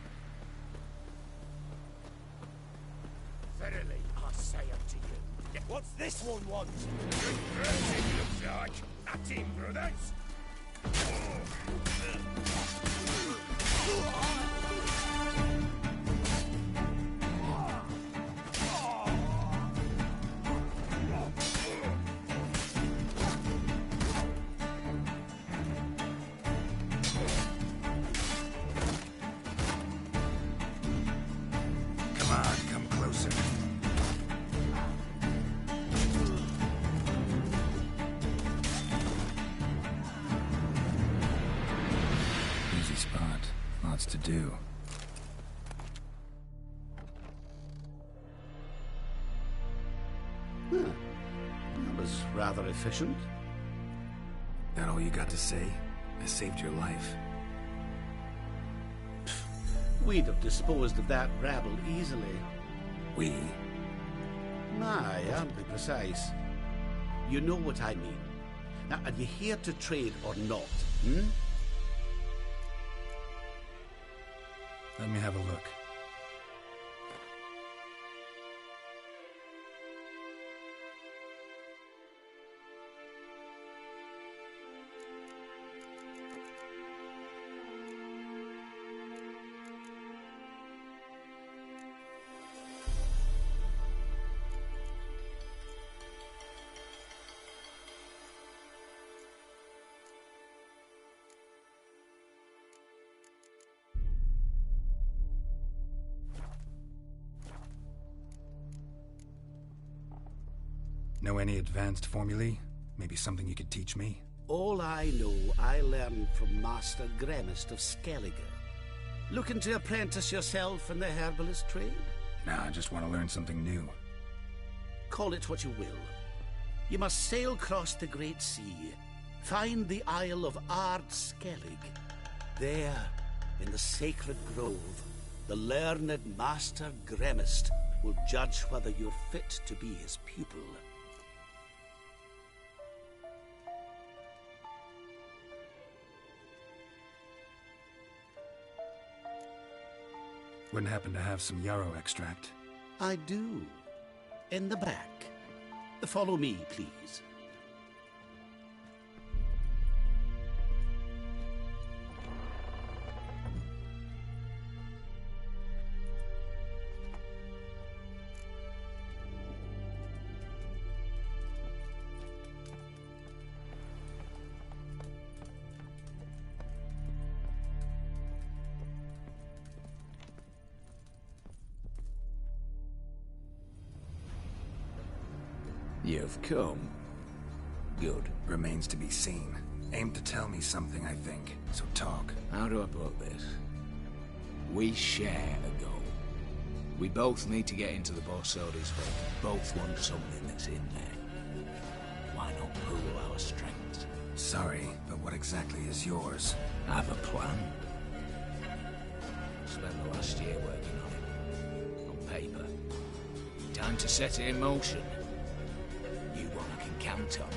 Speaker 22: Verily, I say unto you, what's this one want? It looks like. At him, brothers.
Speaker 2: Come on, come closer. Easy spot. Lots to do.
Speaker 3: That was rather efficient.
Speaker 2: That all you got to say? I saved your life.
Speaker 3: We'd have disposed of that rabble easily.
Speaker 2: We?
Speaker 3: Aye, aren't we precise? You know what I mean. Now, are you here to trade or not, hmm?
Speaker 2: Let me have a look. Know any advanced formulae? Maybe something you could teach me?
Speaker 3: All I know, I learned from Master Gremist of Skellige. Looking to apprentice yourself in the herbalist trade?
Speaker 2: Nah, I just want to learn something new.
Speaker 3: Call it what you will. You must sail across the Great Sea, find the Isle of Ard Skellige. There, in the sacred grove, the learned Master Gremist will judge whether you're fit to be his pupil.
Speaker 2: Wouldn't happen to have some yarrow extract?
Speaker 3: I do. In the back. Follow me, please.
Speaker 16: You've come. Good.
Speaker 2: Remains to be seen. Aim to tell me something, I think. So talk.
Speaker 11: How do I put this? We share a goal. We both need to get into the Borsodi's vault. Both want something that's in there. Why not pool our strengths?
Speaker 2: Sorry, but what exactly is yours?
Speaker 11: I have a plan. Spent the last year working on it. On paper. Time to set it in motion. You one I can count on.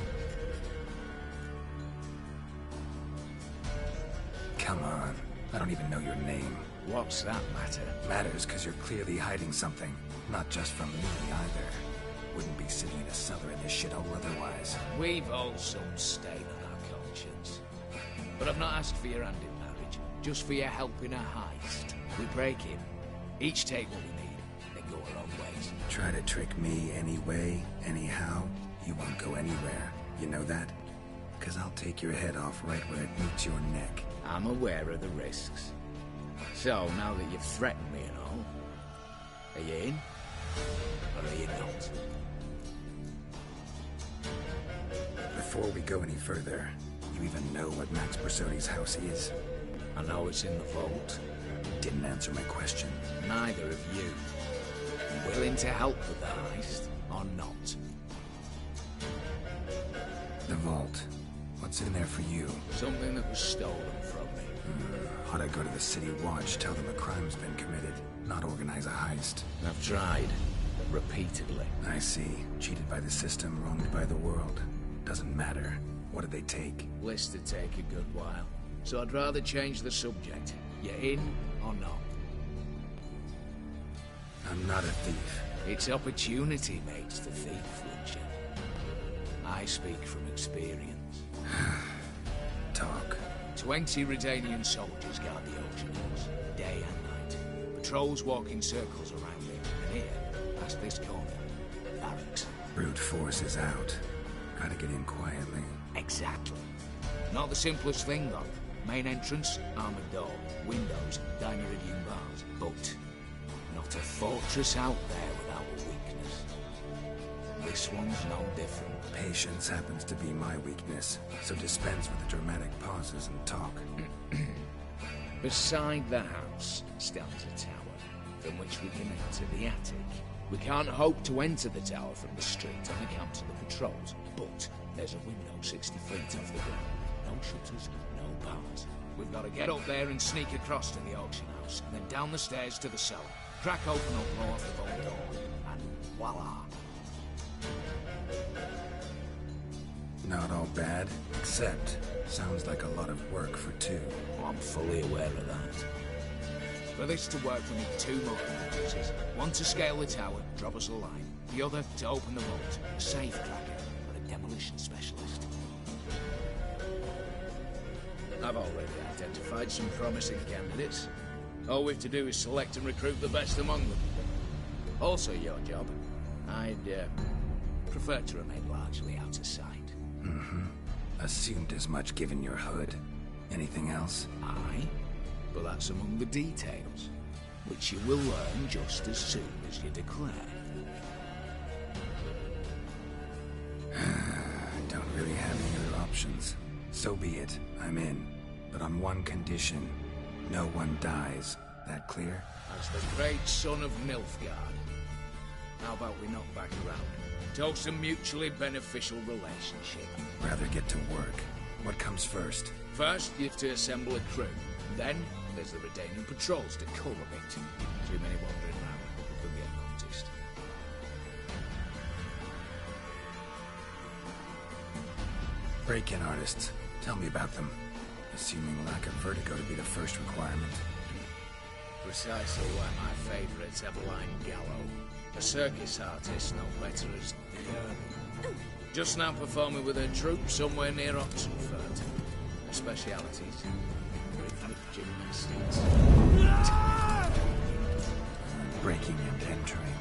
Speaker 2: Come on. I don't even know your name.
Speaker 11: What's that matter?
Speaker 2: Matters because you're clearly hiding something. Not just from me, either. Wouldn't be sitting in a cellar in this shithole otherwise.
Speaker 11: We've all some stain on our conscience. But I've not asked for your hand in marriage. Just for your help in a heist. We break in. Each take what we need, then go our own ways.
Speaker 2: Try to trick me anyway, anyhow, you won't go anywhere. You know that? Because I'll take your head off right where it meets your neck.
Speaker 11: I'm aware of the risks. So, now that you've threatened me and all, are you in? Or are you not?
Speaker 2: Before we go any further, you even know what Max Borsodi's house is?
Speaker 11: I know it's in the vault.
Speaker 2: Didn't answer my question.
Speaker 11: Neither of you. Willing to help with the heist, or not?
Speaker 2: The vault. What's in there for you?
Speaker 11: Something that was stolen from me.
Speaker 2: Ought I go to the City Watch, tell them a crime's been committed, not organize a heist?
Speaker 11: I've tried. Repeatedly.
Speaker 2: I see. Cheated by the system, wronged by the world. Doesn't matter. What did they take?
Speaker 11: List to take a good while. So I'd rather change the subject. You in or not?
Speaker 2: I'm not a thief.
Speaker 11: It's opportunity makes the thief, Witcher. I speak from experience.
Speaker 2: Talk.
Speaker 11: 20 Redanian soldiers guard the auction house, day and night. Patrols walk in circles around it, and here, past this corner, barracks.
Speaker 2: Brute force is out. Gotta get in quietly.
Speaker 11: Exactly. Not the simplest thing, though. Main entrance, armored door, windows, dineridian bars. But not a fortress out there without a weakness. This one's no different.
Speaker 2: Patience happens to be my weakness, so dispense with the dramatic pauses and talk.
Speaker 11: Beside the house stands a tower, from which we can enter the attic. We can't hope to enter the tower from the street on account of the patrols, but there's a window 60 feet off the ground. No shutters, no bars. We've got to get up there and sneak across to the auction house, and then down the stairs to the cellar. Crack open or blow off the vault door, and voila!
Speaker 2: Not all bad, except sounds like a lot of work for two.
Speaker 11: Well, I'm fully aware of that. For this to work, we need two more pieces. One to scale the tower, drop us a line. The other to open the vault, a safe cracker, and a demolition specialist. I've already identified some promising candidates. All we've to do is select and recruit the best among them. Also your job. I'd prefer to remain largely out of sight.
Speaker 2: Mm-hmm. Assumed as much given your hood. Anything else?
Speaker 11: Aye, but that's among the details, which you will learn just as soon as you declare.
Speaker 2: Don't really have any other options. So be it. I'm in. But on one condition. No one dies. That clear?
Speaker 11: As the great son of Nilfgaard. How about we knock back around? Toast a mutually beneficial relationship.
Speaker 2: Rather get to work. What comes first?
Speaker 11: First, you have to assemble a crew. Then, there's the Redanian patrols to cull a bit. Too many wandering around will get noticed.
Speaker 2: Break-in artists. Tell me about them. Assuming lack of vertigo to be the first requirement.
Speaker 11: Precisely why my favourite's Eveline Gallo. A circus artist, no better as the Colonel. Just now performing with her troupe somewhere near Oxenford. Her specialities? Rhythmic gymnastics.
Speaker 2: Breaking and entering.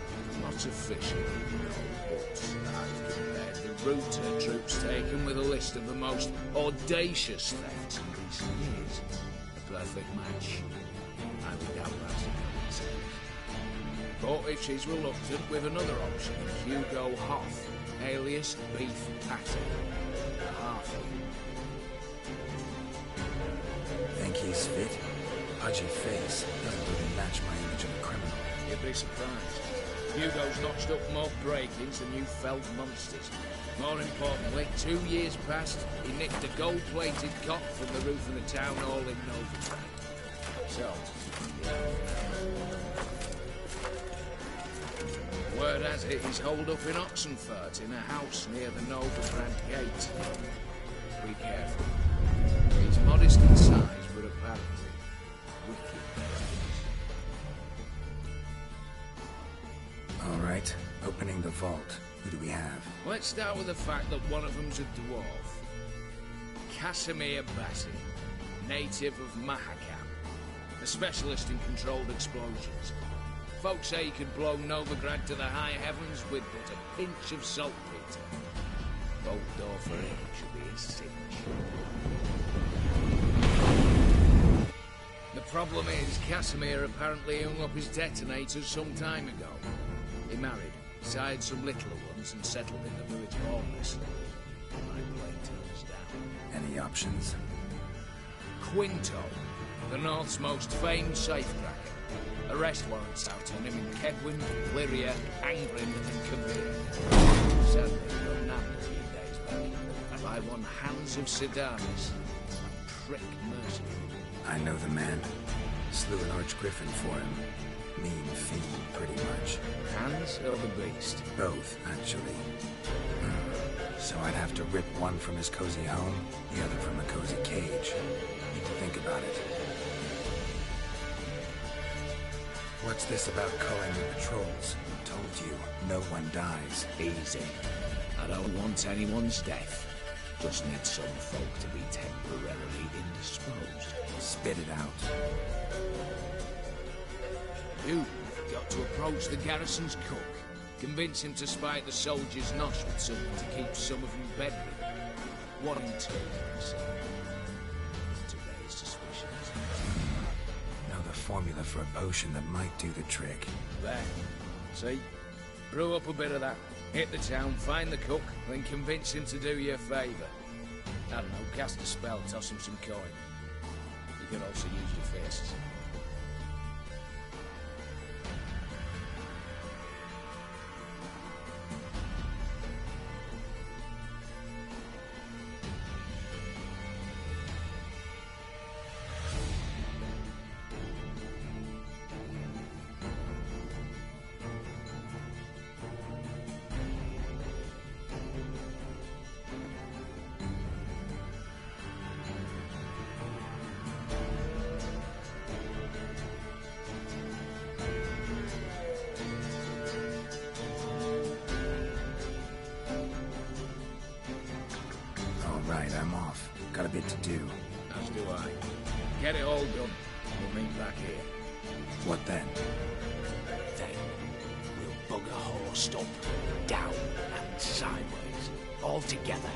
Speaker 11: Lots of fishing, no books. I've compared the route her troope's taken with a list of the most audacious thefts in recent years. A perfect match. I would doubt that's a coincidence. But if she's reluctant, with another option, Hugo Hoff, alias Beef Patty. A halfling.
Speaker 2: Think he's fit? Pudgy face doesn't really match my image of a criminal.
Speaker 11: You'd be surprised. Hugo's notched up more break-ins than you felt monsters. More importantly, 2 years past, he nicked a gold-plated cock from the roof of the town hall in Novigrad. So, word has it he's holed up in Oxenfurt in a house near the Novigrad gate. Be careful. He's modest in size, but apparently wicked.
Speaker 2: All right, opening the vault. Who do we have?
Speaker 11: Let's start with the fact that one of them's a dwarf. Casimir Bassi, native of Mahakam, a specialist in controlled explosions. Folks say he could blow Novigrad to the high heavens with but a pinch of saltpeter. Bolt door for him should be his signature. The problem is, Casimir apparently hung up his detonators some time ago. He married, sired some littler ones, and settled in the village of Ormus. My blade turns down.
Speaker 2: Any options?
Speaker 11: Quinto, the North's most famed safecracker. Arrest warrants out on him in Kedwin, Lyria, Angrin, and Kavir. Sadly, he got nabbed a few days back by one Hans of Sedaris, a prick mercenary.
Speaker 2: I know the man. Slew an archgriffin for him. Mean fiend, pretty much.
Speaker 11: Hans or the beast?
Speaker 2: Both, actually. So I'd have to rip one from his cozy home, the other from a cozy cage. Need to think about it. What's this about culling the patrols? Told you, no one dies.
Speaker 11: Easy. I don't want anyone's death. Just need some folk to be temporarily indisposed.
Speaker 2: Spit it out.
Speaker 11: You've got to approach the garrison's cook. Convince him to spike the soldiers' nosh with something to keep some of them bedridden. One in two, so. To raise suspicions.
Speaker 2: Know the formula for a potion that might do the trick.
Speaker 11: There. See? Brew up a bit of that. Hit the town, find the cook, then convince him to do you a favour. I don't know, cast a spell, toss him some coin. You can also use your fists.
Speaker 2: I'm off. Got a bit to do.
Speaker 11: As do I. Get it all done. We'll meet back here.
Speaker 2: What then?
Speaker 11: Then we'll bugger horsed up, down and sideways, all together.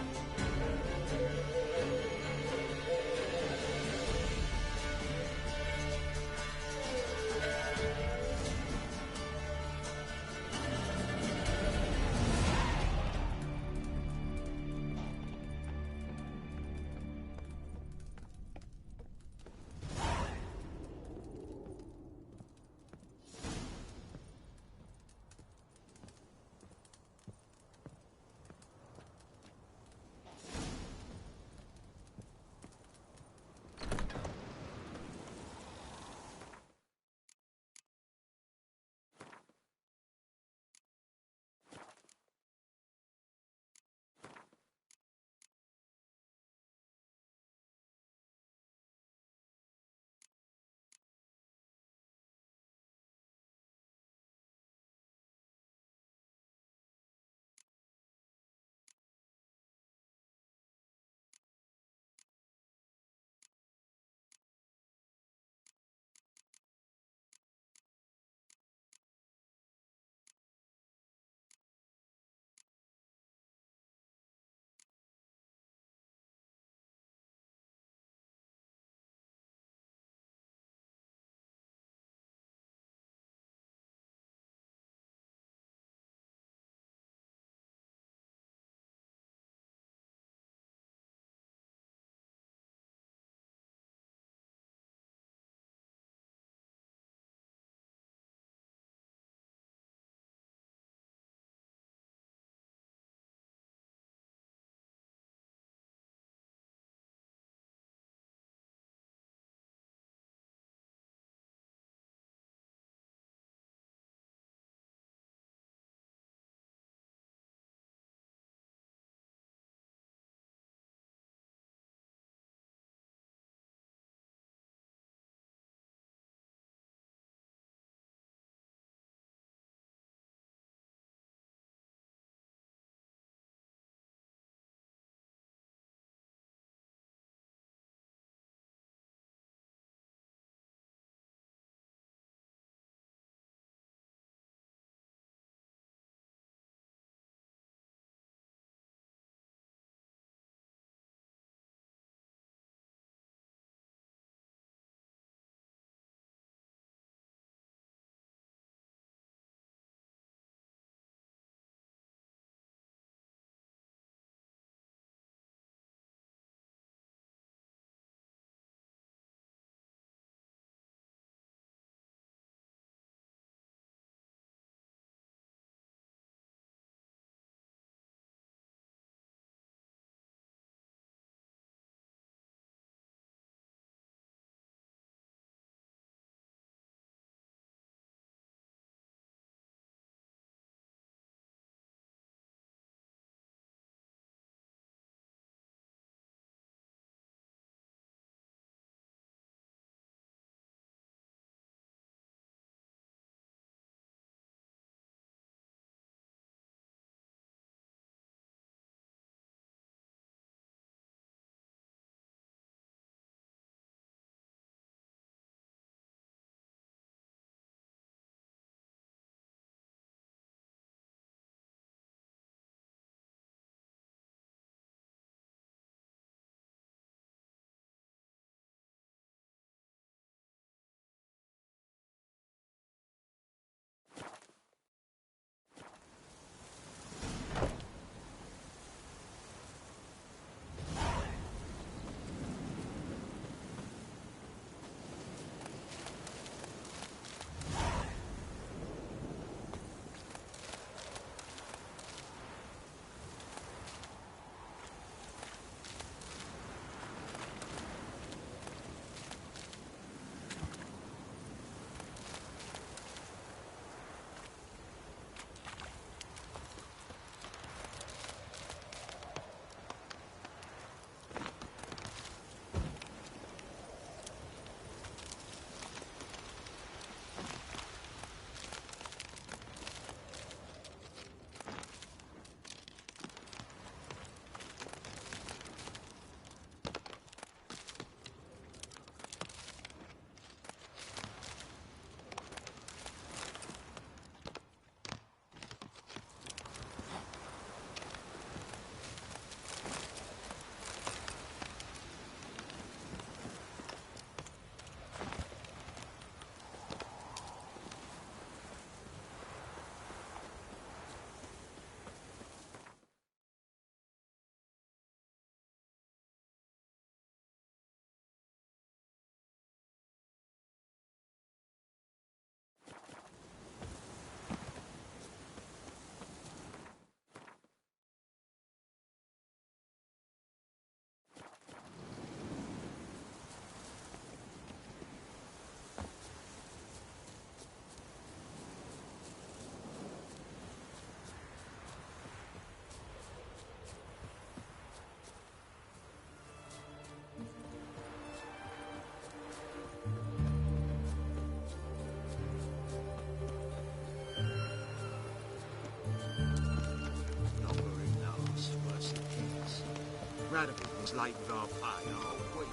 Speaker 6: Radovid was late with our pay a whole week.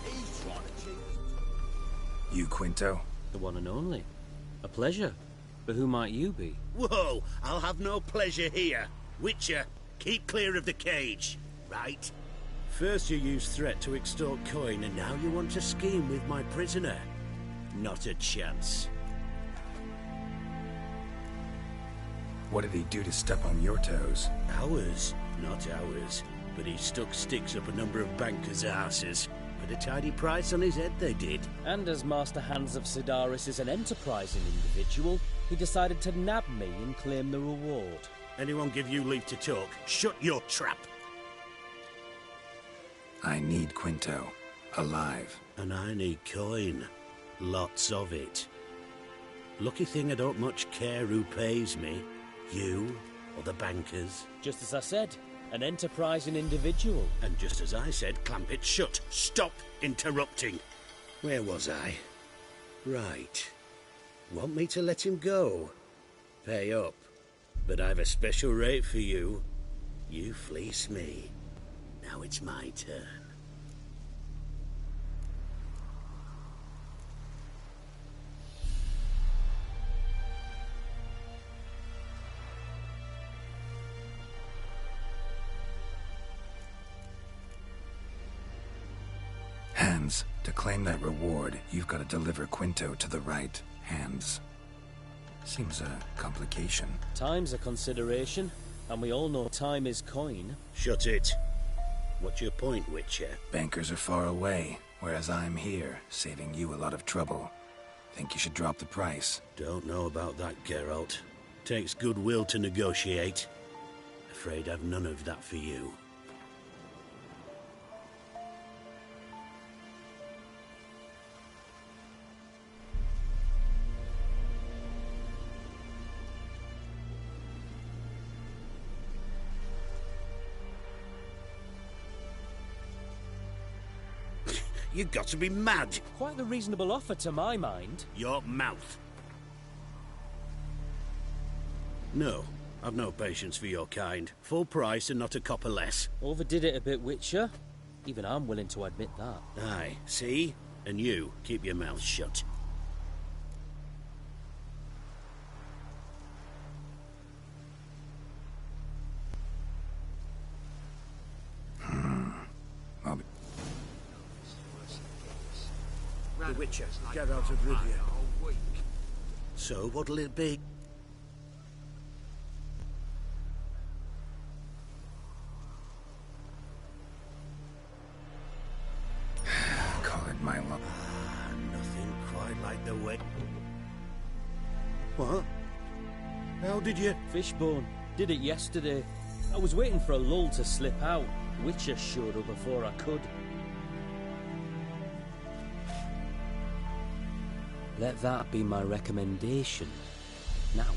Speaker 6: He's trying to cheat us.
Speaker 2: You, Quinto?
Speaker 19: The one and only. A pleasure. But who might you be?
Speaker 3: Whoa, I'll have no pleasure here. Witcher, keep clear of the cage, right? First you used threat to extort coin, and now you want to scheme with my prisoner. Not a chance.
Speaker 2: What did he do to step on your toes?
Speaker 3: Ours? Not ours. But he stuck sticks up a number of bankers' asses. Put a tidy price on his head, they did.
Speaker 19: And as Master Hans of Sidaris is an enterprising individual, he decided to nab me and claim the reward.
Speaker 3: Anyone give you leave to talk? Shut your trap!
Speaker 2: I need Quinto. Alive.
Speaker 3: And I need coin. Lots of it. Lucky thing I don't much care who pays me. You or the bankers.
Speaker 19: Just as I said, an enterprising individual.
Speaker 3: And just as I said, clamp it shut. Stop interrupting. Where was I? Right. Want me to let him go? Pay up. But I've a special rate for you. You fleece me. Now it's my turn.
Speaker 2: Hands, to claim that reward, you've got to deliver Quinto to the right hands. Seems a complication.
Speaker 19: Time's a consideration, and we all know time is coin.
Speaker 3: Shut it. What's your point, Witcher?
Speaker 2: Bankers are far away, whereas I'm here, saving you a lot of trouble. Think you should drop the price?
Speaker 3: Don't know about that, Geralt. Takes goodwill to negotiate. Afraid I've none of that for you. You've got to be mad!
Speaker 19: Quite the reasonable offer to my mind.
Speaker 3: Your mouth. No, I've no patience for your kind. Full price and not a copper less.
Speaker 19: Overdid it a bit, Witcher. Even I'm willing to admit that.
Speaker 3: Aye, see? And you, keep your mouth shut.
Speaker 6: The Witcher, get out of Rivia.
Speaker 3: So, what'll it be?
Speaker 2: Call it my luck.
Speaker 3: Nothing quite like the way. What? How did you?
Speaker 19: Fishbone. Did it yesterday. I was waiting for a lull to slip out. Witcher showed up before I could. Let that be my recommendation. Now,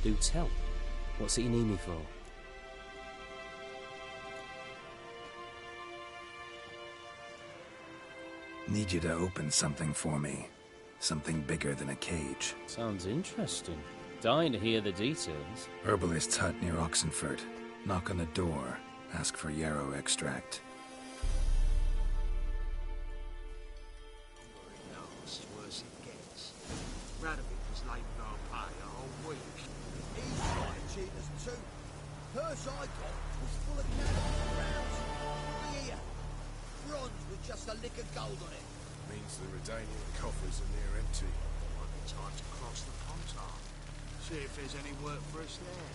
Speaker 19: do tell. What's it you need me for?
Speaker 2: Need you to open something for me. Something bigger than a cage.
Speaker 19: Sounds interesting. Dying to hear the details.
Speaker 2: Herbalist's hut near Oxenfurt. Knock on the door. Ask for yarrow extract.
Speaker 6: Radovid was late with our pay a whole week. He's trying to cheat us too. Purse I got was full of cannons and rounds. Here, bronze with just a lick of gold on it.
Speaker 17: Means the Redanian coffers are near empty.
Speaker 6: Might be time to cross the Pontar. See if there's any work for us there.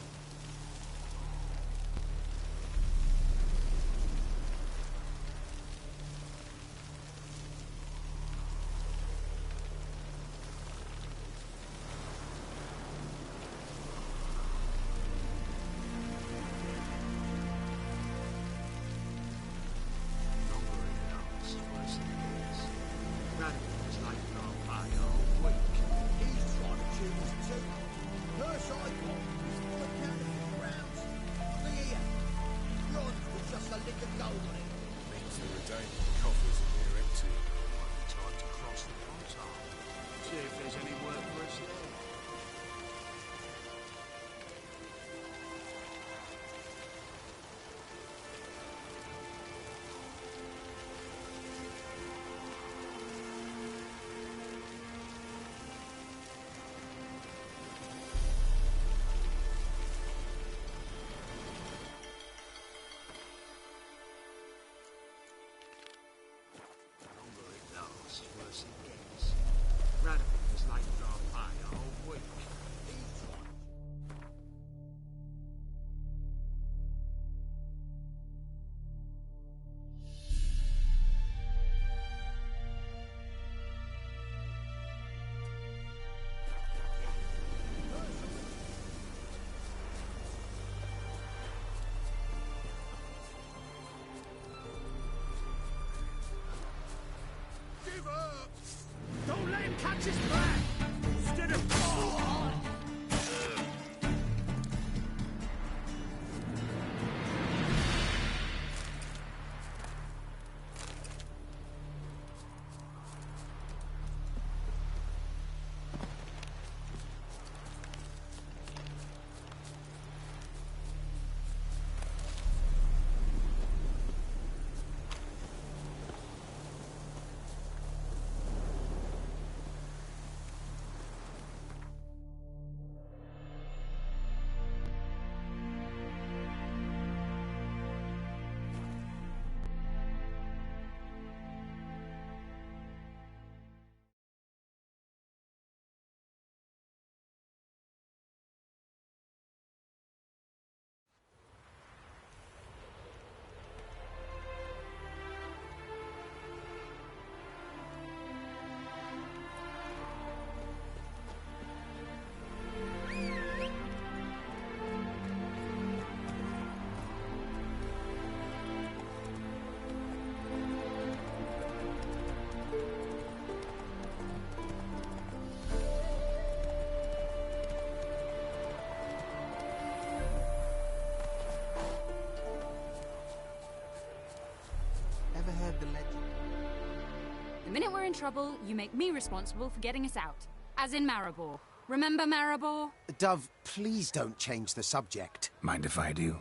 Speaker 1: The minute we're in trouble, you make me responsible for getting us out. As in Maribor. Remember Maribor?
Speaker 15: Dove, please don't change the subject.
Speaker 2: Mind if I do?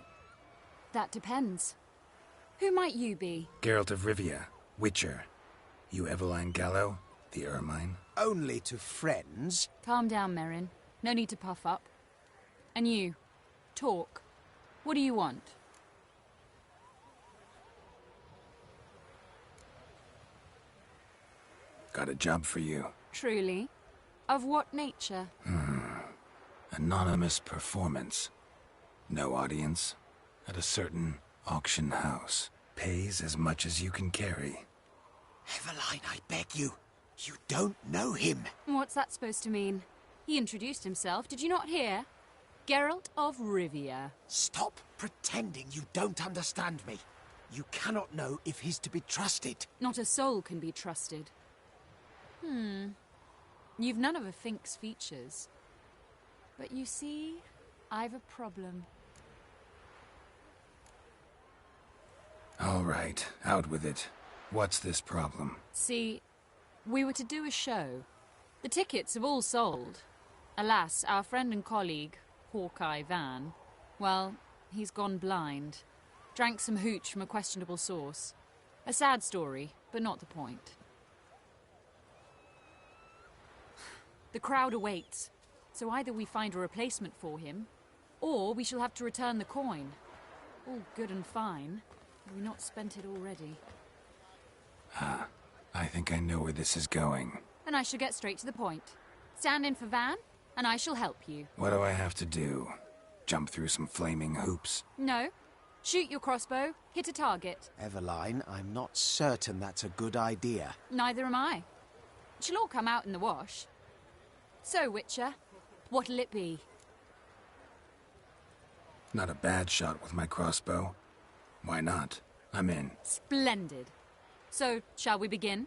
Speaker 1: That depends. Who might you be?
Speaker 2: Geralt of Rivia, Witcher. You Eveline Gallo, the Ermine?
Speaker 15: Only to friends.
Speaker 1: Calm down, Merrin. No need to puff up. And you, talk. What do you want?
Speaker 2: Got a job for you.
Speaker 1: Truly? Of what nature?
Speaker 2: Anonymous performance. No audience. At a certain auction house. Pays as much as you can carry.
Speaker 15: Eveline, I beg you. You don't know him.
Speaker 1: What's that supposed to mean? He introduced himself, did you not hear? Geralt of Rivia.
Speaker 15: Stop pretending you don't understand me. You cannot know if he's to be trusted.
Speaker 1: Not a soul can be trusted. You've none of a Fink's features. But you see, I've a problem.
Speaker 2: All right, out with it. What's this problem?
Speaker 1: See, we were to do a show. The tickets have all sold. Alas, our friend and colleague, Hawkeye Van, well, he's gone blind. Drank some hooch from a questionable source. A sad story, but not the point. The crowd awaits, so either we find a replacement for him, or we shall have to return the coin. All good and fine. Have we not spent it already?
Speaker 2: I think I know where this is going.
Speaker 1: Then I shall get straight to the point. Stand in for Van, and I shall help you.
Speaker 2: What do I have to do? Jump through some flaming hoops?
Speaker 1: No. Shoot your crossbow, hit a target.
Speaker 15: Eveline, I'm not certain that's a good idea.
Speaker 1: Neither am I. It shall all come out in the wash. So, Witcher, what'll it be?
Speaker 2: Not a bad shot with my crossbow. Why not? I'm in.
Speaker 1: Splendid. So, shall we begin?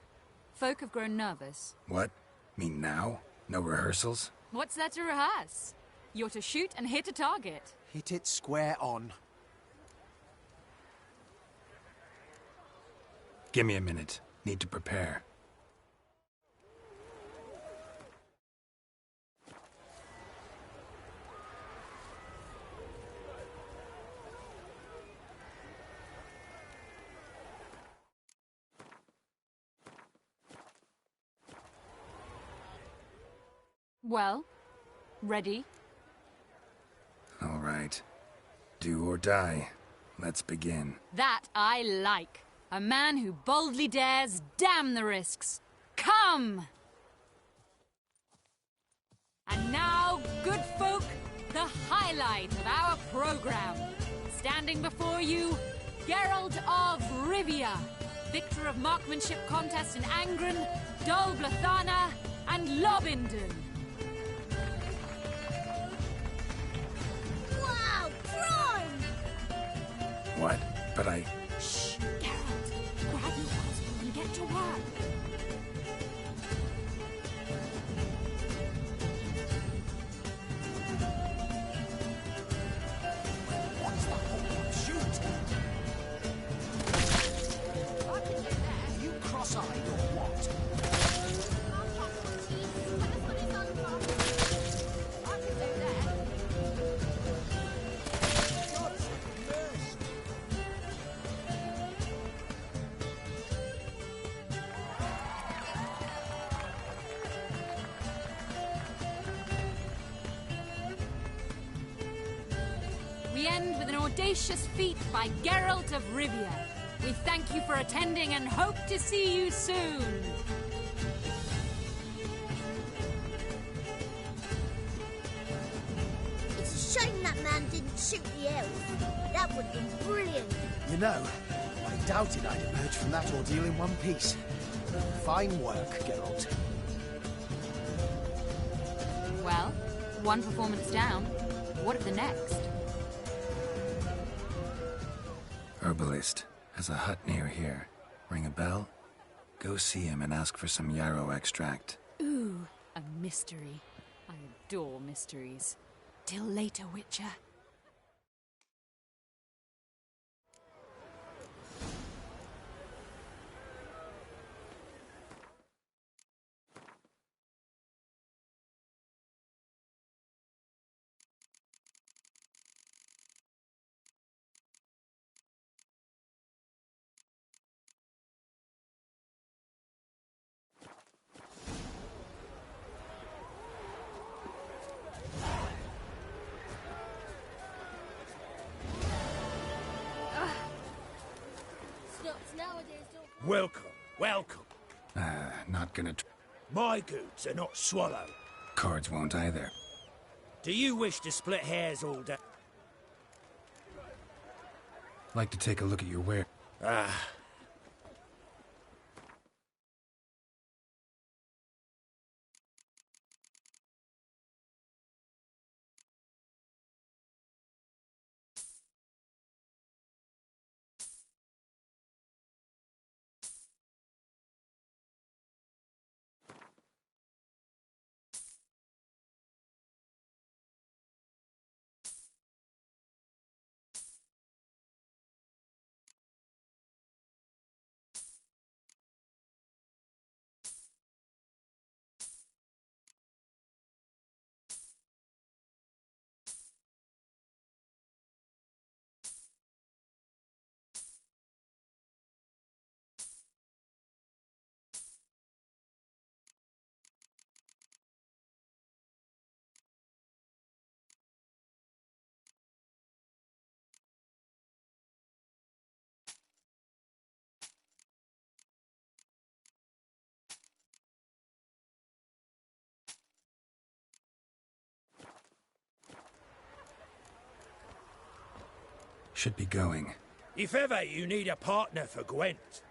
Speaker 1: Folk have grown nervous.
Speaker 2: What? Mean now? No rehearsals?
Speaker 1: What's there to rehearse? You're to shoot and hit a target.
Speaker 15: Hit it square on.
Speaker 2: Give me a minute. Need to prepare.
Speaker 1: Well, ready?
Speaker 2: All right. Do or die. Let's begin.
Speaker 1: That I like. A man who boldly dares, damn the risks. Come! And now, good folk, the highlight of our program. Standing before you, Geralt of Rivia, victor of marksmanship contests in Angren, Dol Blathana, and Lobindon.
Speaker 9: Wow, crime!
Speaker 2: What? But I...
Speaker 1: Shh, Geralt. Grab your crossbow and get to work.
Speaker 15: What's the whole shoot? Are you cross-eyed or what?
Speaker 1: We end with an audacious feat by Geralt of Rivia. We thank you for attending and hope to see you soon.
Speaker 9: It's a shame that man didn't shoot the elf. That would have been brilliant.
Speaker 15: You know, I doubted I'd emerge from that ordeal in one piece. Fine work, Geralt.
Speaker 1: Well, one performance down. What of the next?
Speaker 2: Herbalist. Has a hut near here. Ring a bell? Go see him and ask for some yarrow extract.
Speaker 1: Ooh, a mystery. I adore mysteries. Till later, Witcher.
Speaker 22: Welcome, welcome.
Speaker 2: Not gonna...
Speaker 22: My goods are not swallowed.
Speaker 2: Cards won't either.
Speaker 22: Do you wish to split hairs all day?
Speaker 2: Like to take a look at your ware. Should be going.
Speaker 22: If ever you need a partner for Gwent,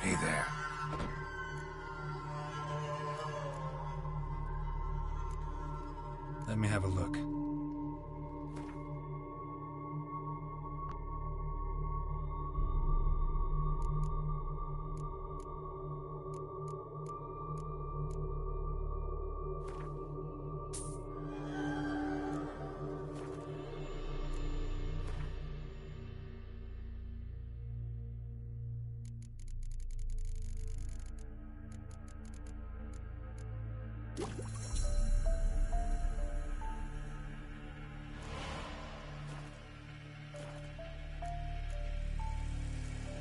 Speaker 2: Hey there. Let me have a look.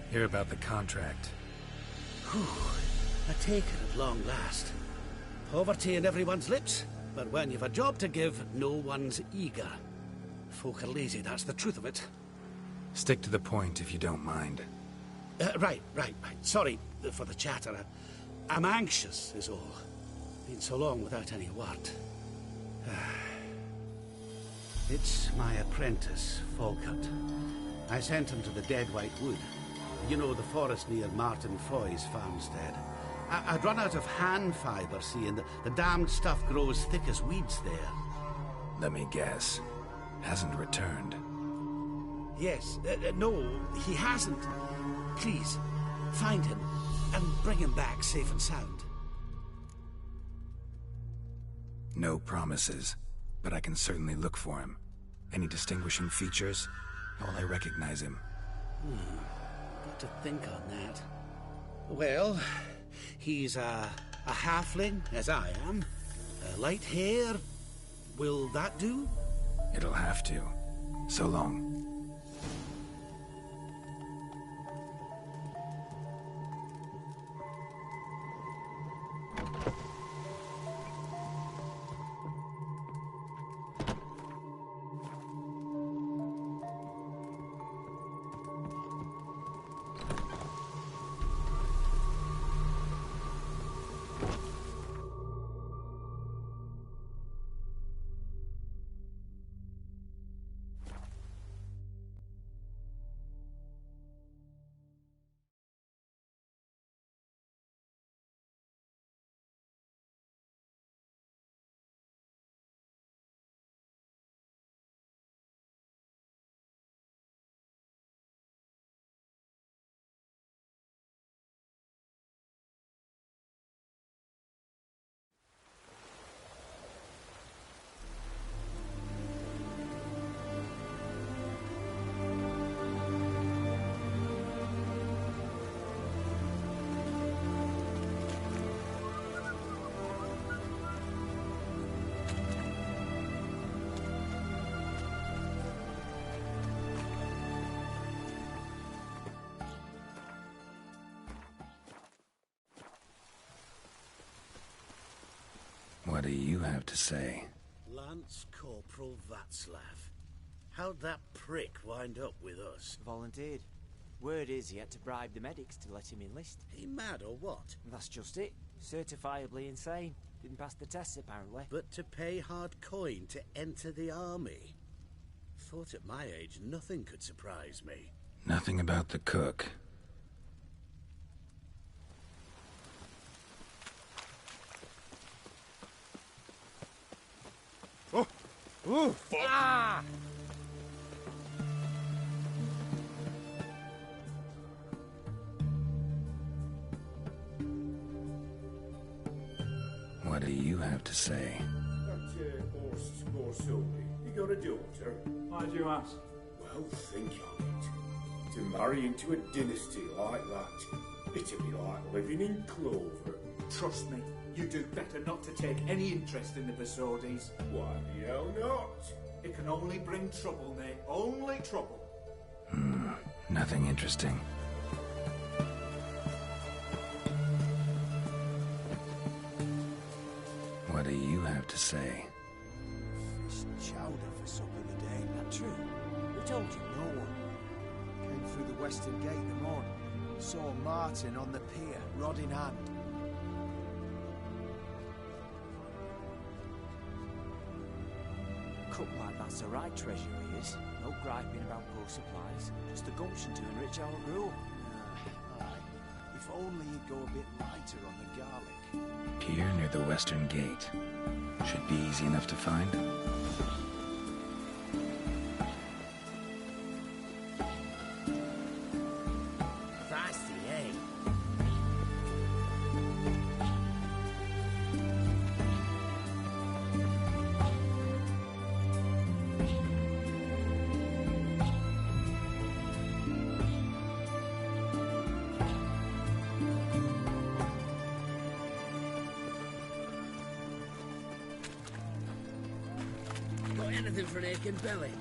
Speaker 2: Hear about the contract.
Speaker 3: Whew. A taker at long last. Poverty in everyone's lips, but when you've a job to give, no one's eager. Folk are lazy, that's the truth of it.
Speaker 2: Stick to the point, if you don't mind.
Speaker 3: Right. Sorry for the chatter. I'm anxious, is all. Been so long without any word. It's my apprentice, Falkert. I sent him to the Dead White Wood. You know, the forest near Martin Foy's farmstead. I'd run out of hand fibre, see, and the damned stuff grows thick as weeds there.
Speaker 2: Let me guess. Hasn't returned.
Speaker 3: Yes. No, he hasn't. Please, find him and bring him back safe and sound.
Speaker 2: No promises, but I can certainly look for him. Any distinguishing features? How will I recognize him?
Speaker 3: Got to think on that. Well, he's a halfling, as I am. Light hair. Will that do?
Speaker 2: It'll have to. So long. What do you have to say?
Speaker 5: Lance Corporal Václav. How'd that prick wind up with us?
Speaker 7: Volunteered. Word is he had to bribe the medics to let him enlist.
Speaker 5: He mad or what?
Speaker 7: That's just it. Certifiably insane. Didn't pass the tests, apparently.
Speaker 5: But to pay hard coin to enter the army? Thought at my age nothing could surprise me.
Speaker 2: Nothing about the cook.
Speaker 22: Oh, fuck! Ah!
Speaker 2: What do you have to say?
Speaker 12: That horse more slowly. You got a daughter?
Speaker 23: Why'd you ask?
Speaker 12: Well, think on it. To marry into a dynasty like that, it'd be like living in clover.
Speaker 23: Trust me, you do better not to take any interest in the Besodis.
Speaker 12: Why the hell not?
Speaker 23: It can only bring trouble, Nate. Only trouble.
Speaker 2: Nothing interesting. What do you have to say?
Speaker 15: Fish chowder for supper today, not true? Who told you? No one. Came through the western gate in the morning. Saw Martin on the pier, rod in hand.
Speaker 7: Cook like that's the right treasure he is. No griping about poor supplies. Just the gumption to enrich our crew.
Speaker 15: Aye. If only he'd go a bit lighter on the garlic.
Speaker 2: Pier near the western gate. Should be easy enough to find.
Speaker 5: Feisty, eh?
Speaker 21: Got anything for an aching belly?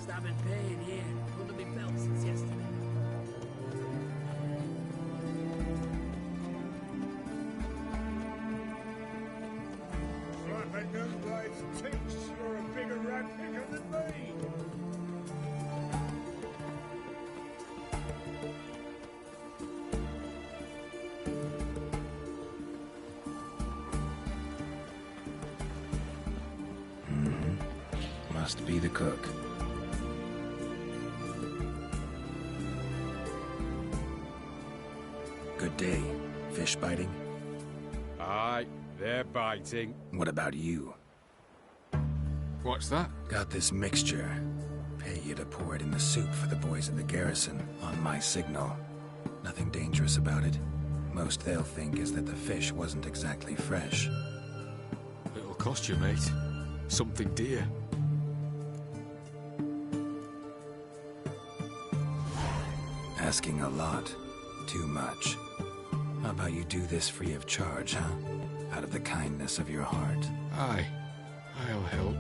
Speaker 21: Stabbing pain here. Under me belt since yesterday.
Speaker 12: Like my nosebleeds tinks, you're a bigger rat picker than me.
Speaker 2: Must be the cook. Good day. Fish biting?
Speaker 17: Aye, they're biting.
Speaker 2: What about you?
Speaker 17: What's that?
Speaker 2: Got this mixture. Pay you to pour it in the soup for the boys at the garrison, on my signal. Nothing dangerous about it. Most they'll think is that the fish wasn't exactly fresh.
Speaker 17: It'll cost you, mate. Something dear.
Speaker 2: Asking a lot. Too much. How about you do this free of charge, huh? Out of the kindness of your heart.
Speaker 17: Aye, I'll help.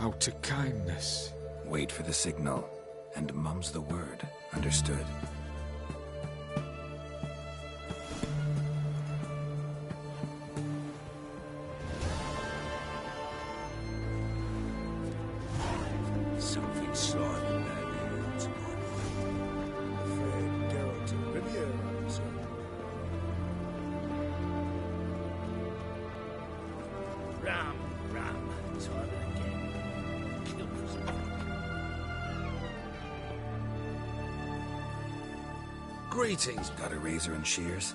Speaker 17: Out of kindness.
Speaker 2: Wait for the signal, and mum's the word. Understood?
Speaker 12: Something slimy about you tonight. Fdder to Riviera, sir.
Speaker 21: Ram. Time again. Kill for some.
Speaker 2: Greetings. Got a razor and shears?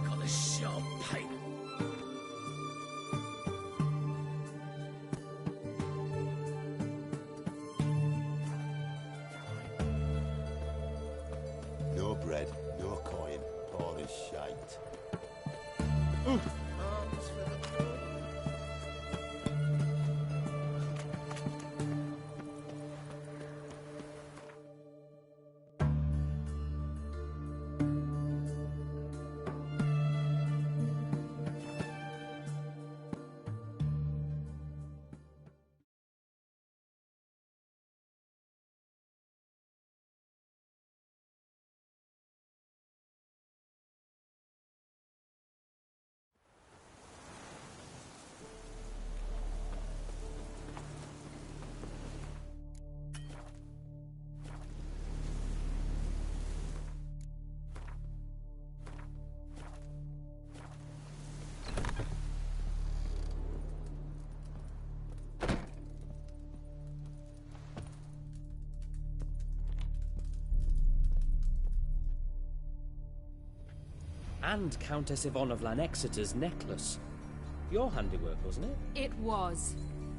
Speaker 21: Got a sharp pain.
Speaker 24: No bread.
Speaker 8: And Countess Yvonne of Lanexeter's necklace. Your handiwork, wasn't it?
Speaker 1: It was.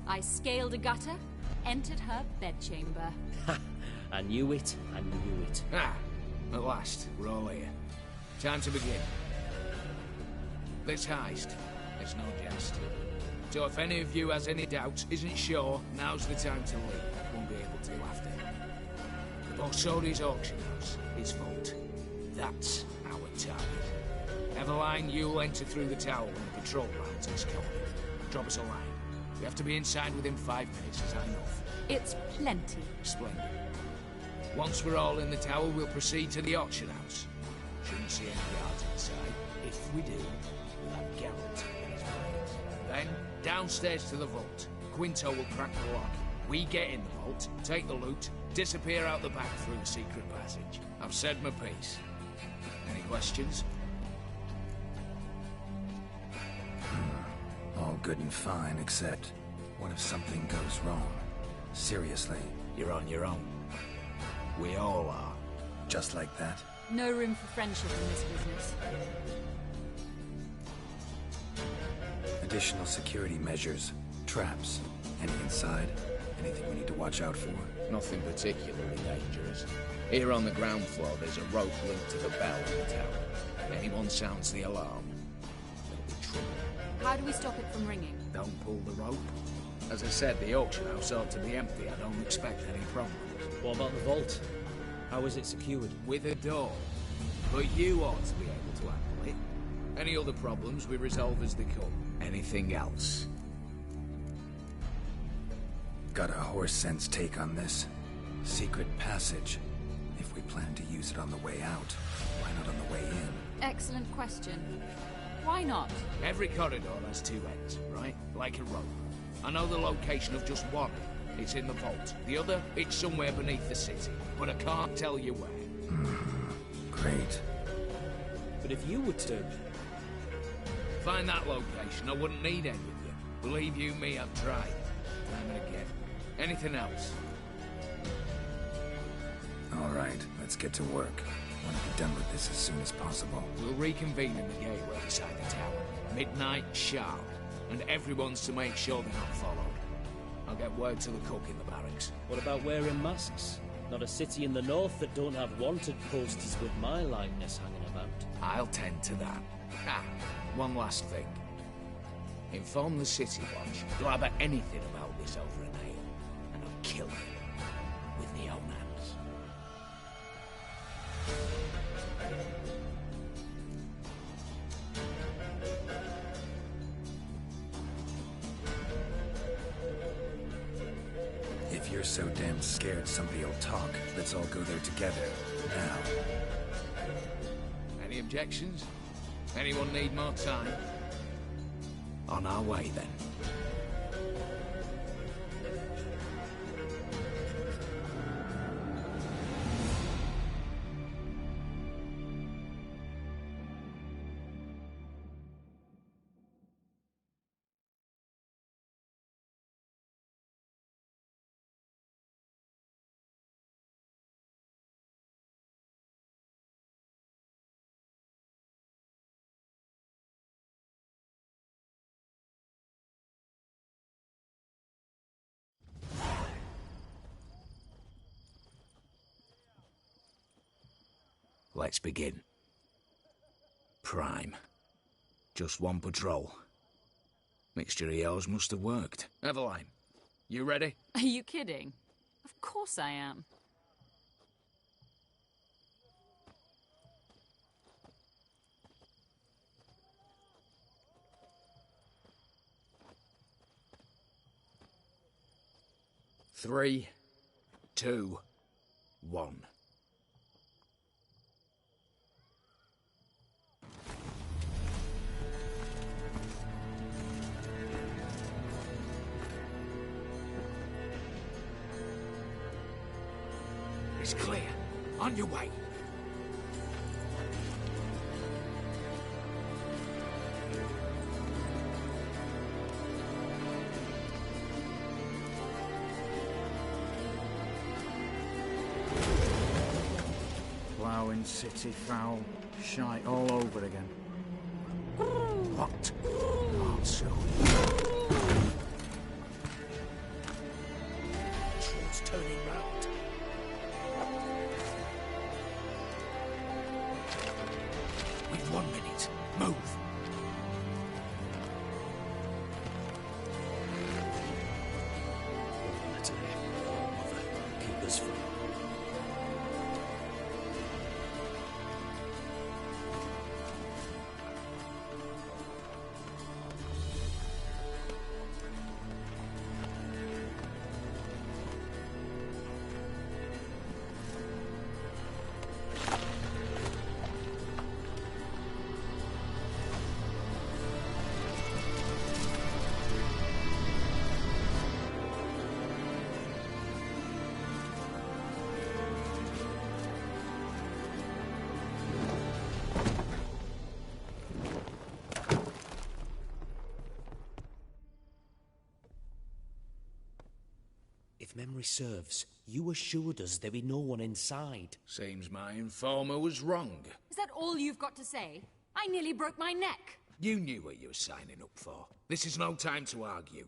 Speaker 1: I scaled a gutter, entered her bedchamber.
Speaker 8: Ha! I knew it. I knew it.
Speaker 11: Ah! At last, we're all here. Time to begin. This heist, it's no jest. So if any of you has any doubts, isn't sure, now's the time to leave. Won't be able to after. The Borsodi's auction house is vault. That's our target. Eveline, you'll enter through the tower when the patrol rounds this corner. Drop us a line. We have to be inside within 5 minutes, is that enough?
Speaker 1: It's plenty.
Speaker 11: Splendid. Once we're all in the tower, we'll proceed to the auction house. Shouldn't see any guards inside. If we do, we'll have Geralt and his friends. Then, downstairs to the vault. Quinto will crack the lock. We get in the vault, take the loot, disappear out the back through the secret passage. I've said my piece. Any questions?
Speaker 2: All good and fine, except what if something goes wrong? Seriously.
Speaker 20: You're on your own. We all are.
Speaker 2: Just like that?
Speaker 1: No room for friendship in this business.
Speaker 2: Additional security measures, traps. Any inside? Anything we need to watch out for?
Speaker 11: Nothing particularly dangerous. Here on the ground floor, there's a rope linked to the bell in the tower. Anyone sounds the alarm, there'll be trouble.
Speaker 1: How do we stop it from ringing?
Speaker 11: Don't pull the rope. As I said, the auction house ought to be empty. I don't expect any problems.
Speaker 8: What about the vault? How is it secured?
Speaker 11: With a door. But you ought to be able to handle it. Any other problems we resolve as they come. Anything else?
Speaker 2: Got a horse sense take on this. Secret passage. If we plan to use it on the way out, why not on the way in?
Speaker 1: Excellent question. Why not?
Speaker 11: Every corridor has two ends, right? Like a rope. I know the location of just one. It's in the vault. The other, it's somewhere beneath the city. But I can't tell you where.
Speaker 2: Great.
Speaker 8: But if you were to...
Speaker 11: find that location, I wouldn't need any of you. Believe you me, I've tried. Time and again. Anything else?
Speaker 2: All right, let's get to work. Want to be done with this as soon as possible.
Speaker 11: We'll reconvene in the gateway beside the tower. Midnight sharp. And everyone's to make sure they're not followed. I'll get word to the cook in the barracks.
Speaker 8: What about wearing masks? Not a city in the north that don't have wanted posters with my likeness hanging about.
Speaker 11: I'll tend to that. Ah, one last thing. Inform the City Watch. Blab at anything about this over an ale, and I'll kill you with my own hands.
Speaker 2: If you're so damn scared somebody'll talk, let's all go there together. Now.
Speaker 11: Any objections? Anyone need more time? On our way, then. Let's begin. Prime. Just one patrol. Mixture of yours must have worked. Eveline, you ready?
Speaker 1: Are you kidding? Of course I am.
Speaker 11: Three, two, one. It's clear. On your way.
Speaker 4: Ploughing city foul. Shite all over again.
Speaker 11: What? Also. Troll's turning round. We've 1 minute. Move.
Speaker 8: Better. Mother, keep us from. If memory serves, you assured us there be no one inside.
Speaker 11: Seems my informer was wrong.
Speaker 1: Is that all you've got to say? I nearly broke my neck.
Speaker 11: You knew what you were signing up for. This is no time to argue.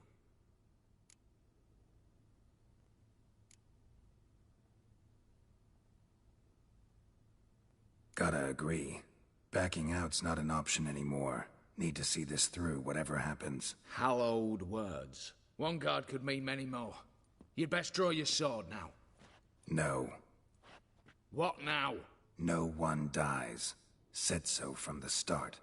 Speaker 2: Gotta agree. Backing out's not an option anymore. Need to see this through, whatever happens.
Speaker 11: Hallowed words. One guard could mean many more. You'd best draw your sword now.
Speaker 2: No.
Speaker 11: What now?
Speaker 2: No one dies. Said so from the start.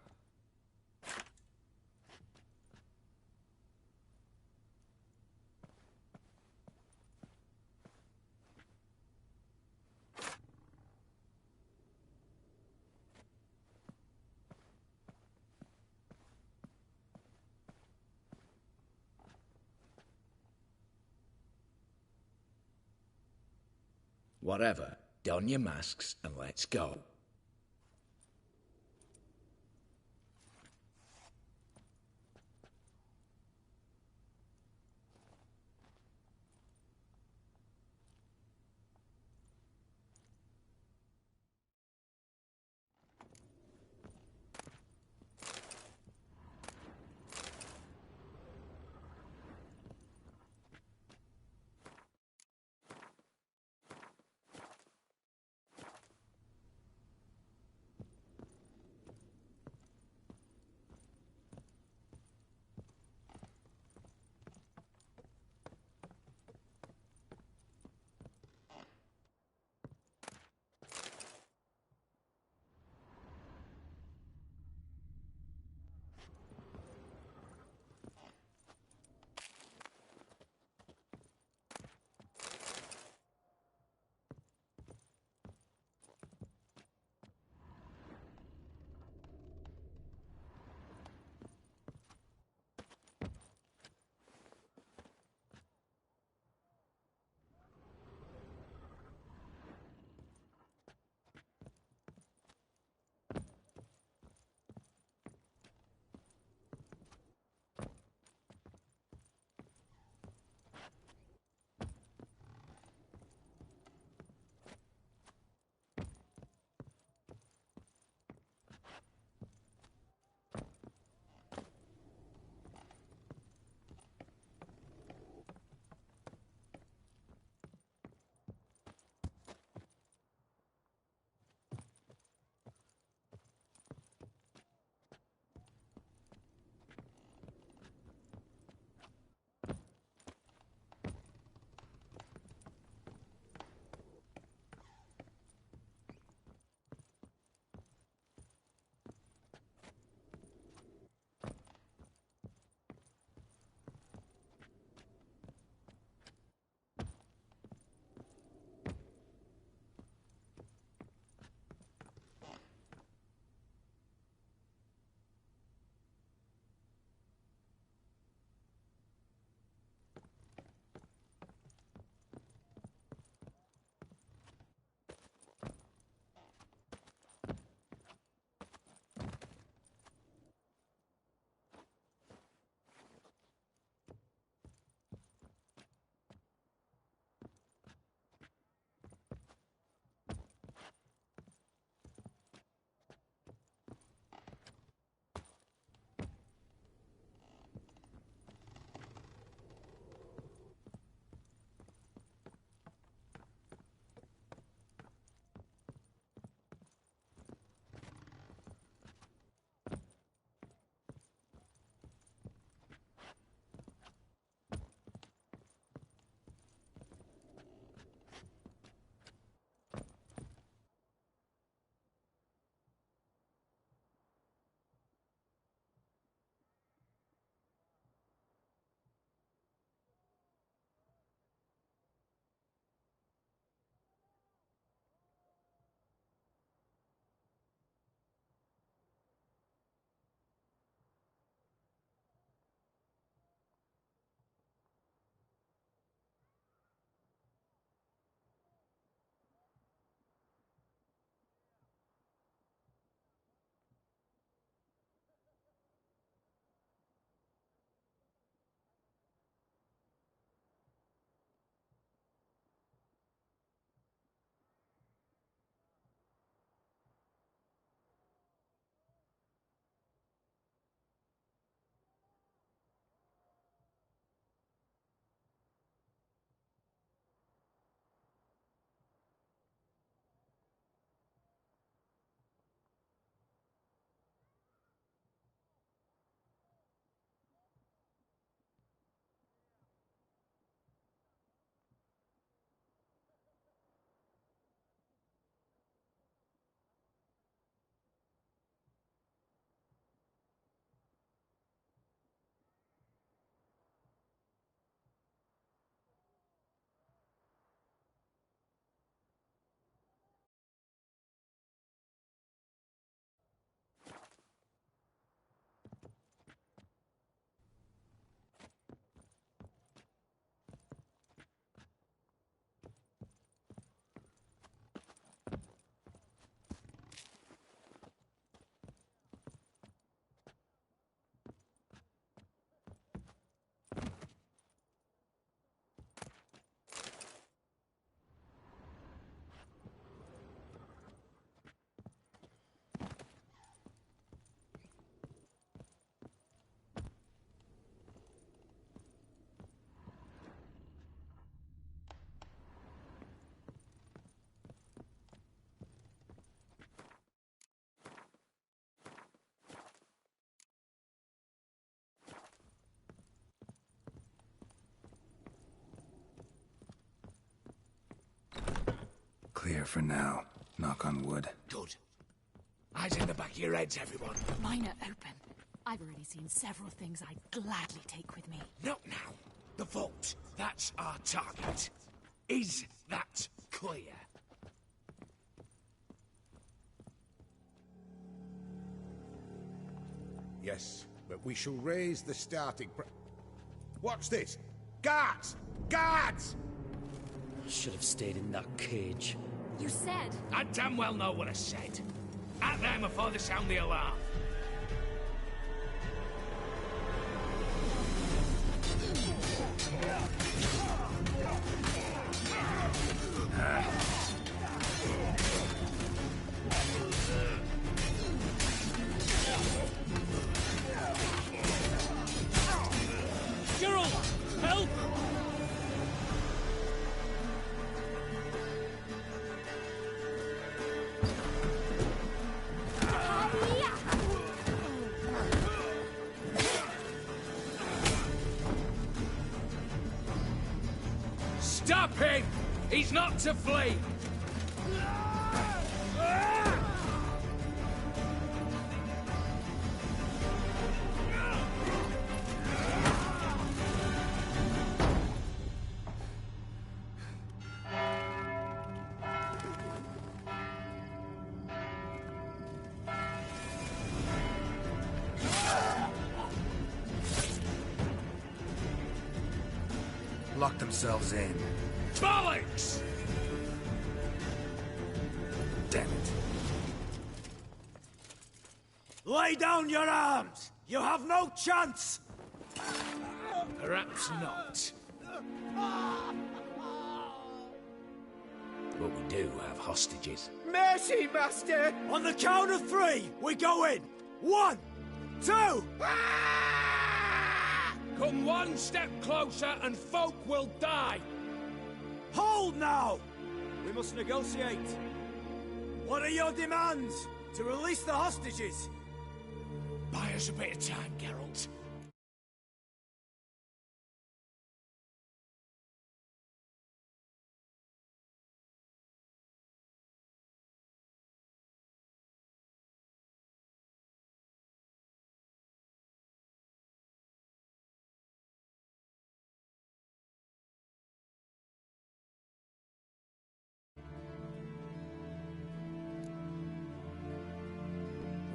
Speaker 11: Whatever. Don your masks and let's go.
Speaker 2: Clear for now. Knock on wood.
Speaker 11: Good. Eyes in the back of your heads, everyone.
Speaker 1: Mine are open. I've already seen several things I'd gladly take with me.
Speaker 11: Not now. The vault. That's our target. Is that clear?
Speaker 10: Yes, but we shall raise the starting Watch this! Guards! Guards!
Speaker 8: I should have stayed in that cage.
Speaker 1: You said...
Speaker 11: I damn well know what I said. At them before they sound the alarm.
Speaker 8: Geralt! Help!
Speaker 11: Stop him! He's not to flee!
Speaker 2: Lock themselves in.
Speaker 11: Bollocks!
Speaker 2: Damn it.
Speaker 6: Lay down your arms! You have no chance!
Speaker 11: Perhaps not. But we do have hostages.
Speaker 6: Mercy, Master! On the count of 3, we go in! 1, 2...
Speaker 11: Come one step closer and folk will die!
Speaker 6: Hold now! We must negotiate. What are your demands? To release the hostages?
Speaker 11: Buy us a bit of time, Geralt.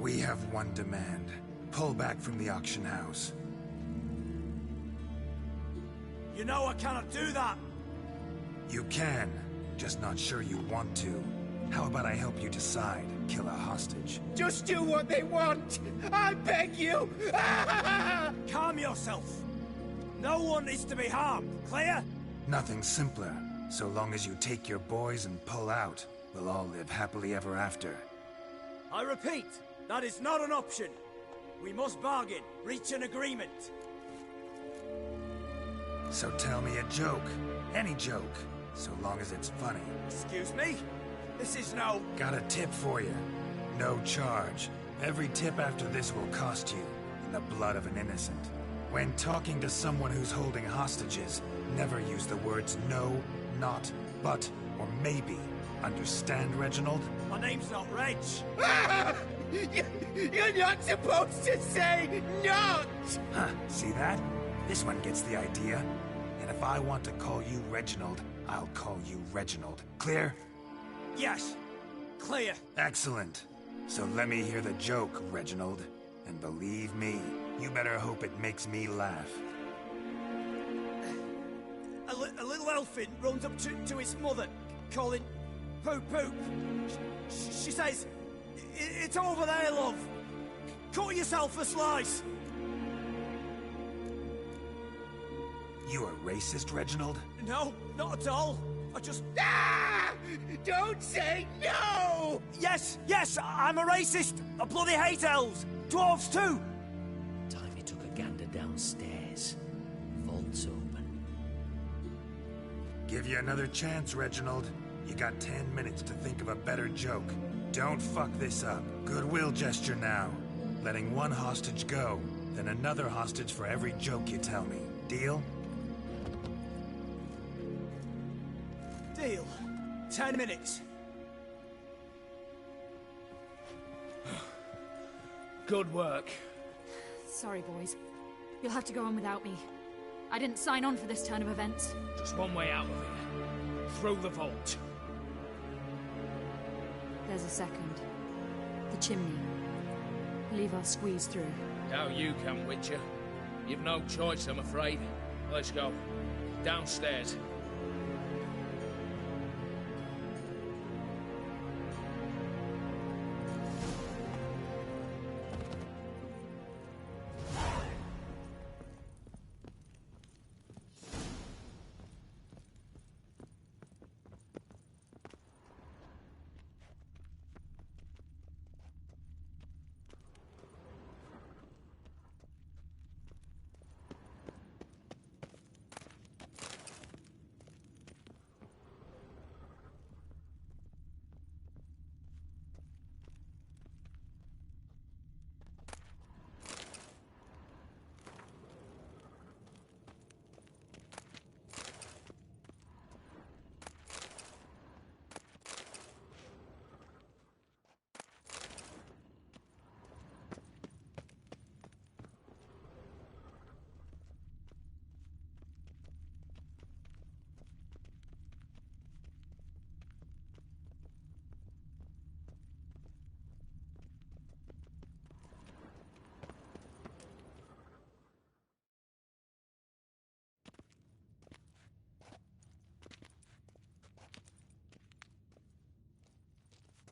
Speaker 2: We have one demand. Pull back from the auction house.
Speaker 6: You know I cannot do that!
Speaker 2: You can, just not sure you want to. How about I help you decide? Kill a hostage.
Speaker 6: Just do what they want! I beg you! Calm yourself! No one is to be harmed, clear?
Speaker 2: Nothing simpler. So long as you take your boys and pull out, we'll all live happily ever after.
Speaker 6: I repeat, that is not an option. We must bargain, reach an agreement.
Speaker 2: So tell me a joke. Any joke. So long as it's funny.
Speaker 6: Excuse me? This is no...
Speaker 2: Got a tip for you. No charge. Every tip after this will cost you, in the blood of an innocent. When talking to someone who's holding hostages, never use the words no, not, but, or maybe. Understand, Reginald?
Speaker 6: My name's not Reg. You're not supposed to say not!
Speaker 2: Huh, see that? This one gets the idea. And if I want to call you Reginald, I'll call you Reginald. Clear?
Speaker 6: Yes. Clear.
Speaker 2: Excellent. So let me hear the joke, Reginald. And believe me, you better hope it makes me laugh.
Speaker 6: A little elfin runs up to his mother, calling Poop Poop. She says, "It's over there, love. Cut yourself a slice."
Speaker 2: You a racist, Reginald?
Speaker 6: No, not at all. I just...
Speaker 15: Ah! Don't say no!
Speaker 6: Yes, I'm a racist. I bloody hate elves. Dwarves too.
Speaker 8: Time he took a gander downstairs. Vault's open.
Speaker 2: Give you another chance, Reginald. You got 10 minutes to think of a better joke. Don't fuck this up. Goodwill gesture now. Letting one hostage go, then another hostage for every joke you tell me. Deal?
Speaker 6: Deal. 10 minutes.
Speaker 11: Good work.
Speaker 1: Sorry, boys. You'll have to go on without me. I didn't sign on for this turn of events.
Speaker 11: Just one way out of here. Through the vault.
Speaker 1: There's a second. The chimney. Leave us squeeze through.
Speaker 11: Now you come, Witcher. You've no choice, I'm afraid. Let's go. Downstairs.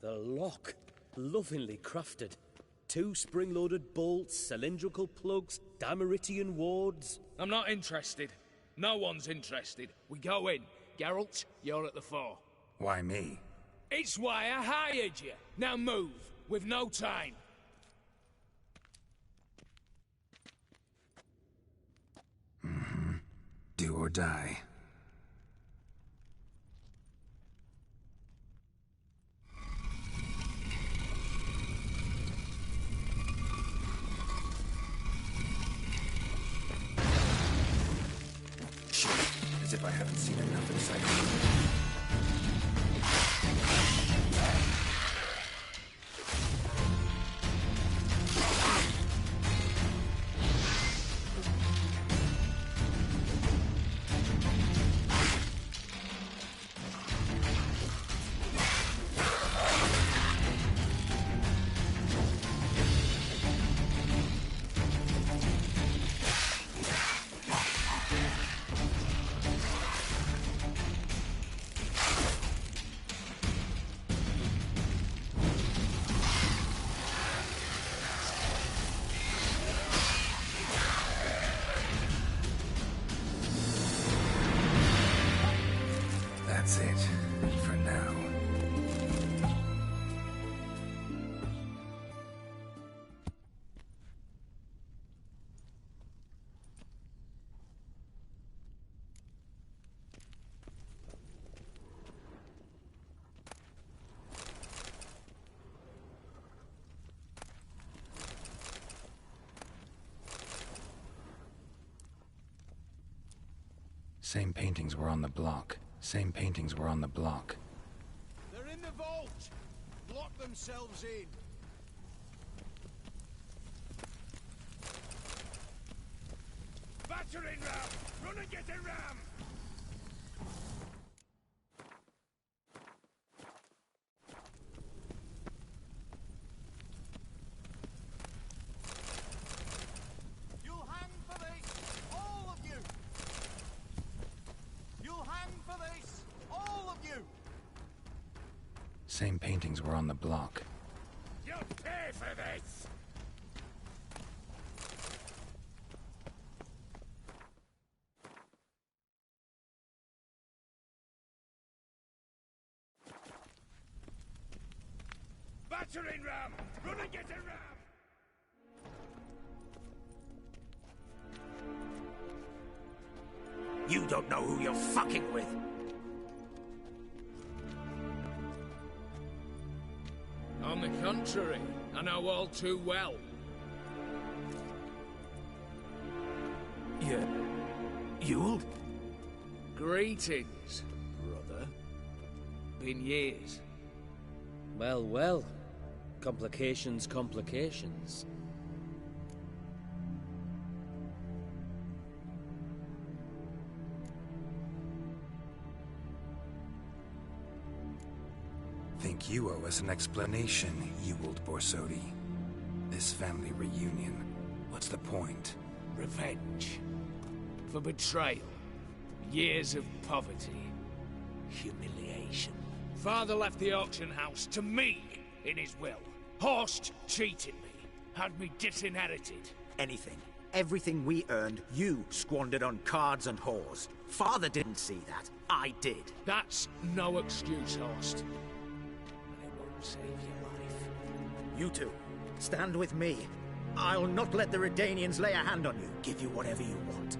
Speaker 8: The lock. Lovingly crafted. 2 spring-loaded bolts, cylindrical plugs, Dameritian wards.
Speaker 11: I'm not interested. No one's interested. We go in. Geralt, you're at the fore.
Speaker 2: Why me?
Speaker 11: It's why I hired you. Now move. We've no time.
Speaker 2: Do or die. Shit, as if I haven't seen enough excitement. That's it, for now. Same paintings were on the block. Same paintings were on the block.
Speaker 6: They're in the vault! Lock themselves in!
Speaker 22: Battering ram! Run and get a ram!
Speaker 6: You'll hang for this! All of you! You'll hang for this! All of you!
Speaker 2: Same paintings were on the block.
Speaker 22: You'll pay for this! Battering ram! Run and get a ram!
Speaker 20: You don't know who you're fucking with.
Speaker 11: On the contrary, I know all too well.
Speaker 20: Yeah. Yule?
Speaker 11: Greetings, brother. Been years.
Speaker 8: Well, well. Complications, complications.
Speaker 2: think you owe us an explanation, Ewald Borsodi. This family reunion, what's the point?
Speaker 11: Revenge. For betrayal. Years of poverty. Humiliation. Father left the auction house to me in his will. Horst cheated me. Had me disinherited.
Speaker 7: Anything. Everything we earned, you squandered on cards and whores. Father didn't see that. I did.
Speaker 11: That's no excuse, Horst. And it won't save your life.
Speaker 7: You two, stand with me. I'll not let the Redanians lay a hand on you. Give you whatever you want.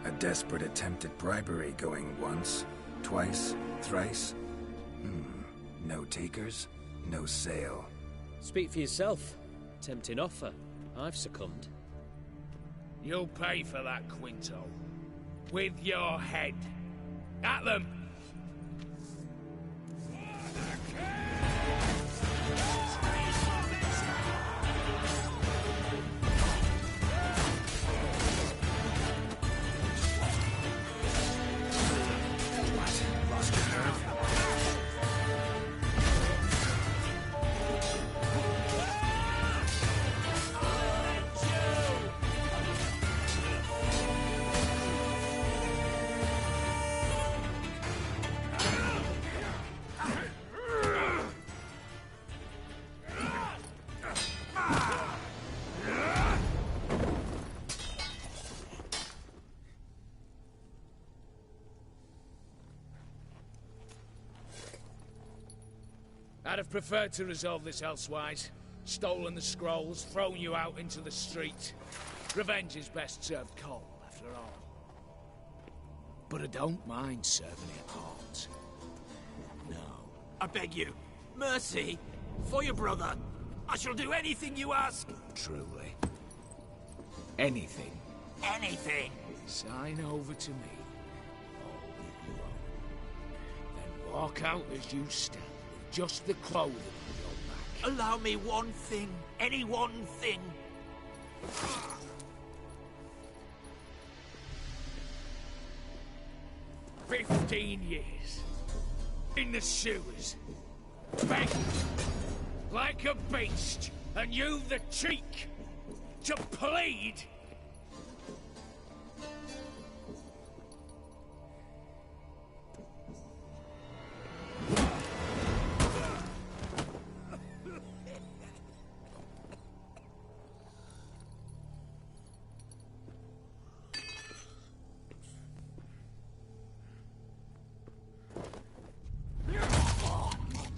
Speaker 2: A desperate attempt at bribery going once, twice, thrice. No takers, no sale.
Speaker 8: Speak for yourself. Tempting offer. I've succumbed.
Speaker 11: You'll pay for that, Quinto. With your head. At them! I'd have preferred to resolve this elsewise. Stolen the scrolls, thrown you out into the street. Revenge is best served cold, after all. But I don't mind serving it hot. No.
Speaker 7: I beg you. Mercy. For your brother. I shall do anything you ask.
Speaker 11: Truly. Anything.
Speaker 7: Anything.
Speaker 11: Sign over to me. All that you own. Then walk out as you stand. Just the clothing on your back.
Speaker 7: Allow me one thing. Any one thing.
Speaker 11: 15 years. In the sewers. Begged. Like a beast. And you've the cheek. To plead.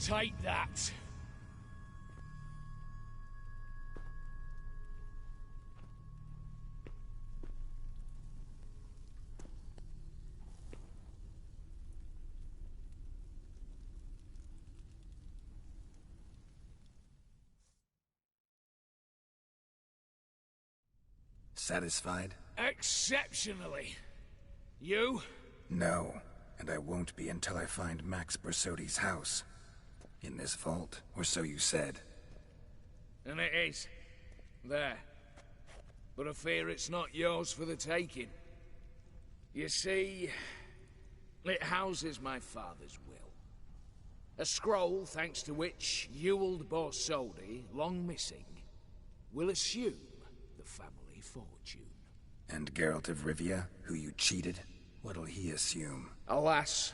Speaker 11: Take that.
Speaker 2: Satisfied?
Speaker 11: Exceptionally. You?
Speaker 2: No, and I won't be until I find Max Borsodi's house. In this vault, or so you said.
Speaker 11: And it is. There. But I fear it's not yours for the taking. You see, it houses my father's will. A scroll thanks to which Ewald Borsodi, long missing, will assume the family fortune.
Speaker 2: And Geralt of Rivia, who you cheated, what'll he assume?
Speaker 11: Alas,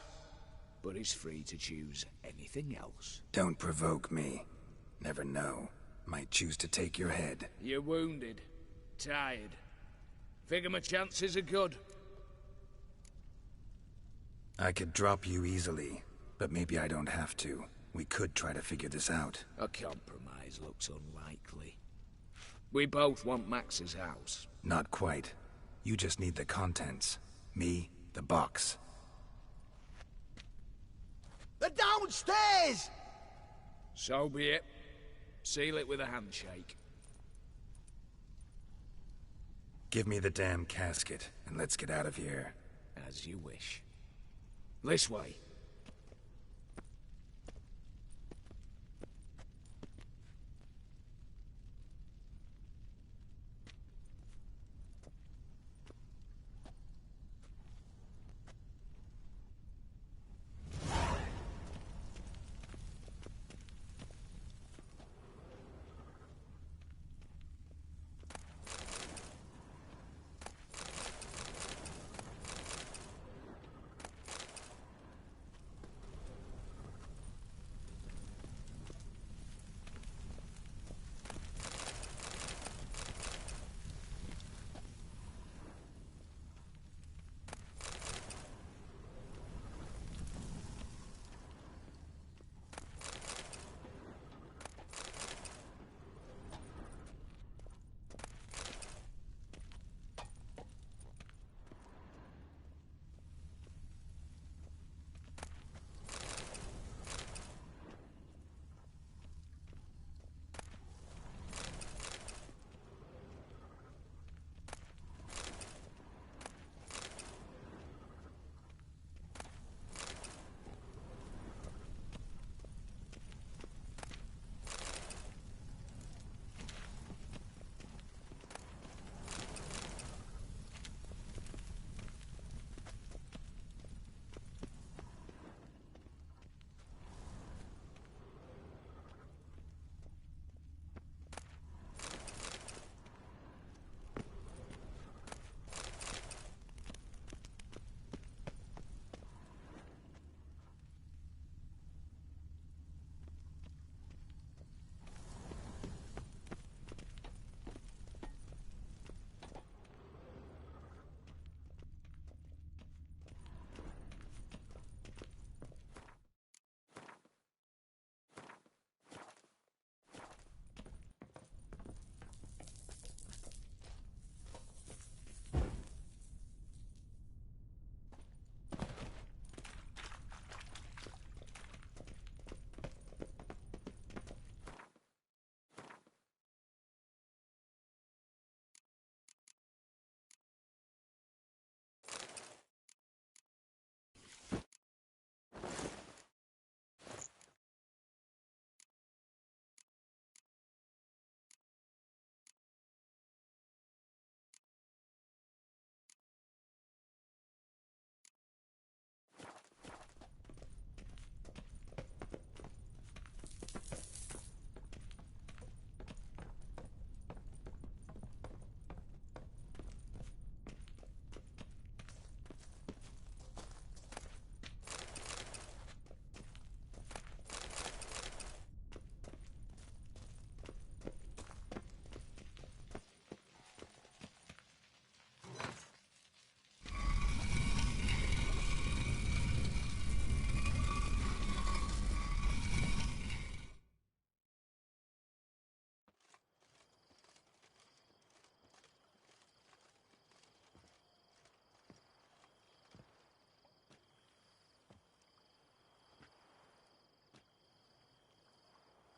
Speaker 11: but he's free to choose anything else.
Speaker 2: Don't provoke me. Never know. Might choose to take your head.
Speaker 11: You're wounded. Tired. Figure my chances are good.
Speaker 2: I could drop you easily, but maybe I don't have to. We could try to figure this out.
Speaker 11: A compromise looks unlikely. We both want Max's house.
Speaker 2: Not quite. You just need the contents. Me, the box.
Speaker 6: They're downstairs!
Speaker 11: So be it. Seal it with a handshake.
Speaker 2: Give me the damn casket, and let's get out of here.
Speaker 11: As you wish. This way.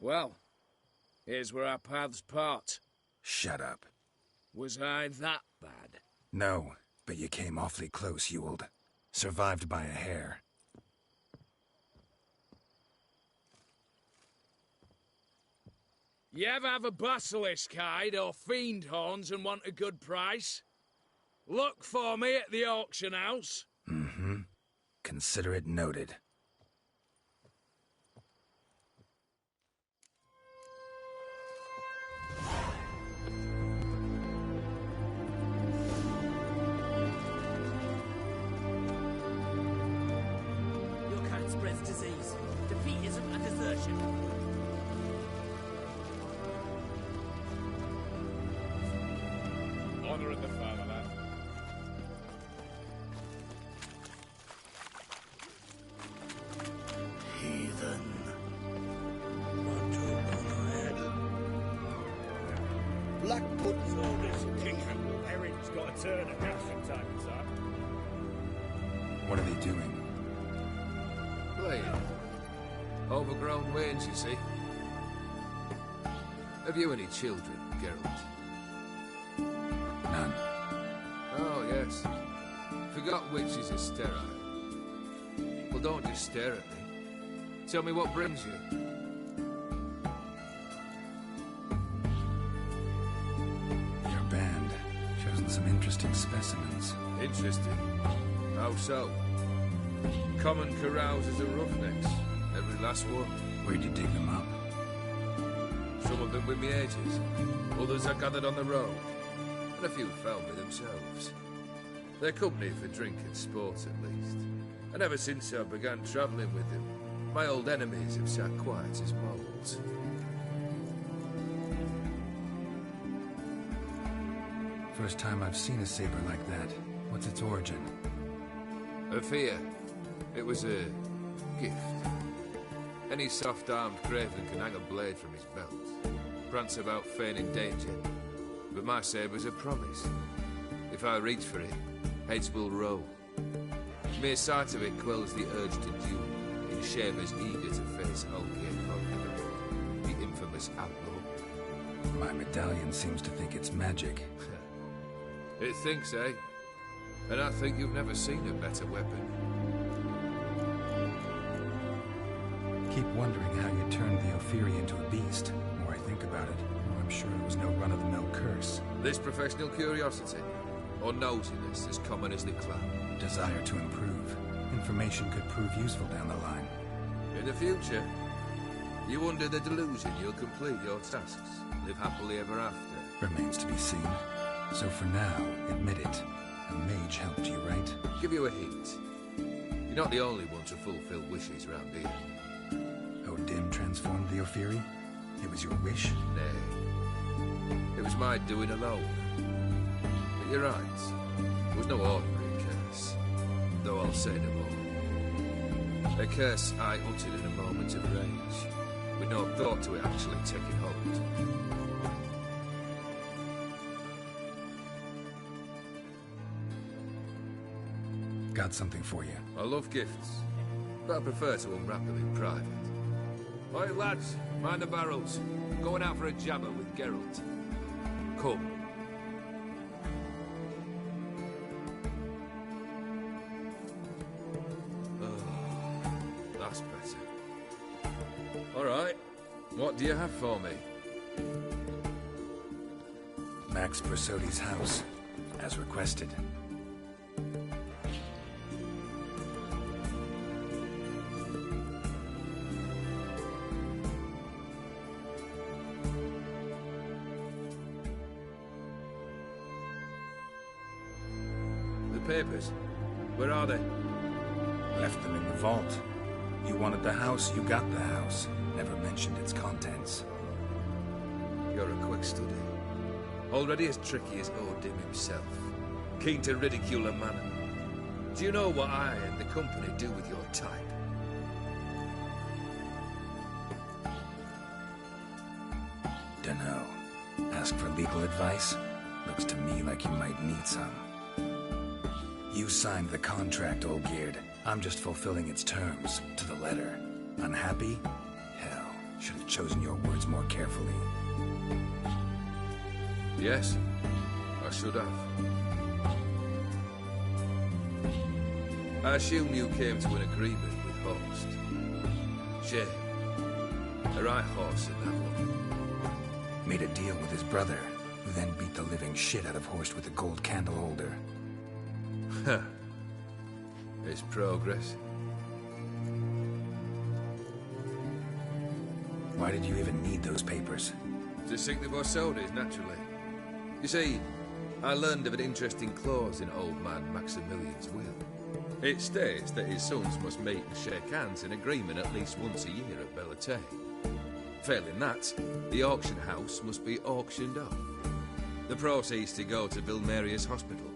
Speaker 11: Well, here's where our paths part.
Speaker 2: Shut up.
Speaker 11: Was I that bad?
Speaker 2: No, but you came awfully close, Ewald. Survived by a hair.
Speaker 11: You ever have a basilisk hide or fiend horns and want a good price? Look for me at the auction house.
Speaker 2: Mm-hmm. Consider it noted.
Speaker 21: Your kind spreads disease. Defeat isn't a desertion.
Speaker 13: Honor in the fatherland.
Speaker 3: Heathen.
Speaker 6: black pudding.
Speaker 22: So this king Erin's got a turn of gas from time to time.
Speaker 2: What are they doing?
Speaker 13: Playing. Overgrown wains, you see. Have you any children, Geralt?
Speaker 2: None.
Speaker 13: Oh, yes. Forgot witches are sterile. Well, don't just stare at me. Tell me what brings you.
Speaker 2: Your band. Chosen some interesting specimens.
Speaker 13: Interesting? How so? Common carousers and roughnecks. Every last one.
Speaker 2: Where'd you dig them up?
Speaker 13: Some of them with me ages. Others I gathered on the road. And a few found me themselves. They're company for drink and sport, at least. And ever since I began travelling with them, my old enemies have sat quiet as moles.
Speaker 2: First time I've seen a saber like that. What's its origin?
Speaker 13: A fear. It was a gift. Any soft-armed craven can hang a blade from his belt, prance about feigning danger. But my saber's a promise. If I reach for it, heads will roll. Mere sight of it quells the urge to duel, in shavers eager to face Olgierd von Everett, the infamous outlaw.
Speaker 2: My medallion seems to think it's magic.
Speaker 13: It thinks, eh? And I think you've never seen a better weapon.
Speaker 2: Keep wondering how you turned the Ophiri into a beast. The more I think about it, the more I'm sure it was no run-of-the-mill curse.
Speaker 13: This professional curiosity, or nosiness as common as the clown.
Speaker 2: Desire to improve. Information could prove useful down the line.
Speaker 13: In the future, you under the delusion you'll complete your tasks, live happily ever after.
Speaker 2: Remains to be seen. So for now, admit it. A mage helped you, right?
Speaker 13: Give you a hint. You're not the only one to fulfill wishes round here.
Speaker 2: Odin transformed the Ophiri? It was your wish?
Speaker 13: Nay. It was my doing alone. But you're right. It was no ordinary curse. Though I'll say no more. A curse I uttered in a moment of rage, with no thought to it actually taking hold.
Speaker 2: Got something for you.
Speaker 13: I love gifts, but I prefer to unwrap them in private. Oi, lads, mind the barrels. I'm going out for a jabber with Geralt. Come. Oh, that's better. All right, what do you have for me?
Speaker 2: Max Brasodi's house, as requested.
Speaker 13: Papers. Where are they?
Speaker 2: Left them in the vault. You wanted the house, you got the house. Never mentioned its contents.
Speaker 13: You're a quick study. Already as tricky as Odin himself. Keen to ridicule a man. Do you know what I and the company do with your type?
Speaker 2: Dunno. Ask for legal advice? Looks to me like you might need some. You signed the contract, Olgierd. I'm just fulfilling its terms, to the letter. Unhappy? Hell, should have chosen your words more carefully.
Speaker 13: Yes, I should have. I assume you came to an agreement with Horst. Shame. A right horse in that one.
Speaker 2: Made a deal with his brother, who then beat the living shit out of Horst with a gold candle holder.
Speaker 13: Huh. It's progress.
Speaker 2: Why did you even need those papers?
Speaker 13: To sink the Borsodis, naturally. You see, I learned of an interesting clause in old man Maximilian's will. It states that his sons must meet and shake hands in agreement at least once a year at Bellatane. Failing that, the auction house must be auctioned off. The proceeds to go to Vilmeria's hospital.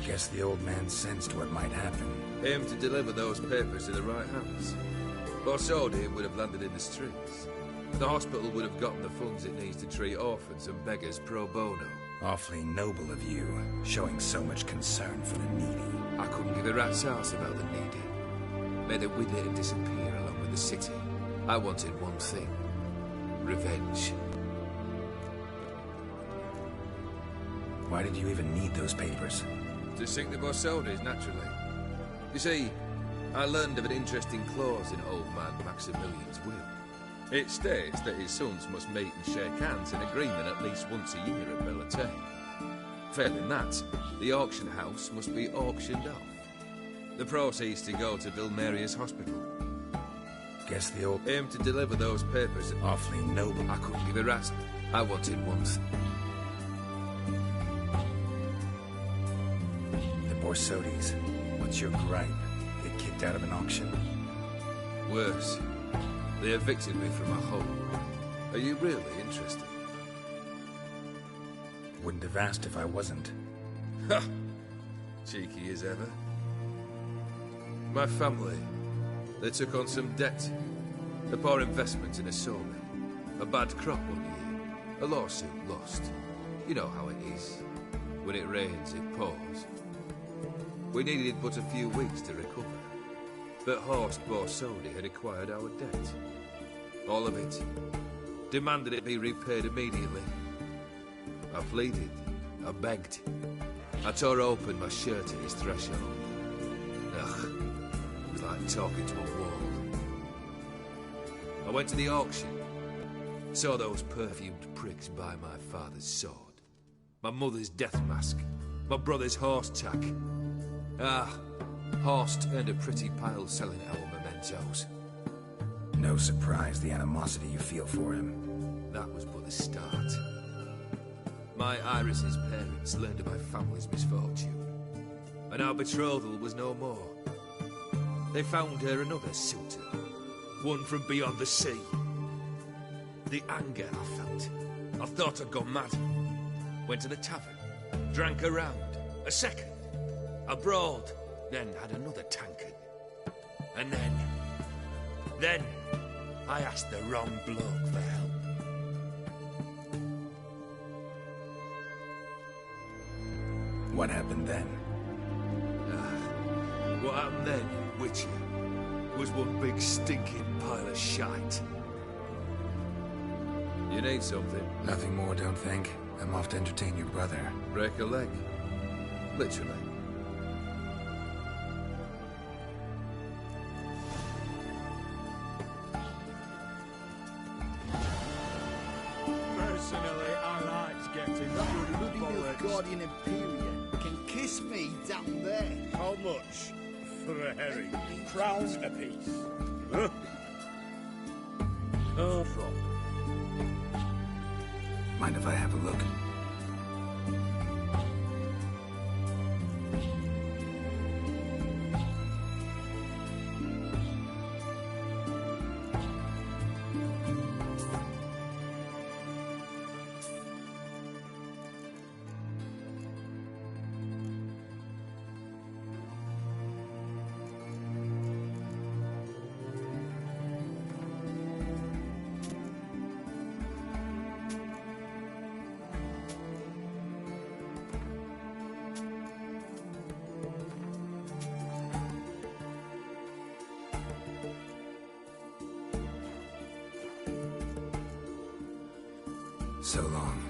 Speaker 2: Guess the old man sensed what might happen.
Speaker 13: Aim to deliver those papers to the right hands. Borsodi would have landed in the streets. The hospital would have gotten the funds it needs to treat orphans and beggars pro bono.
Speaker 2: Awfully noble of you, showing so much concern for the needy.
Speaker 13: I couldn't give a rat's ass about the needy. May they wither and disappear along with the city. I wanted one thing. Revenge.
Speaker 2: Why did you even need those papers?
Speaker 13: To sink the Borsodis, naturally. You see, I learned of an interesting clause in old man Maximilian's will. It states that his sons must meet and shake hands in agreement at least once a year at Bellatane. Failing that, the auction house must be auctioned off. The proceeds to go to Vilmeria's hospital.
Speaker 2: Guess the old...
Speaker 13: Aim to deliver those papers.
Speaker 2: Awfully noble.
Speaker 13: I couldn't give a rat's. I wanted one thing.
Speaker 2: The Borsodis. What's your gripe? Get kicked out of an auction?
Speaker 13: Worse. They evicted me from my home. Are you really interested?
Speaker 2: Wouldn't have asked if I wasn't.
Speaker 13: Ha! Cheeky as ever. My family, they took on some debt. A poor investment in a sawmill. A bad crop one year. A lawsuit lost. You know how it is. When it rains, it pours. We needed but a few weeks to recover. But Horst Borsodi had acquired our debt. All of it. Demanded it be repaid immediately. I pleaded. I begged. I tore open my shirt at his threshold. Ugh. It was like talking to a wall. I went to the auction. Saw those perfumed pricks buy my father's sword. My mother's death mask. My brother's horse tack. Ah, Horst earned a pretty pile selling our mementos.
Speaker 2: No surprise the animosity you feel for him.
Speaker 13: That was but the start. My Iris's parents learned of my family's misfortune. And our betrothal was no more. They found her another suitor. One from beyond the sea. The anger I felt. I thought I'd gone mad. Went to the tavern. Drank a round. A second. I brawled. Then had another tankard. And then I asked the wrong bloke for help.
Speaker 2: What happened then?
Speaker 13: What happened then, Witcher, was one big stinking pile of shite. You need something?
Speaker 2: Nothing more, don't think. I'm off to entertain your brother.
Speaker 13: Break a leg? Literally.
Speaker 15: Personally, I liked getting good bollocks.
Speaker 6: Guardian Imperium can kiss me down there.
Speaker 5: How much for a herring?
Speaker 22: Crowns apiece.
Speaker 5: Huh?
Speaker 13: Oh,
Speaker 2: Mind if I have a look? So long.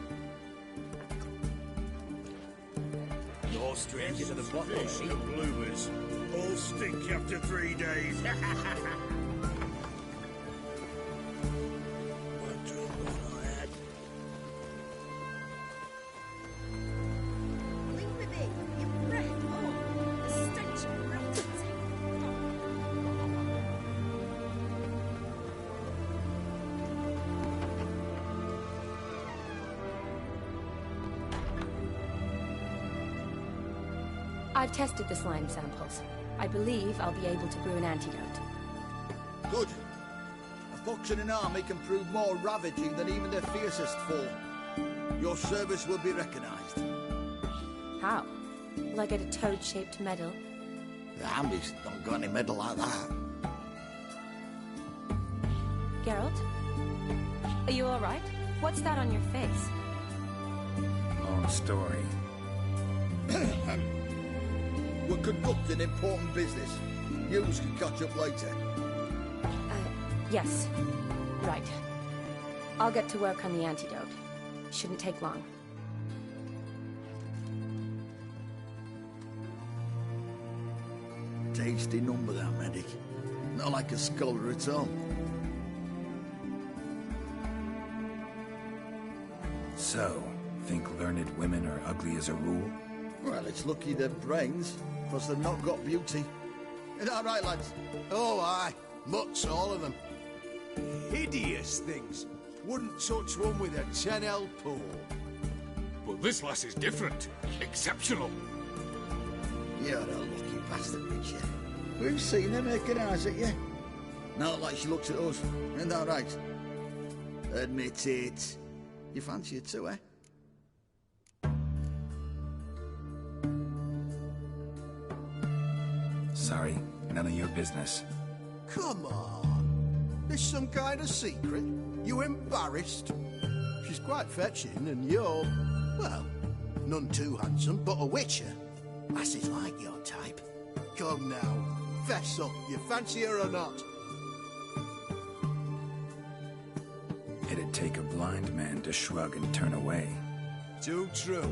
Speaker 22: No stranger to the bottle.
Speaker 5: Fish and bloomers. All stink after 3 days.
Speaker 9: Leave me be. Your breath. Oh, the stench of rotten.
Speaker 14: I've tested the slime samples. I believe I'll be able to brew an antidote.
Speaker 6: Good. A fox in an army can prove more ravaging than even their fiercest foe. Your service will be recognized.
Speaker 14: How? Will I get a toad-shaped medal?
Speaker 6: The army's not got any medal like that.
Speaker 14: Geralt? you alright? What's that on your face?
Speaker 2: Long story.
Speaker 6: We're conducting important business. Yous can catch up later.
Speaker 14: Yes. Right. I'll get to work on the antidote. Shouldn't take long.
Speaker 6: Tasty number, that medic. Not like a scholar at all.
Speaker 2: So, think learned women are ugly as a rule?
Speaker 6: Well, it's lucky they're brains, because they've not got beauty. Is that right, lads?
Speaker 15: Oh, aye. Mutts, all of them. Hideous things. Wouldn't touch one with a 10L pull.
Speaker 17: But this lass is different. Exceptional.
Speaker 6: You're a lucky bastard, Richard. We've seen her making eyes at you. Not like she looks at us. Isn't that right? Admit it. You fancy her too, eh?
Speaker 2: Sorry, none of your business.
Speaker 15: Come on. This some kind of secret? You embarrassed? She's quite fetching, and you're, well, none too handsome, but a witcher. Lasses like your type. Come now, fess up. You fancy her or not?
Speaker 2: It'd take a blind man to shrug and turn away.
Speaker 15: Too true.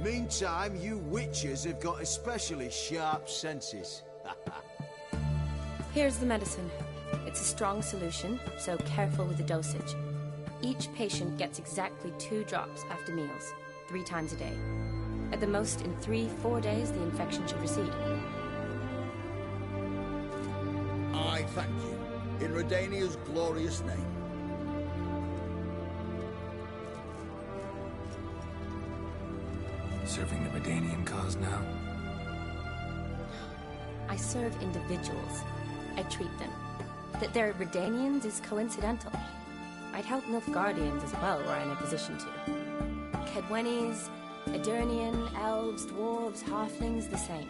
Speaker 15: Meantime, you witches have got especially sharp senses.
Speaker 14: Here's the medicine. It's a strong solution, so careful with the dosage. Each patient gets exactly 2 drops after meals, 3 times a day. At the most, in 3-4 days, the infection should recede.
Speaker 6: I thank you. In Redania's glorious name.
Speaker 2: Serving the Redanian cause now?
Speaker 14: I serve individuals. I treat them. That they're Redanians is coincidental. I'd help Nilfgaardians as well, were I in a position to. Kedwenis, Edirnian, elves, dwarves, halflings, the same.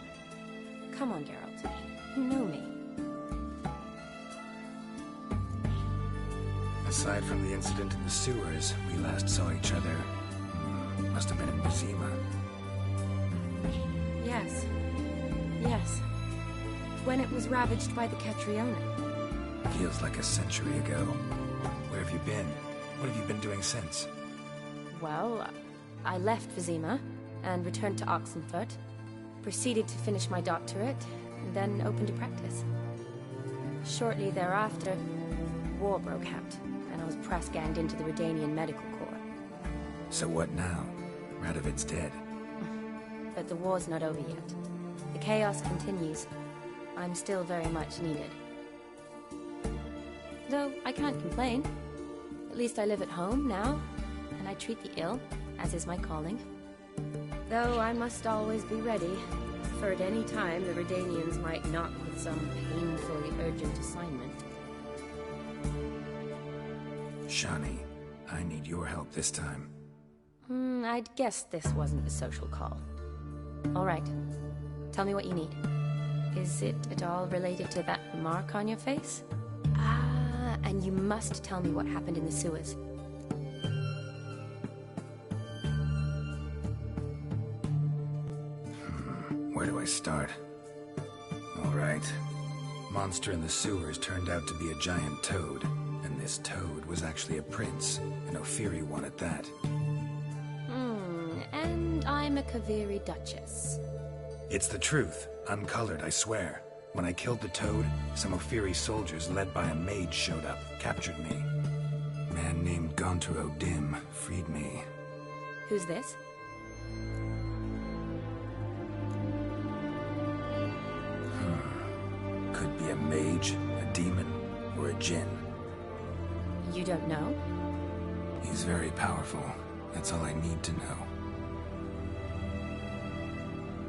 Speaker 14: Come on, Geralt. You know me.
Speaker 2: Aside from the incident in the sewers, we last saw each other. Must have been in Vizima.
Speaker 14: Yes. Yes. When it was ravaged by the Catriona.
Speaker 2: Feels like a century ago. Where have you been? What have you been doing since?
Speaker 14: Well, I left Vizima and returned to Oxenfurt. Proceeded to finish my doctorate, and then opened a practice. Shortly thereafter, war broke out, and I was press-ganged into the Redanian Medical Corps.
Speaker 2: So what now? Radovid's dead.
Speaker 14: But the war's not over yet. The chaos continues. I'm still very much needed. Though I can't complain. At least I live at home now, and I treat the ill, as is my calling. Though I must always be ready, for at any time the Redanians might knock with some painfully urgent assignment.
Speaker 2: Shani, I need your help this time.
Speaker 14: I'd guessed this wasn't a social call. All right. Tell me what you need. Is it at all related to that mark on your face? Ah, and you must tell me what happened in the sewers.
Speaker 2: Where do I start? All right. Monster in the sewers turned out to be a giant toad, and this toad was actually a prince, an Ophiri one at that.
Speaker 14: And I'm a Kaviri Duchess.
Speaker 2: It's the truth, uncolored, I swear. When I killed the toad, some Ophiri soldiers led by a mage showed up, captured me. A man named Gontar O'Dim freed me.
Speaker 14: Who's this?
Speaker 2: Could be a mage, a demon, or a djinn.
Speaker 14: You don't know?
Speaker 2: He's very powerful. That's all I need to know.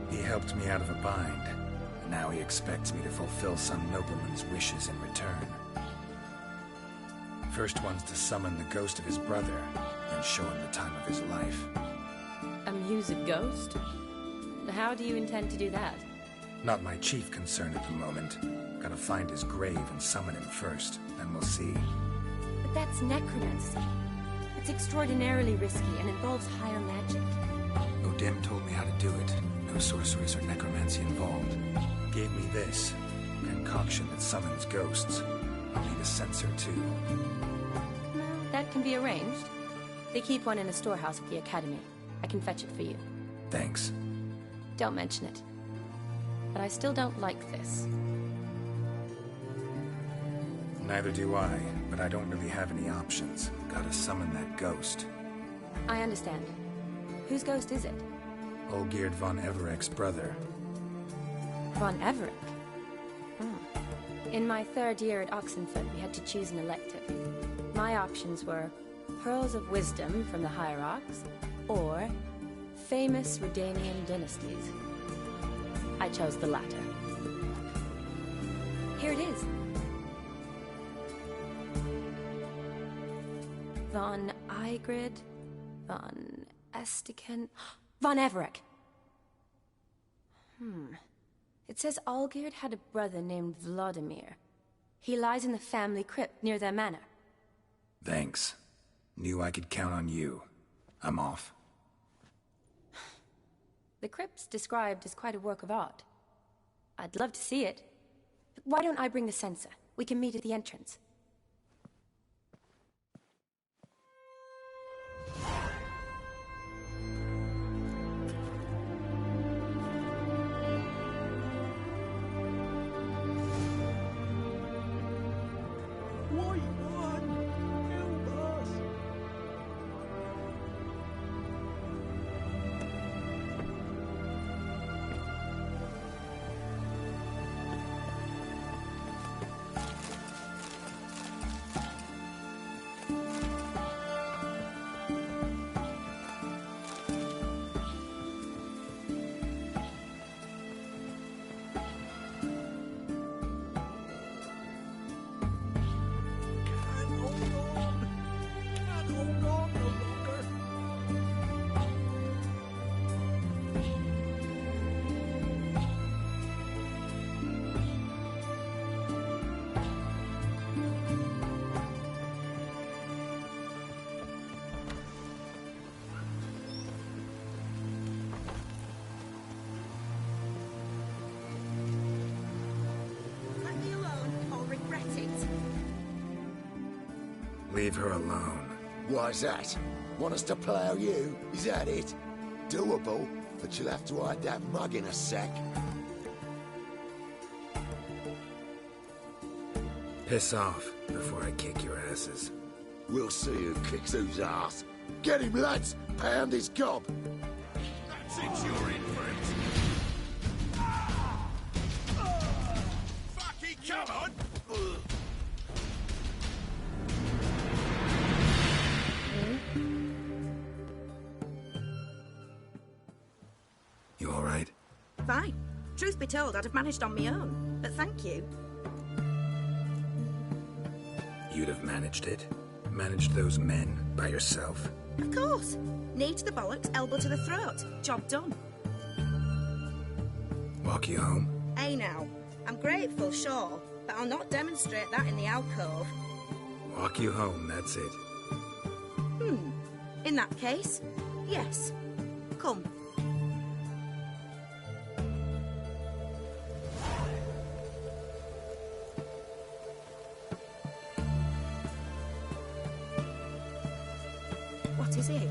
Speaker 2: He helped me out of a bind. Now he expects me to fulfill some nobleman's wishes in return. First one's to summon the ghost of his brother, then show him the time of his life.
Speaker 14: Amuse a ghost? How do you intend to do that?
Speaker 2: Not my chief concern at the moment. Gotta find his grave and summon him first, then we'll see.
Speaker 14: But that's necromancy. It's extraordinarily risky and involves higher magic.
Speaker 2: O'Dim told me how to do it. No sorceress or necromancy involved. Gave me this. Concoction that summons ghosts. I'll need a sensor, too.
Speaker 14: That can be arranged. They keep one in a storehouse at the Academy. I can fetch it for you.
Speaker 2: Thanks.
Speaker 14: Don't mention it. But I still don't like this.
Speaker 2: Neither do I, but I don't really have any options. Gotta summon that ghost.
Speaker 14: I understand. Whose ghost is it?
Speaker 2: Olgierd von Everek's brother.
Speaker 14: Von Everek? In my 3rd year at Oxenford, we had to choose an elective. My options were Pearls of Wisdom from the Hierarchs, or famous Redanian dynasties. I chose the latter. Here it is. Von Igrid, von Estiken, von Everek. It says Olgierd had a brother named Vladimir. He lies in the family crypt near their manor.
Speaker 2: Thanks. Knew I could count on you. I'm off.
Speaker 14: The crypt's described as quite a work of art. I'd love to see it. But why don't I bring the censer? We can meet at the entrance.
Speaker 2: Leave her alone.
Speaker 16: Why's that? Want us to plough you? Is that it? Doable, but you'll have to hide that mug in a sec.
Speaker 2: Piss off before I kick your asses.
Speaker 16: We'll see who kicks whose ass. Get him, lads! Pound his gob!
Speaker 22: That's it, you're in for it! Fucking come on!
Speaker 2: You alright?
Speaker 18: Fine. Truth be told, I'd have managed on my own, but thank you.
Speaker 2: You'd have managed it? Managed those men by yourself?
Speaker 18: Of course. Knee to the bollocks, elbow to the throat. Job done.
Speaker 2: Walk you home?
Speaker 18: Hey now, I'm grateful, sure, but I'll not demonstrate that in the alcove.
Speaker 2: Walk you home, that's it.
Speaker 18: In that case, yes. Come. What is it?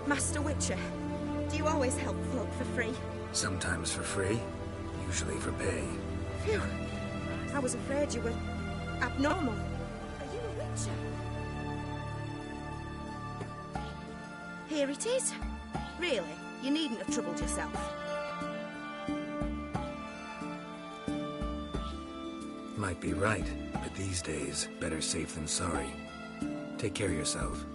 Speaker 18: Master Witcher, do you always help folk for free?
Speaker 2: Sometimes for free, usually for pay.
Speaker 18: Phew. I was afraid you were abnormal. Are you a witcher? Here it is. Really, you needn't have troubled yourself.
Speaker 2: Might be right, but these days, better safe than sorry. Take care of yourself.